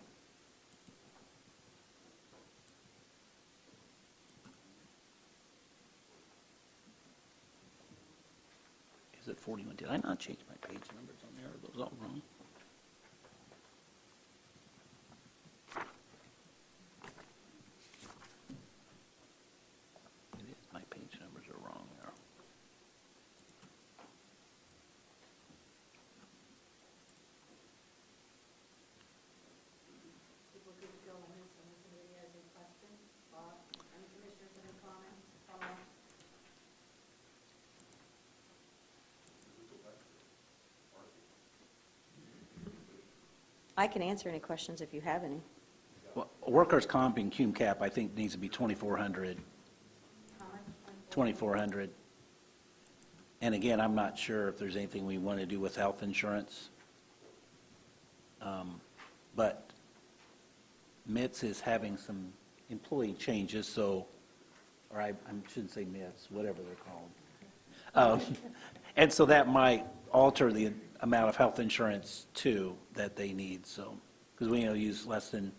Is it 41? Did I not change my page numbers on there? Are those all wrong? It is. My page numbers are wrong there. People good to go on this, unless somebody has any questions. Bob, any commissioners, any comments? I can answer any questions if you have any. Well, workers' comp and Cum Cap, I think, needs to be 2,400. 2,400. And again, I'm not sure if there's anything we want to do with health insurance. But MITS is having some employee changes, so, or I shouldn't say MITS, whatever they're called. And so that might alter the amount of health insurance too that they need, so, because we use less than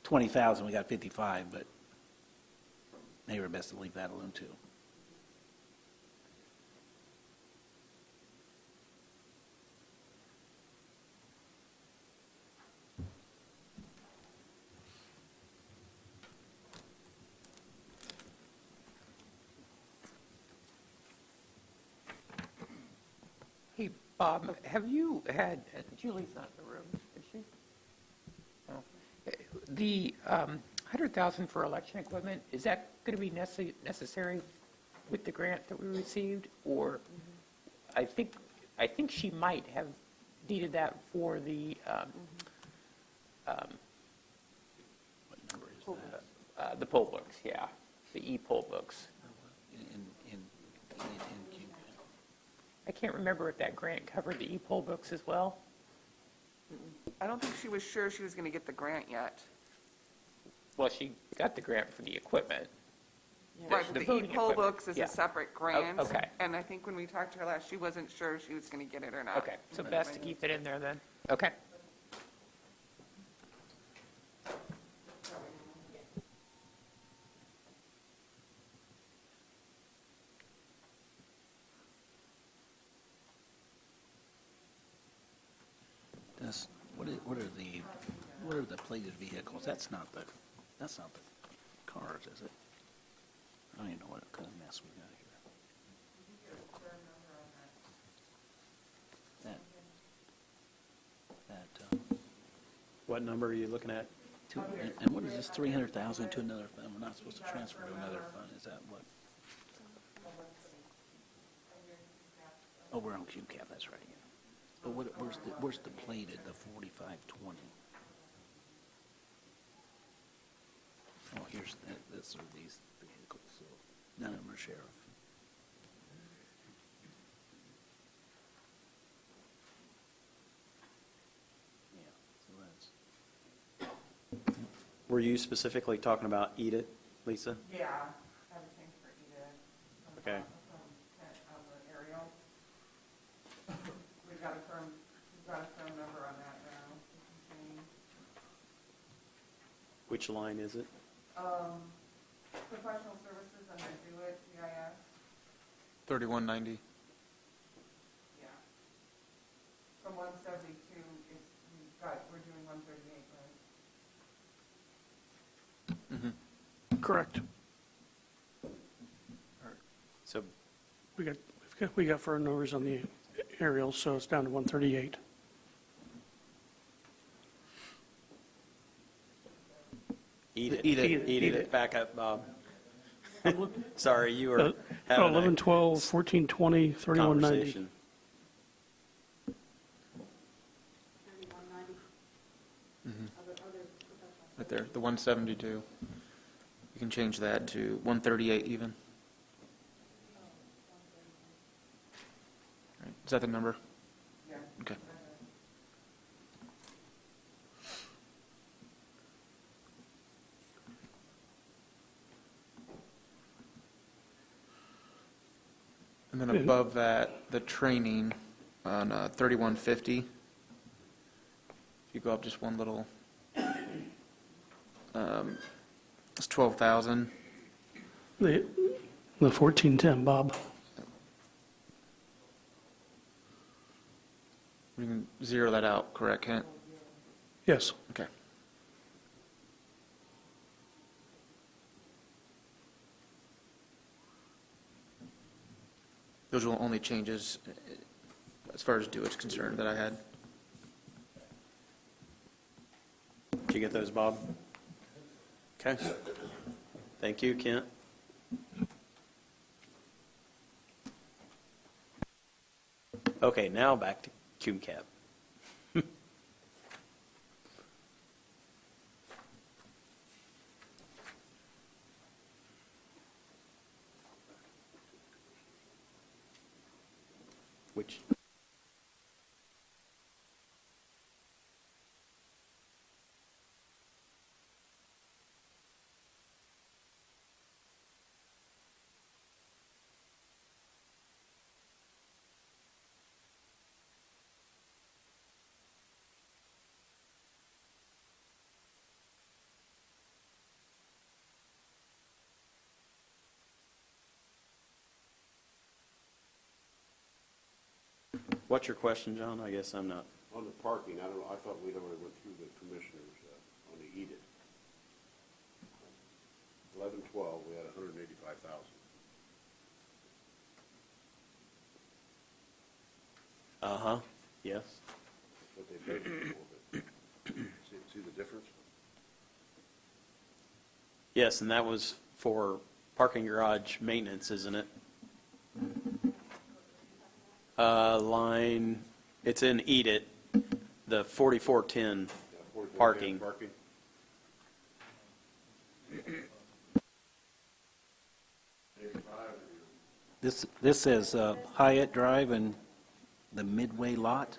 20,000, we got 55, but maybe we're best to leave that alone too. Hey, Bob, have you had, Julie's not in the room, is she? No. The 100,000 for election equipment, is that going to be necessary with the grant that we received? Or I think she might have needed that for the, What number is that? the poll books, yeah, the e-poll books. In I can't remember if that grant covered the e-poll books as well. I don't think she was sure she was going to get the grant yet. Well, she got the grant for the equipment. Right, but the voting e-poll equipment. books is Yeah. a separate grant. Okay. And I think when we talked to her last, she wasn't sure if she was going to get it or not. Okay, so best to keep it in there then? Okay. What are the plated vehicles? That's not the cars, is it? I don't even know what kind of mess we got here. What number are you looking at? And what is this, 300,000 to another fund? We're not supposed to transfer to another fund, is that what? Oh, we're on Cum Cap, that's right, yeah. But where's the plated, the 4520? Oh, here's, this are these vehicles, so none of them are sheriff. Yeah, so that's. Were you specifically talking about EDIT, Lisa? Yeah, everything for Edith. Okay. From the aerial. We've got a firm number on that now. Which line is it? Professional services and then do it, CIS. 3190. Yeah. From 172, we're doing 138, right? Correct. So We got firm numbers on the aerial, so it's down to 138. Eat it. Eat it. Eat it. Back up, Bob. Sorry, you were having 11, a 12, 14, 20, 3190. conversation. Right there, the 172. You can change that to 138 even. Right, is that the number? Yeah. Okay. And then above that, the training on 3150. If you go up just one little, it's 12,000. The 1410, Bob. We can zero that out, correct, Kent? Yes. Okay. Those were the only changes as far as DeWitt's concerned that I had. Did you get those, Bob? Okay. Thank you, Kent. Okay, now back to CUMCAP. Which? What's your question, John? I guess I'm not. On the parking, I don't know, I thought we'd already went through the commissioners on the EDIT. 11, 12, we had 185,000. Uh-huh, yes. That's what they paid for, but see the difference? Yes, and that was for parking garage maintenance, isn't it? Line, it's in EDIT, the 4410 parking. This says Hyatt Drive and the Midway lot,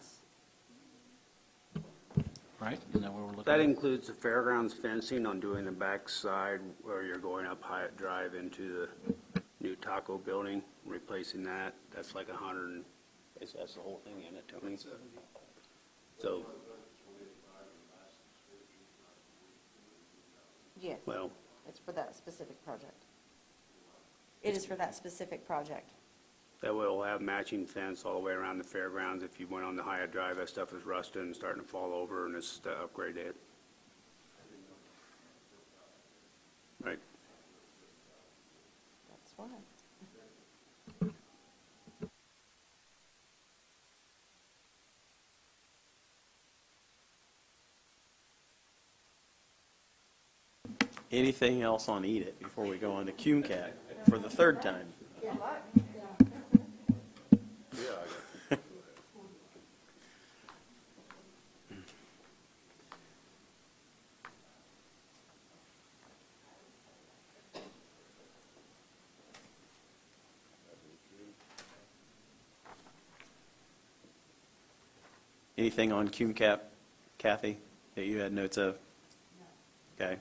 right? Isn't that what we're looking at? That includes the fairgrounds fencing on doing the backside where you're going up Hyatt Drive into the new taco building, replacing that. That's like 100, that's the whole thing in it, Tony? So, Yes. well, It's for that specific project. It is for that specific project. that will have matching fence all the way around the fairgrounds. If you went on the Hyatt Drive, that stuff is rusted and starting to fall over, and it's to upgrade it. Right. That's why. Anything else on EDIT before we go on to CUMCAT for the third time? Anything on CUMCAP, Kathy, that you had notes of? Okay.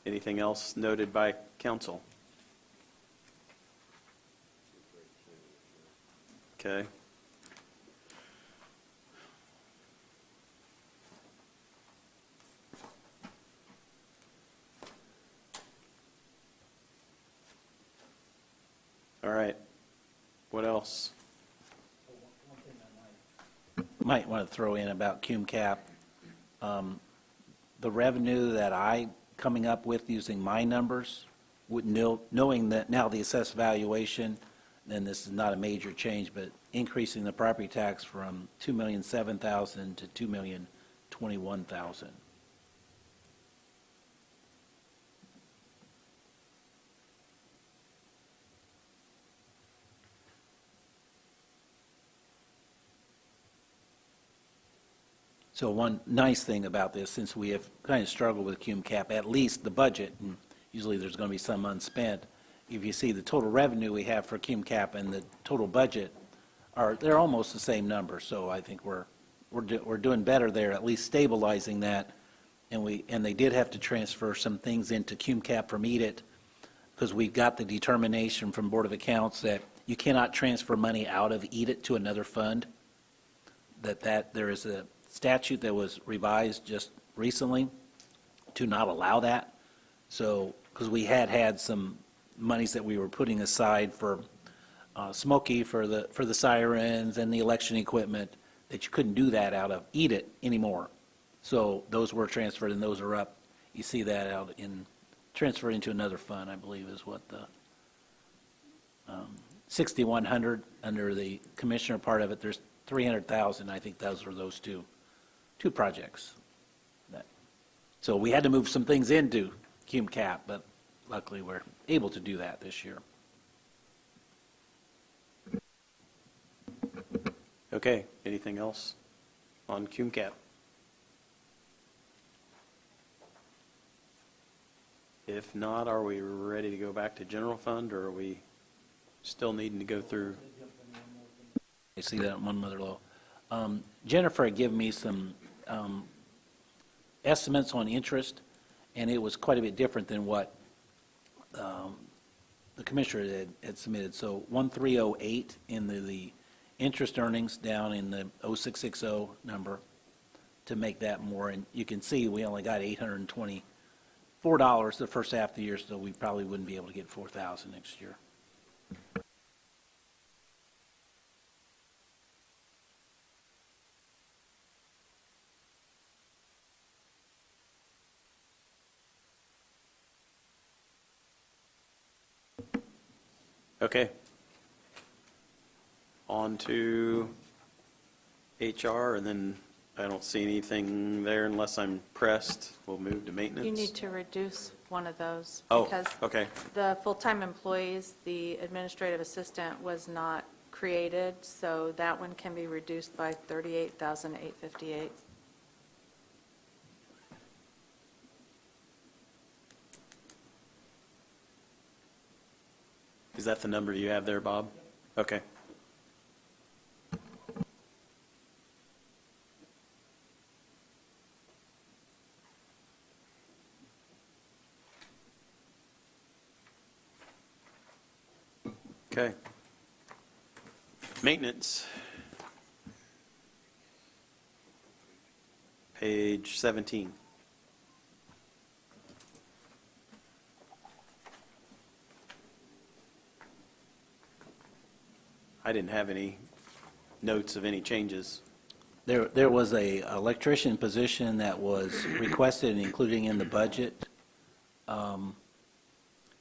Anything else noted by council? Okay. All right. What else? Might want to throw in about CUMCAP. The revenue that I coming up with using my numbers, knowing that now the assessed valuation, then this is not a major change, but increasing the property tax from $2,007,000 to $2,021,000. So one nice thing about this, since we have kind of struggled with cum cap, at least the budget, and usually there's going to be some unspent, if you see the total revenue we have for cum cap and the total budget, they're almost the same number. So I think we're doing better there, at least stabilizing that. And they did have to transfer some things into cum cap from EDIT, because we got the determination from Board of Accounts that you cannot transfer money out of EDIT to another fund, that there is a statute that was revised just recently to not allow that. So, because we had some monies that we were putting aside for Smokey, for the sirens and the election equipment, that you couldn't do that out of EDIT anymore. So those were transferred, and those are up. You see that out in, transferred into another fund, I believe is what the 6,100 under the commissioner part of it. There's 300,000. I think those were those two projects. So we had to move some things into cum cap, but luckily we're able to do that this year. Okay, anything else on cum cap? If not, are we ready to go back to general fund, or are we still needing to go through? I see that on one mother low. Jennifer had given me some estimates on interest, and it was quite a bit different than what the commissioner had submitted. So 1308 in the interest earnings down in the 0660 number to make that more. And you can see we only got $824 the first half of the year, so we probably wouldn't be able to get $4,000 next year. Okay. On to HR, and then I don't see anything there unless I'm pressed. We'll move to maintenance. You need to reduce one of those. Oh, Because okay. the full-time employees, the administrative assistant was not created, so that one can be reduced by $38,858. Is that the number you have there, Bob? Okay. Okay. Maintenance. Page 17. I didn't have any notes of any changes. There was a electrician position that was requested and including in the budget.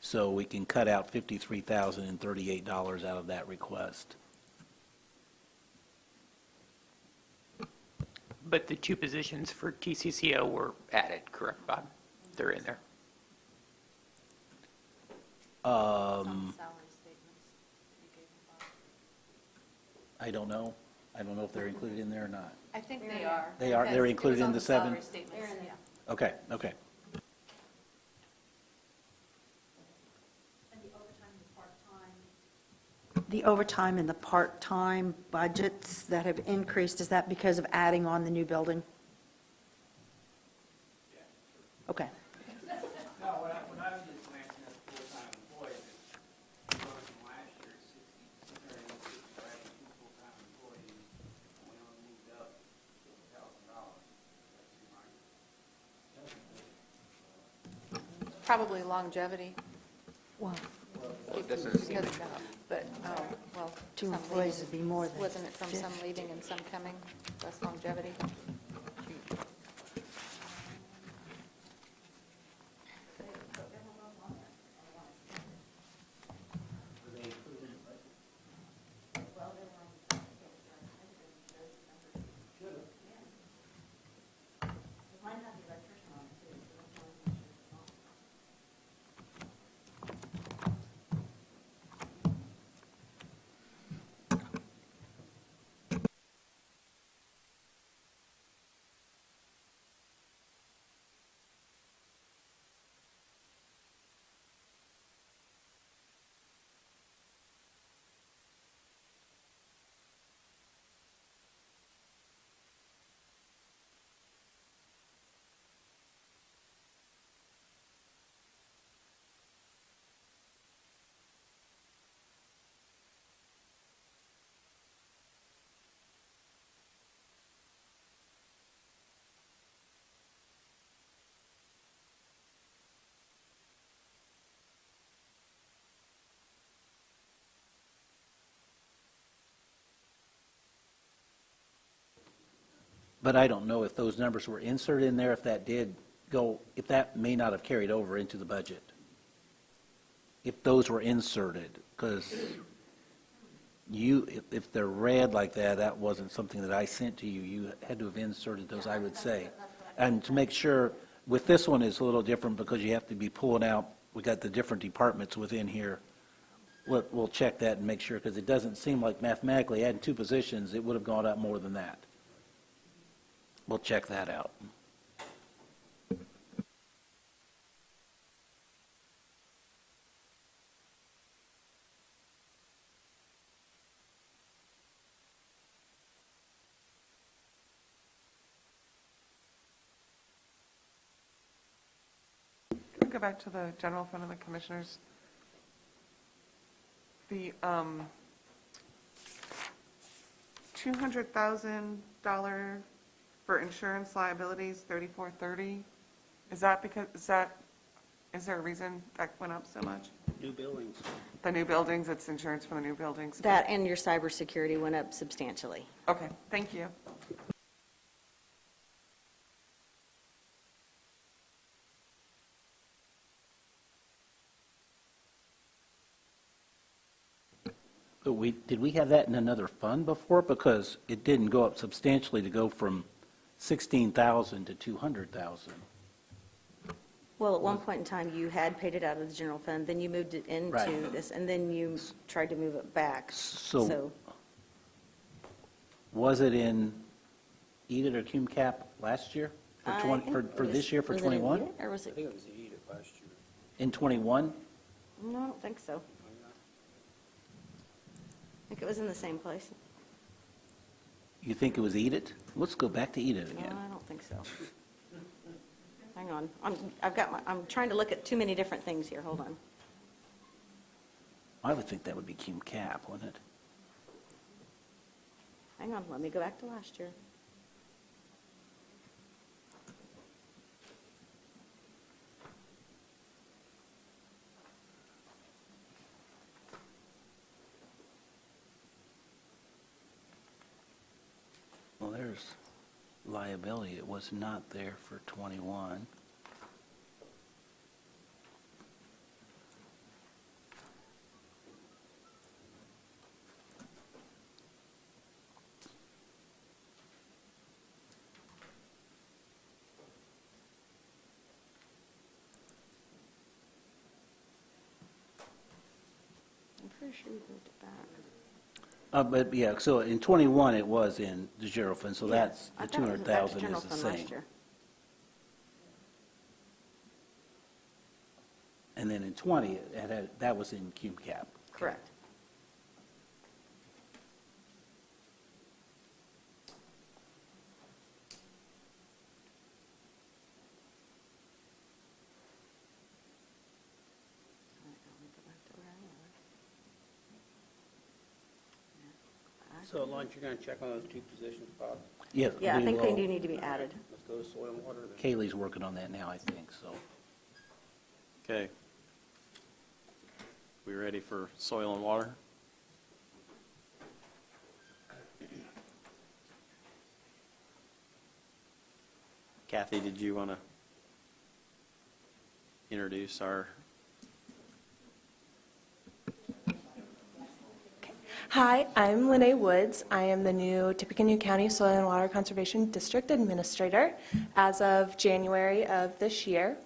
So we can cut out $53,038 out of that request. But the two positions for TCCO were added, correct, Bob? They're in there. I don't know. I don't know if they're included in there or not. I think they are. They are, they're included in the seven? Salary statements, yeah. Okay, okay. The overtime and the part-time budgets that have increased, is that because of adding on the new building? Okay. No, when I was just glancing at the full-time employees, it's going from last year at 60, we're adding two full-time employees, and we only moved up $50,000. Probably longevity. Well, It doesn't seem to go, but, oh, well. Two some employees leaving. would be more than Wasn't it from some 50. leaving and some coming? That's longevity. But I don't know if those numbers were inserted in there, if that did go, if that may not have carried over into the budget. If those were inserted, because if they're red like that, that wasn't something that I sent to you. You had to have inserted those, I would say. And to make sure, with this one, it's a little different because you have to be pulling out, we got the different departments within here. We'll check that and make sure, because it doesn't seem like mathematically adding 2 positions, it would have gone up more than that. We'll check that out. Can we go back to the general fund and the commissioners? The $200,000 for insurance liabilities, 3430. Is that because, is there a reason that went up so much? New buildings. The new buildings, it's insurance for the new buildings? That and your cybersecurity went up substantially. Okay, thank you. But did we have that in another fund before? Because it didn't go up substantially to go from 16,000 to 200,000. Well, at one point in time, you had paid it out of the general fund, then you moved it into Right. this, and then you tried to move it back. So was it in EDIT or cum cap last year? For this year, for 21? Or was it? I think it was EDIT last year. In 21? No, I don't think so. I think it was in the same place. You think it was EDIT? Let's go back to EDIT No, again. I don't think so. Hang on, I'm trying to look at too many different things here, hold on. I would think that would be cum cap, wouldn't it? Hang on, let me go back to last year. Well, there's liability. It was not there for 21. I'm pretty sure we moved it back. But yeah, so in 21, it was in the general fund, so that's, I the thought it was back to 200,000 general is the fund same. last year. And then in 20, that was in cum cap. Correct. So, Lawrence, you're going to check on those 2 positions, Bob? Yes. Yeah, I we think they will. do need to be added. Let's go to soil and water then. Kaylee's working on that now, I think, so. Okay. We ready for soil and water? Kathy, did you want to introduce our? Hi, I'm Lene Woods. I am the new Tippecanoe County Soil and Water Conservation District Administrator as of January of this year.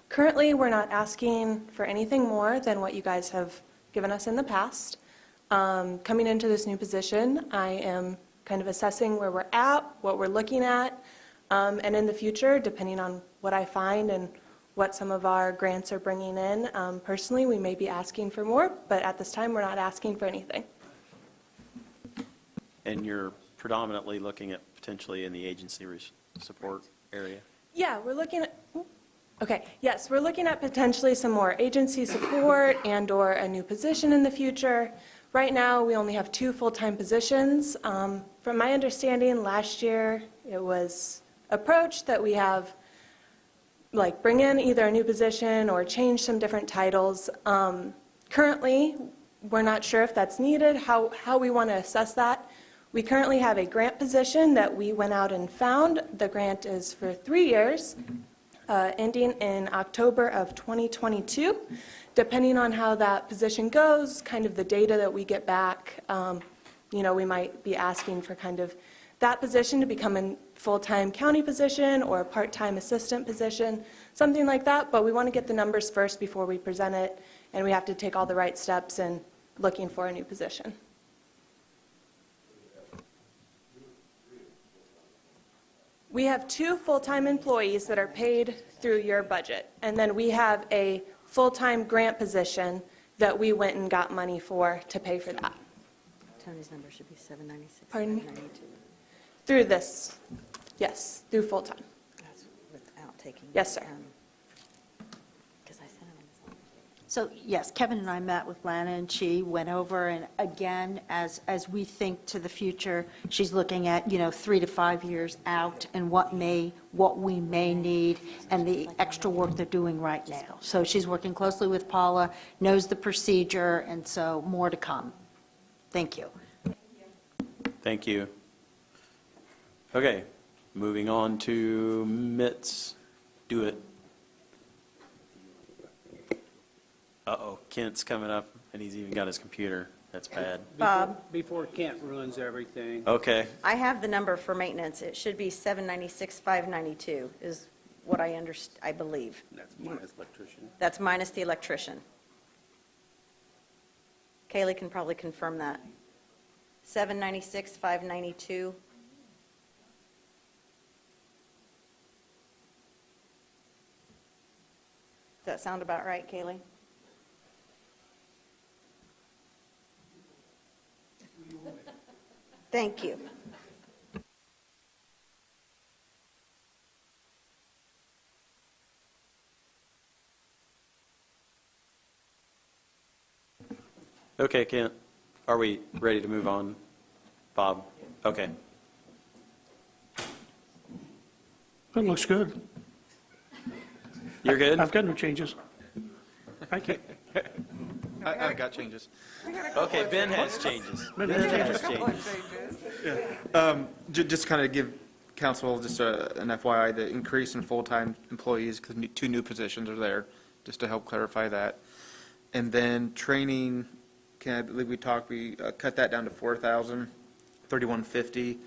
Currently, we're not asking for anything more than what you guys have given us in the past. Coming into this new position, I am kind of assessing where we're at, what we're looking at, and in the future, depending on what I find and what some of our grants are bringing in, personally, we may be asking for more, but at this time, we're not asking for anything. And you're predominantly looking at potentially in the agency support area? Yeah, we're looking at, okay, yes, we're looking at potentially some more agency support and/or a new position in the future. Right now, we only have 2 full-time positions. From my understanding, last year, it was approached that we have, like, bring in either a new position or change some different titles. Currently, we're not sure if that's needed, how we want to assess that. We currently have a grant position that we went out and found. The grant is for 3 years, ending in October of 2022. Depending on how that position goes, kind of the data that we get back, we might be asking for kind of that position to become a full-time county position or a part-time assistant position, something like that. But we want to get the numbers first before we present it, and we have to take all the right steps in looking for a new position. We have 2 full-time employees that are paid through your budget, and then we have a full-time grant position that we went and got money for to pay for that. Tony's number should be 796. Pardon me? 792. Through this, yes, through full-time. That's without taking. Yes, sir. Because I sent him on this. So, yes, Kevin and I met with Lana, and she went over, and again, as we think to the future, she's looking at, 3 to 5 years out and what we may need, and the extra work they're doing right now. So she's working closely with Paula, knows the procedure, and so more to come. Thank you. Thank you. Okay, moving on to MITS. Do it. Uh-oh, Kent's coming up, and he's even got his computer. That's bad. Bob? Before Kent ruins everything. Okay. I have the number for maintenance. It should be 796,592 is what I believe. That's minus electrician. That's minus the electrician. Kaylee can probably confirm that. 796,592. Does that sound about right, Kaylee? Thank you. Okay, Kent, are we ready to move on? Bob? Okay. That looks good. You're good? I've got no changes. Thank you. I got changes. Okay, Ben has changes. Ben has changes. Just kind of give council just an FYI, the increase in full-time employees, because 2 new positions are there, just to help clarify that. And then training, I believe we cut that down to 4,000, 3,150,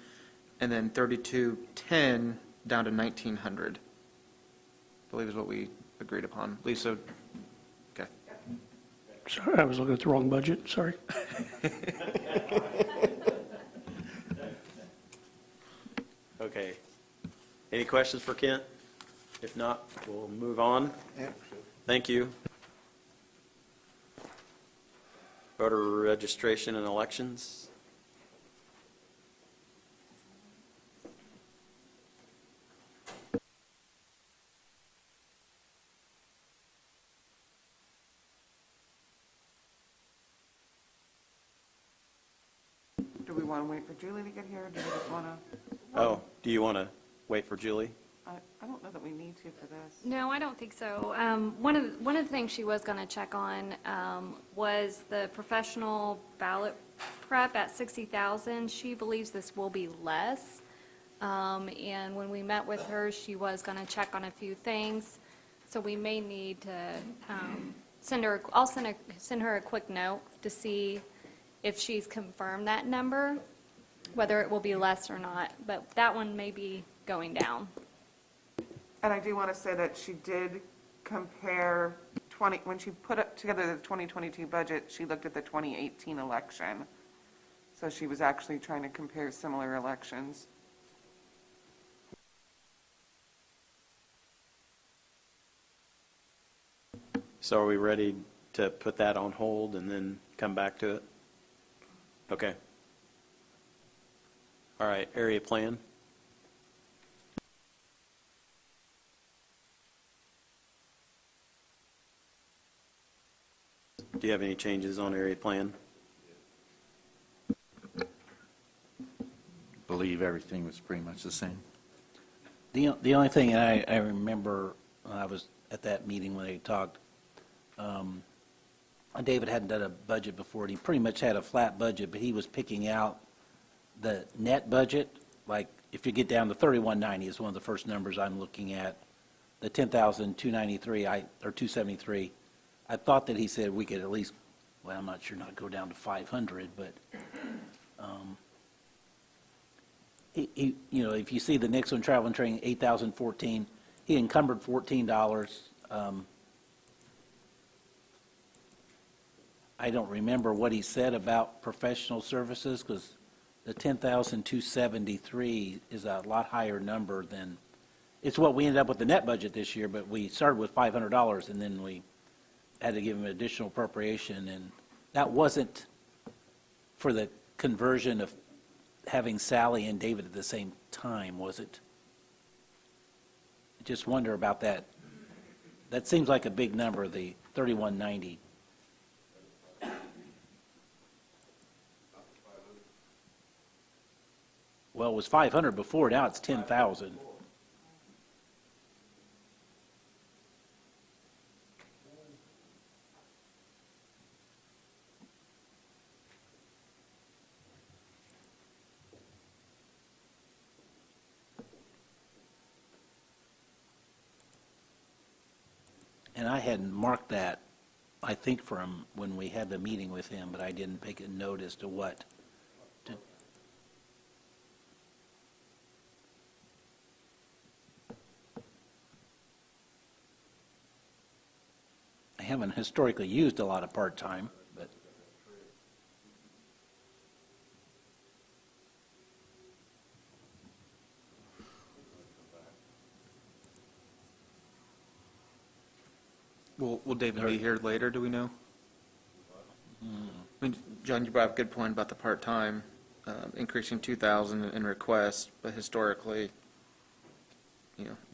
and then 3,210 down to 1,900. I believe is what we agreed upon. Lisa, okay. Sorry, I was looking at the wrong budget, sorry. Okay. Any questions for Kent? If not, we'll move on. Thank you. Voter registration and elections. Do we want to wait for Julie to get here, or do we just want to? Oh, do you want to wait for Julie? I don't know that we need to for this. No, I don't think so. One of the things she was going to check on was the professional ballot prep at 60,000. She believes this will be less. And when we met with her, she was going to check on a few things. So we may need to send her a quick note to see if she's confirmed that number, whether it will be less or not. But that one may be going down. And I do want to say that she did compare when she put together the 2022 budget, she looked at the 2018 election. So she was actually trying to compare similar elections. So are we ready to put that on hold and then come back to it? Okay. All right, area plan. Do you have any changes on area plan? Believe everything was pretty much the same. The only thing, and I remember when I was at that meeting when they talked, David hadn't done a budget before, and he pretty much had a flat budget, but he was picking out the net budget, like if you get down to 3190 is one of the first numbers I'm looking at, the 10,293, or 273, I thought that he said we could at least, well, I'm not sure, not go down to 500, but if you see the next one, travel and training, 8,014, he encumbered $14. I don't remember what he said about professional services, because the 10,273 is a lot higher number than, it's what we ended up with the net budget this year, but we started with $500, and then we had to give him an additional appropriation, and that wasn't for the conversion of having Sally and David at the same time, was it? I just wonder about that. That seems like a big number, the 3190. Well, it was 500 before, now it's 10,000. And I hadn't marked that, I think, from when we had the meeting with him, but I didn't take a note as to what. I haven't historically used a lot of part-time, but. Will David be here later, do we know? I mean, John, you brought up a good point about the part-time, increasing 2,000 in requests, but historically,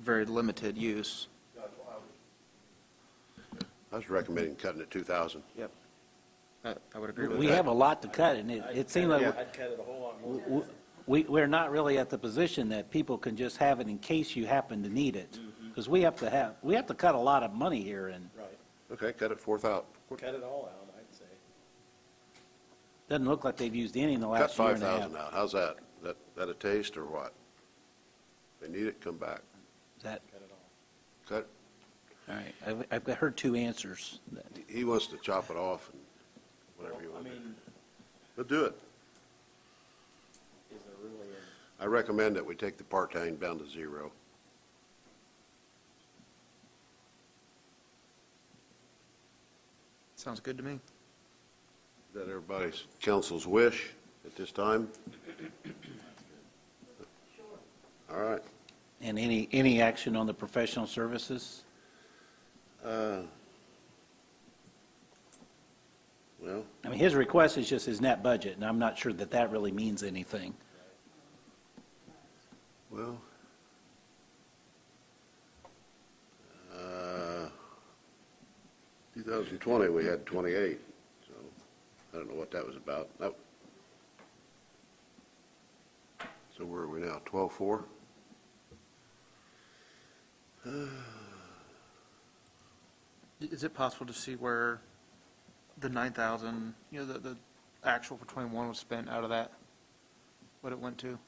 very limited use. I was recommending cutting it 2,000. Yep. I would agree with that. We have a lot to cut, and it seemed like I'd cut it a whole lot more. we're not really at the position that people can just have it in case you happen to need it. Because we have to cut a lot of money here, and Right. Okay, cut it 4,000. Cut it all out, I'd say. doesn't look like they've used any in the Cut last year and a half. 5,000 out. How's that? That a taste or what? They need it, come back. Is that, Cut it all. Cut, all right, I've heard two answers. he wants to chop it off and whatever you I want to do. mean, But do it. is there really I recommend that we take the part-time down to 0. Sounds good to me. Is that everybody's council's wish at this time? All right. And any action on the professional services? Well, I mean, his request is just his net budget, and I'm not sure that that really means anything. well, 2020, we had 28, so I don't know what that was about. So where are we now, 12.4? Is it possible to see where the 9,000, the actual for 21 was spent out of that? What it went to?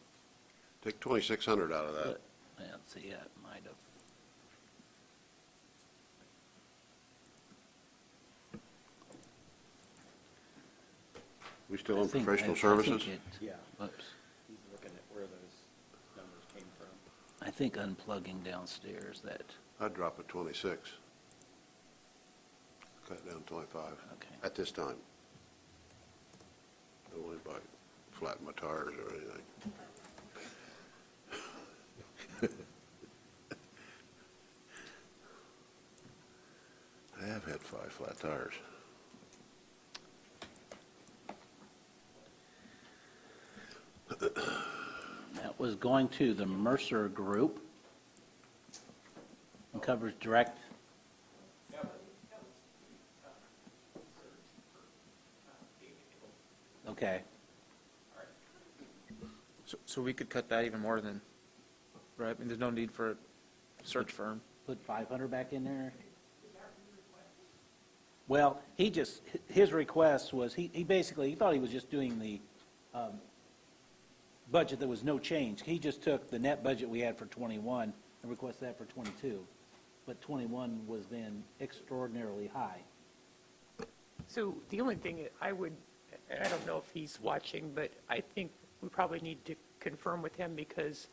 Take 2,600 out of that. Let's see, that might have. We still on I think- professional I think services? Yeah. Oops. He's looking at where those numbers came from. I think unplugging downstairs, that, I'd drop it 26. Cut it down to 25 okay. at this time. Don't worry about flatten my tires or anything. I have had 5 flat tires. That was going to the Mercer Group. And covers direct. Okay. So we could cut that even more than, right? I mean, there's no need for a search firm. Put 500 back in there? Well, his request was, he basically, he thought he was just doing the budget, there was no change. He just took the net budget we had for '21 and requested that for '22. But '21 was then extraordinarily high. So the only thing I don't know if he's watching, but I think we probably need to confirm with him because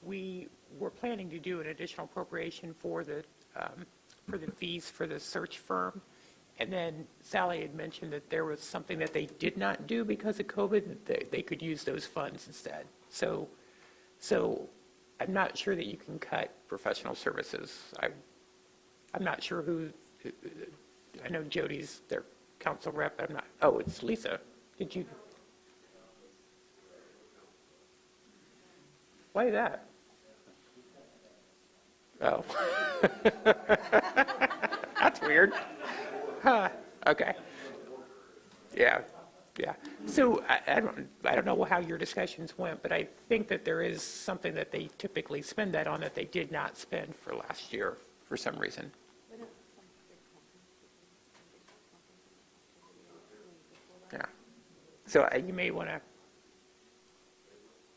we were planning to do an additional appropriation for the fees for the search firm. And then Sally had mentioned that there was something that they did not do because of COVID, that they could use those funds instead. So I'm not sure that you can cut professional services. I'm not sure who, I know Jody's their council rep, I'm not, oh, it's Lisa. Did you? Why that? Oh. That's weird. Huh, okay. Yeah. So I don't know how your discussions went, but I think that there is something that they typically spend that on that they did not spend for last year for some reason. Yeah. So you may want to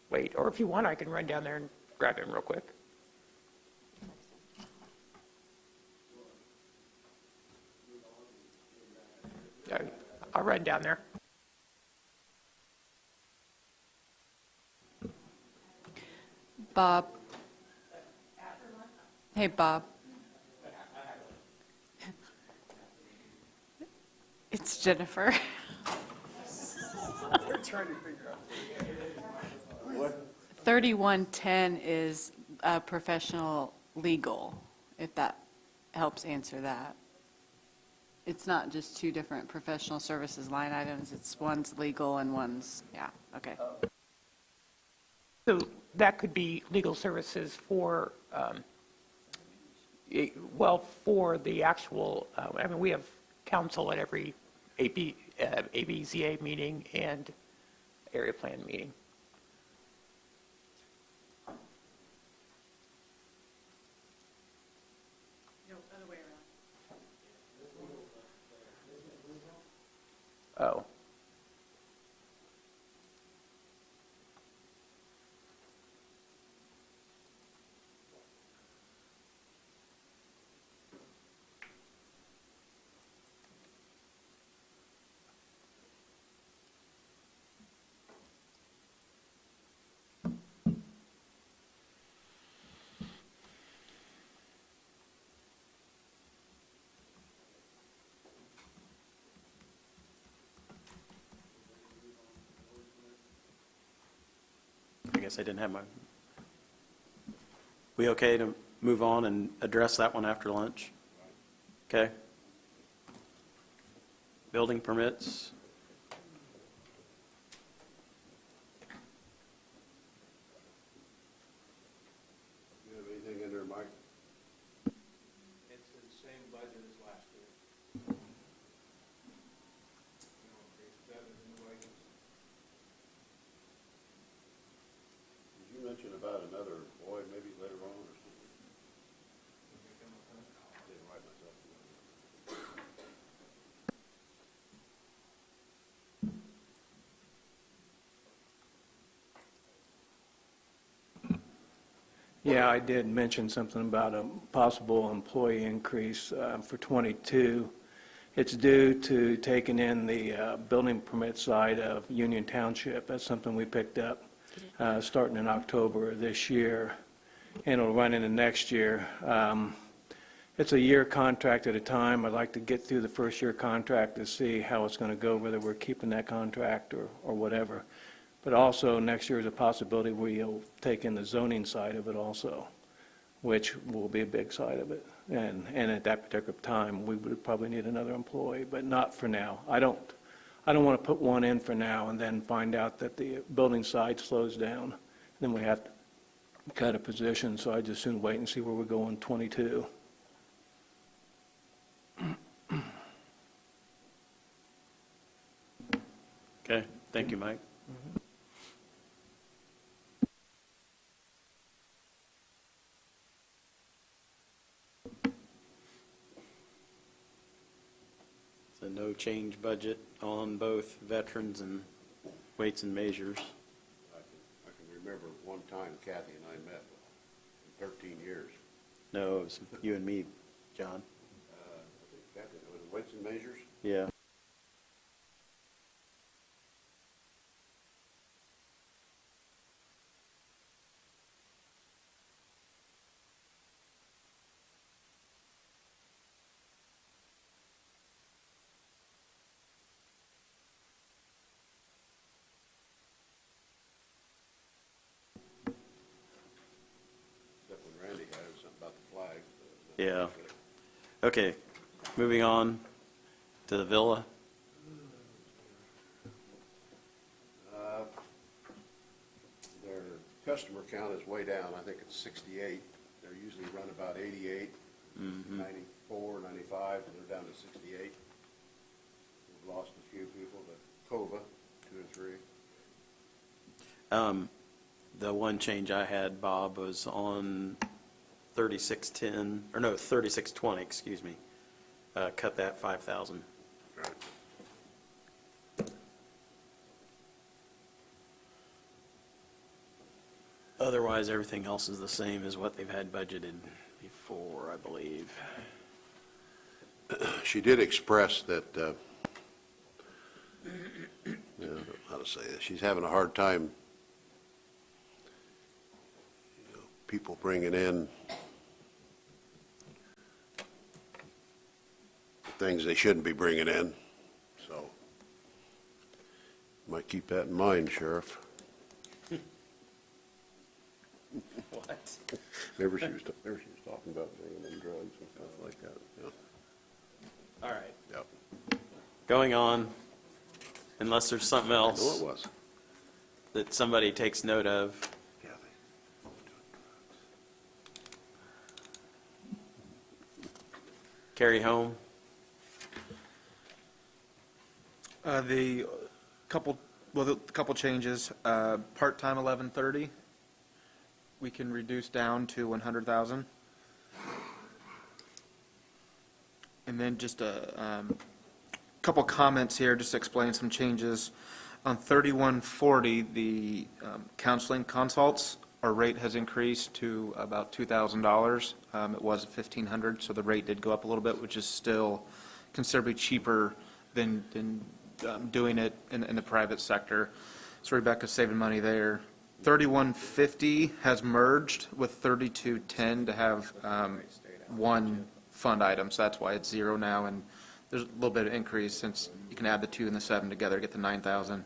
wait, or if you want, I can run down there and grab him real quick. I'll run down there. Bob. Hey, Bob. It's Jennifer. We're trying to figure out. What? 3110 is professional legal, if that helps answer that. It's not just two different professional services line items, it's one's legal and one's, yeah, okay. So that could be legal services for, for the actual, I mean, we have counsel at every ABZA meeting and area plan meeting. No, other way around. Oh. I guess I didn't have my, we okay to move on and address that one after lunch? Okay. Building permits. You have anything in there, Mike? It's the same budget as last year. It's better than the wages. Did you mention about another employee maybe later on or something? Didn't write myself down. Yeah, I did mention something about a possible employee increase for '22. It's due to taking in the building permit side of Union Township. That's something we picked up starting in October of this year, and it'll run into next year. It's a year contract at a time. I'd like to get through the first year contract to see how it's going to go, whether we're keeping that contract or whatever. But also, next year is a possibility we'll take in the zoning side of it also, which will be a big side of it. And at that particular time, we would probably need another employee, but not for now. I don't want to put one in for now and then find out that the building side slows down. Then we have to cut a position, so I just soon wait and see where we go in '22. Okay, thank you, Mike. So no change budget on both veterans and weights and measures. I can time Kathy and I met, in 13 years. No, it was you and me, John. I think Kathy, was it Weights and Measures? Yeah. Except when Randy had something about the flag. Yeah. Okay, moving on to the villa. Their customer count is way down. I think it's 68. They usually run about 88, 94, 95, and they're down to 68. We've lost a few people to COVA, 2 or 3. The one change I had, Bob, was on 3610, or no, 3620, excuse me. Cut that 5,000. Right. Otherwise, everything else is the same as what they've had budgeted before, I believe. She did express that, how to say this, she's having a hard time, people bringing in things they shouldn't be bringing in, so might keep that in mind, Sheriff. What? Remember she was talking about bringing in drugs and stuff like that, yeah. All right. Yep. Going on, unless there's something I know else it was. that somebody takes note of. Carry home. The couple changes, part-time 1130, we can reduce down to 100,000. And then just a couple comments here, just to explain some changes. On 3140, the counseling consults, our rate has increased to about $2,000. It was $1,500, so the rate did go up a little bit, which is still considerably cheaper than doing it in the private sector. So Rebecca's saving money there. 3150 has merged with 3210 to have one fund item, so that's why it's 0 now, and there's a little bit of increase since you can add the 2 and the 7 together to get the 9,000.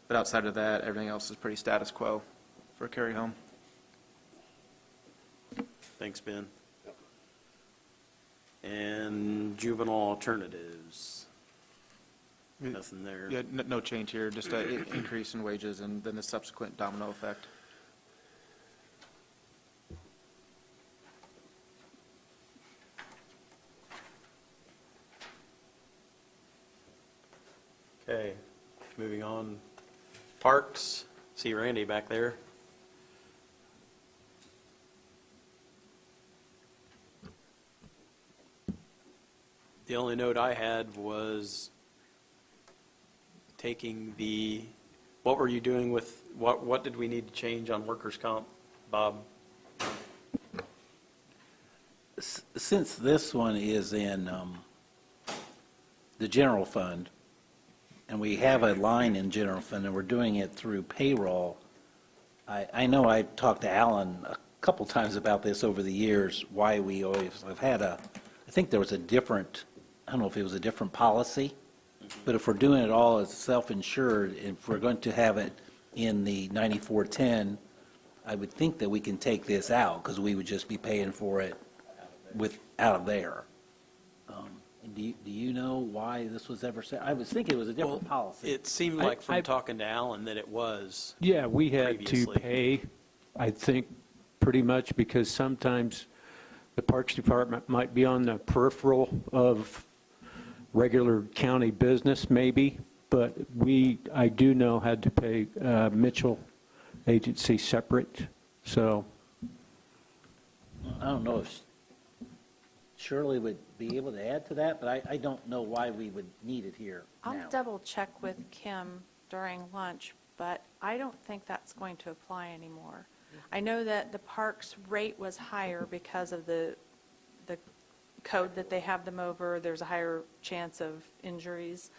But outside of that, everything else is pretty status quo for carry home. Thanks, Ben. And juvenile alternatives. Nothing there. Yeah, no change here, just an increase in wages and then the subsequent domino effect. Okay, moving on. Parks, see Randy back there. The only note I had was taking the, what were you doing with, what did we need to change on workers' comp, Bob? Since this one is in the general fund, and we have a line in general fund, and we're doing it through payroll, I know I talked to Alan a couple times about this over the years, why we always have had I think there was a different, I don't know if it was a different policy, but if we're doing it all as self-insured, if we're going to have it in the 9410, I would think that we can take this out, because we would just be paying for it out of there. Do you know why this was ever said? I was thinking it was a different policy. It seemed like from talking to Alan that it was. Yeah, we had to previously. pay, I think, pretty much because sometimes the Parks Department might be on the peripheral of regular county business, maybe, but I do know, had to pay Mitchell Agency separate, so. I don't know if Shirley would be able to add to that, but I don't know why we would need it here I'll now. double check with Kim during lunch, but I don't think that's going to apply anymore. I know that the parks rate was higher because of the code that they have them over. There's a higher chance of injuries,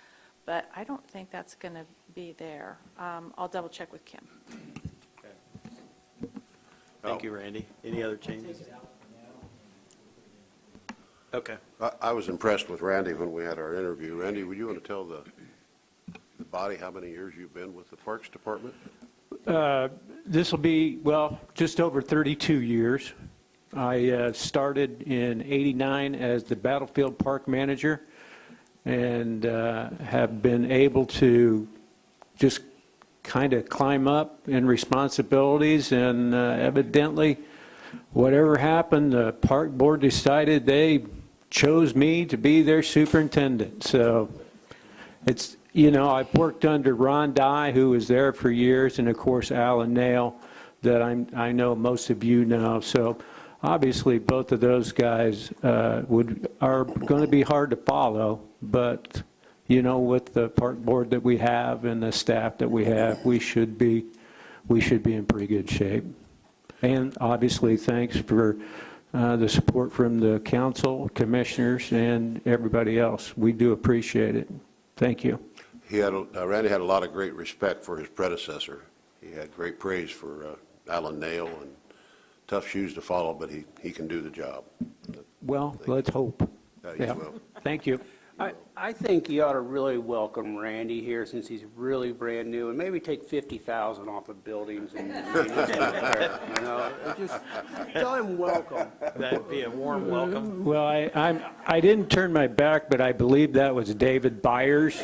but I don't think that's going to be there. I'll double check with Kim. Thank you, Randy. Any other changes? Okay. I was impressed with Randy when we had our interview. Randy, would you want to tell the body how many years you've been with the Parks Department? This will be, well, just over 32 years. I started in '89 as the Battlefield Park Manager and have been able to just kind of climb up in responsibilities, and evidently, whatever happened, the park board decided they chose me to be their superintendent. So it's, you know, I've worked under Ron Dye, who was there for years, and of course Alan Nail, that I know most of you know. So obviously both of those guys are going to be hard to follow, but you know, with the park board that we have and the staff that we have, we should be in pretty good shape. And obviously, thanks for the support from the council, commissioners, and everybody else. We do appreciate it. Thank you. Randy had a lot of great respect for his predecessor. He had great praise for Alan Nail, and tough shoes to follow, but he can do the job. Well, let's hope. Yeah, you will. Thank you. I think you ought to really welcome Randy here since he's really brand new, and maybe take 50,000 off of buildings and you know, just tell him welcome. That'd be a warm welcome. Well, I didn't turn my back, but I believe that was David Byers.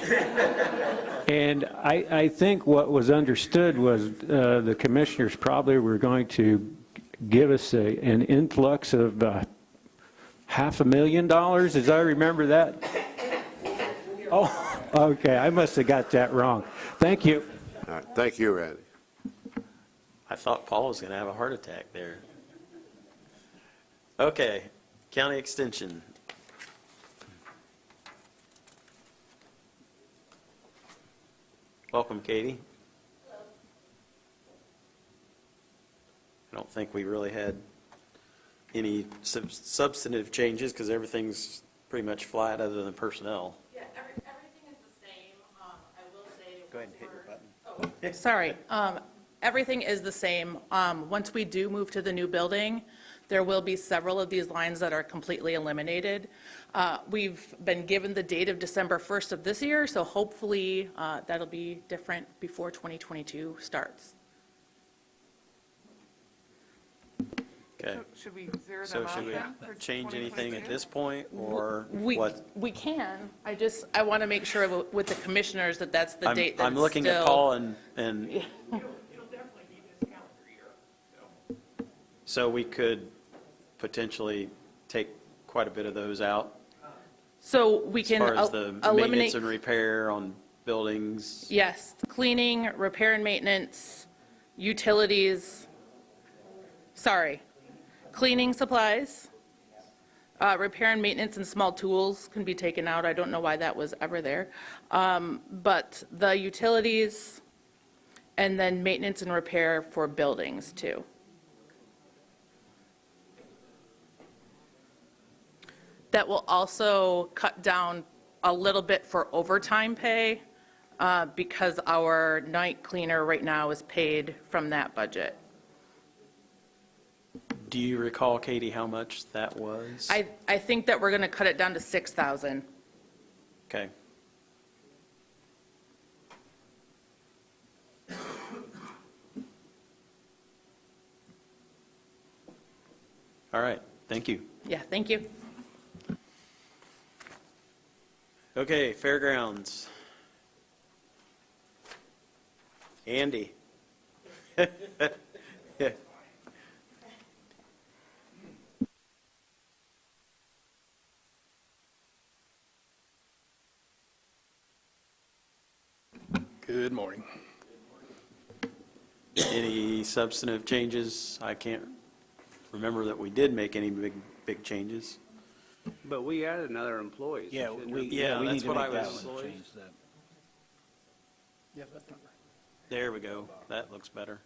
And I think what was understood was the commissioners probably were going to give us an influx of $500,000, as I remember that. Oh, okay, I must have got that wrong. Thank you. All right, thank you, Randy. I thought Paul was going to have a heart attack there. Okay, county extension. Welcome, Katie. Hello. I don't think we really had any substantive changes because everything's pretty much flat other than personnel. Yeah, everything is the same. I will say. Go ahead and hit your button. Oh, sorry. Everything is the same. Once we do move to the new building, there will be several of these lines that are completely eliminated. We've been given the date of December 1st of this year, so hopefully that'll be different before 2022 starts. Okay. So should we zero them So out should we then for change anything at 2022? this point, or what? We can. I want to make sure with the commissioners that that's the date that I'm it's looking at still- Paul and It'll definitely be this calendar year, so. so we could potentially take quite a bit of those out. So we As can far as the maintenance eliminate, and repair on buildings. yes, cleaning, repair and maintenance, utilities, cleaning supplies, repair and maintenance and small tools can be taken out. I don't know why that was ever there. But the utilities, and then maintenance and repair for buildings too. That will also cut down a little bit for overtime pay because our night cleaner right now is paid from that budget. Do you recall, Katie, how much that was? I think that we're going to cut it down to 6,000. Okay. All right, thank you. Yeah, thank you. Okay, fairgrounds. Andy. Good morning. Any substantive changes? I can't remember that we did make any big changes. But we added another employee. Yeah, we Yeah, need that's to what make I that was- one change that. There we go. That looks better.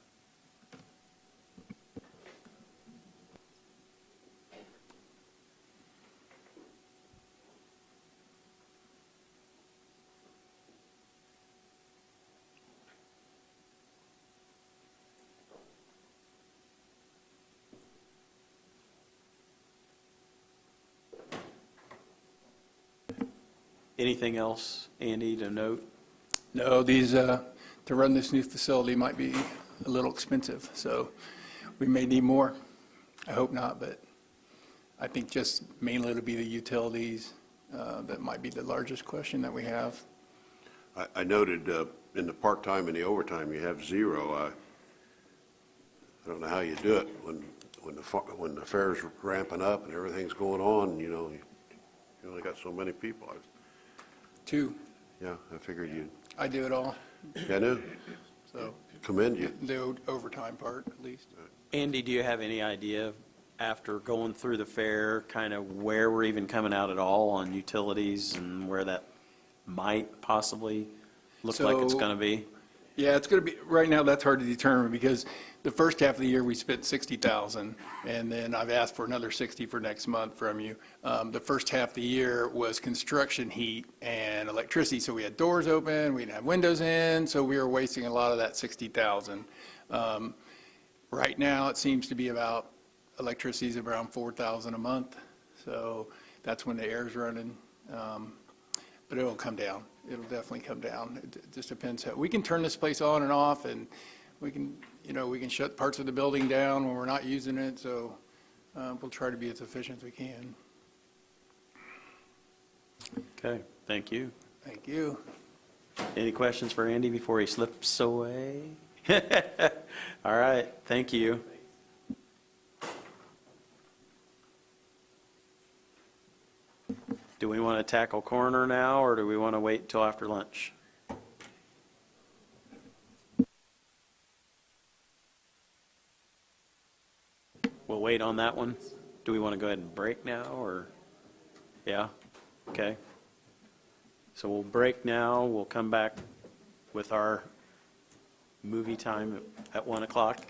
Anything else, Andy, to note? No, to run this new facility might be a little expensive, so we may need more. I hope not, but I think just mainly it'll be the utilities that might be the largest question that we have. I noted in the part-time and the overtime, you have 0. I don't know how you do it when the fair's ramping up and everything's going on, you only got so many people. 2, Yeah, I figured you'd. I do it all, I knew. so Commend you. the overtime part at least. Andy, do you have any idea, after going through the fair, kind of where we're even coming out at all on utilities and where that might possibly look like it's So- going to be? Yeah, it's going to be, right now, that's hard to determine because the first half of the year, we spent 60,000, and then I've asked for another 60 for next month from you. The first half of the year was construction heat and electricity, so we had doors open, we didn't have windows in, so we were wasting a lot of that 60,000. Right now, it seems to be about, electricity's around 4,000 a month, so that's when the air's running. But it'll come down. It'll definitely come down. It just depends how, we can turn this place on and off, and we can, we can shut parts of the building down when we're not using it, so we'll try to be as efficient as we can. Okay, thank you. Thank you. Any questions for Andy before he slips away? All right, thank you. Do we want to tackle coroner now, or do we want to wait until after lunch? We'll wait on that one. Do we want to go ahead and break now, or? Yeah? Okay. So we'll break now. We'll come back with our movie time at 1 o'clock.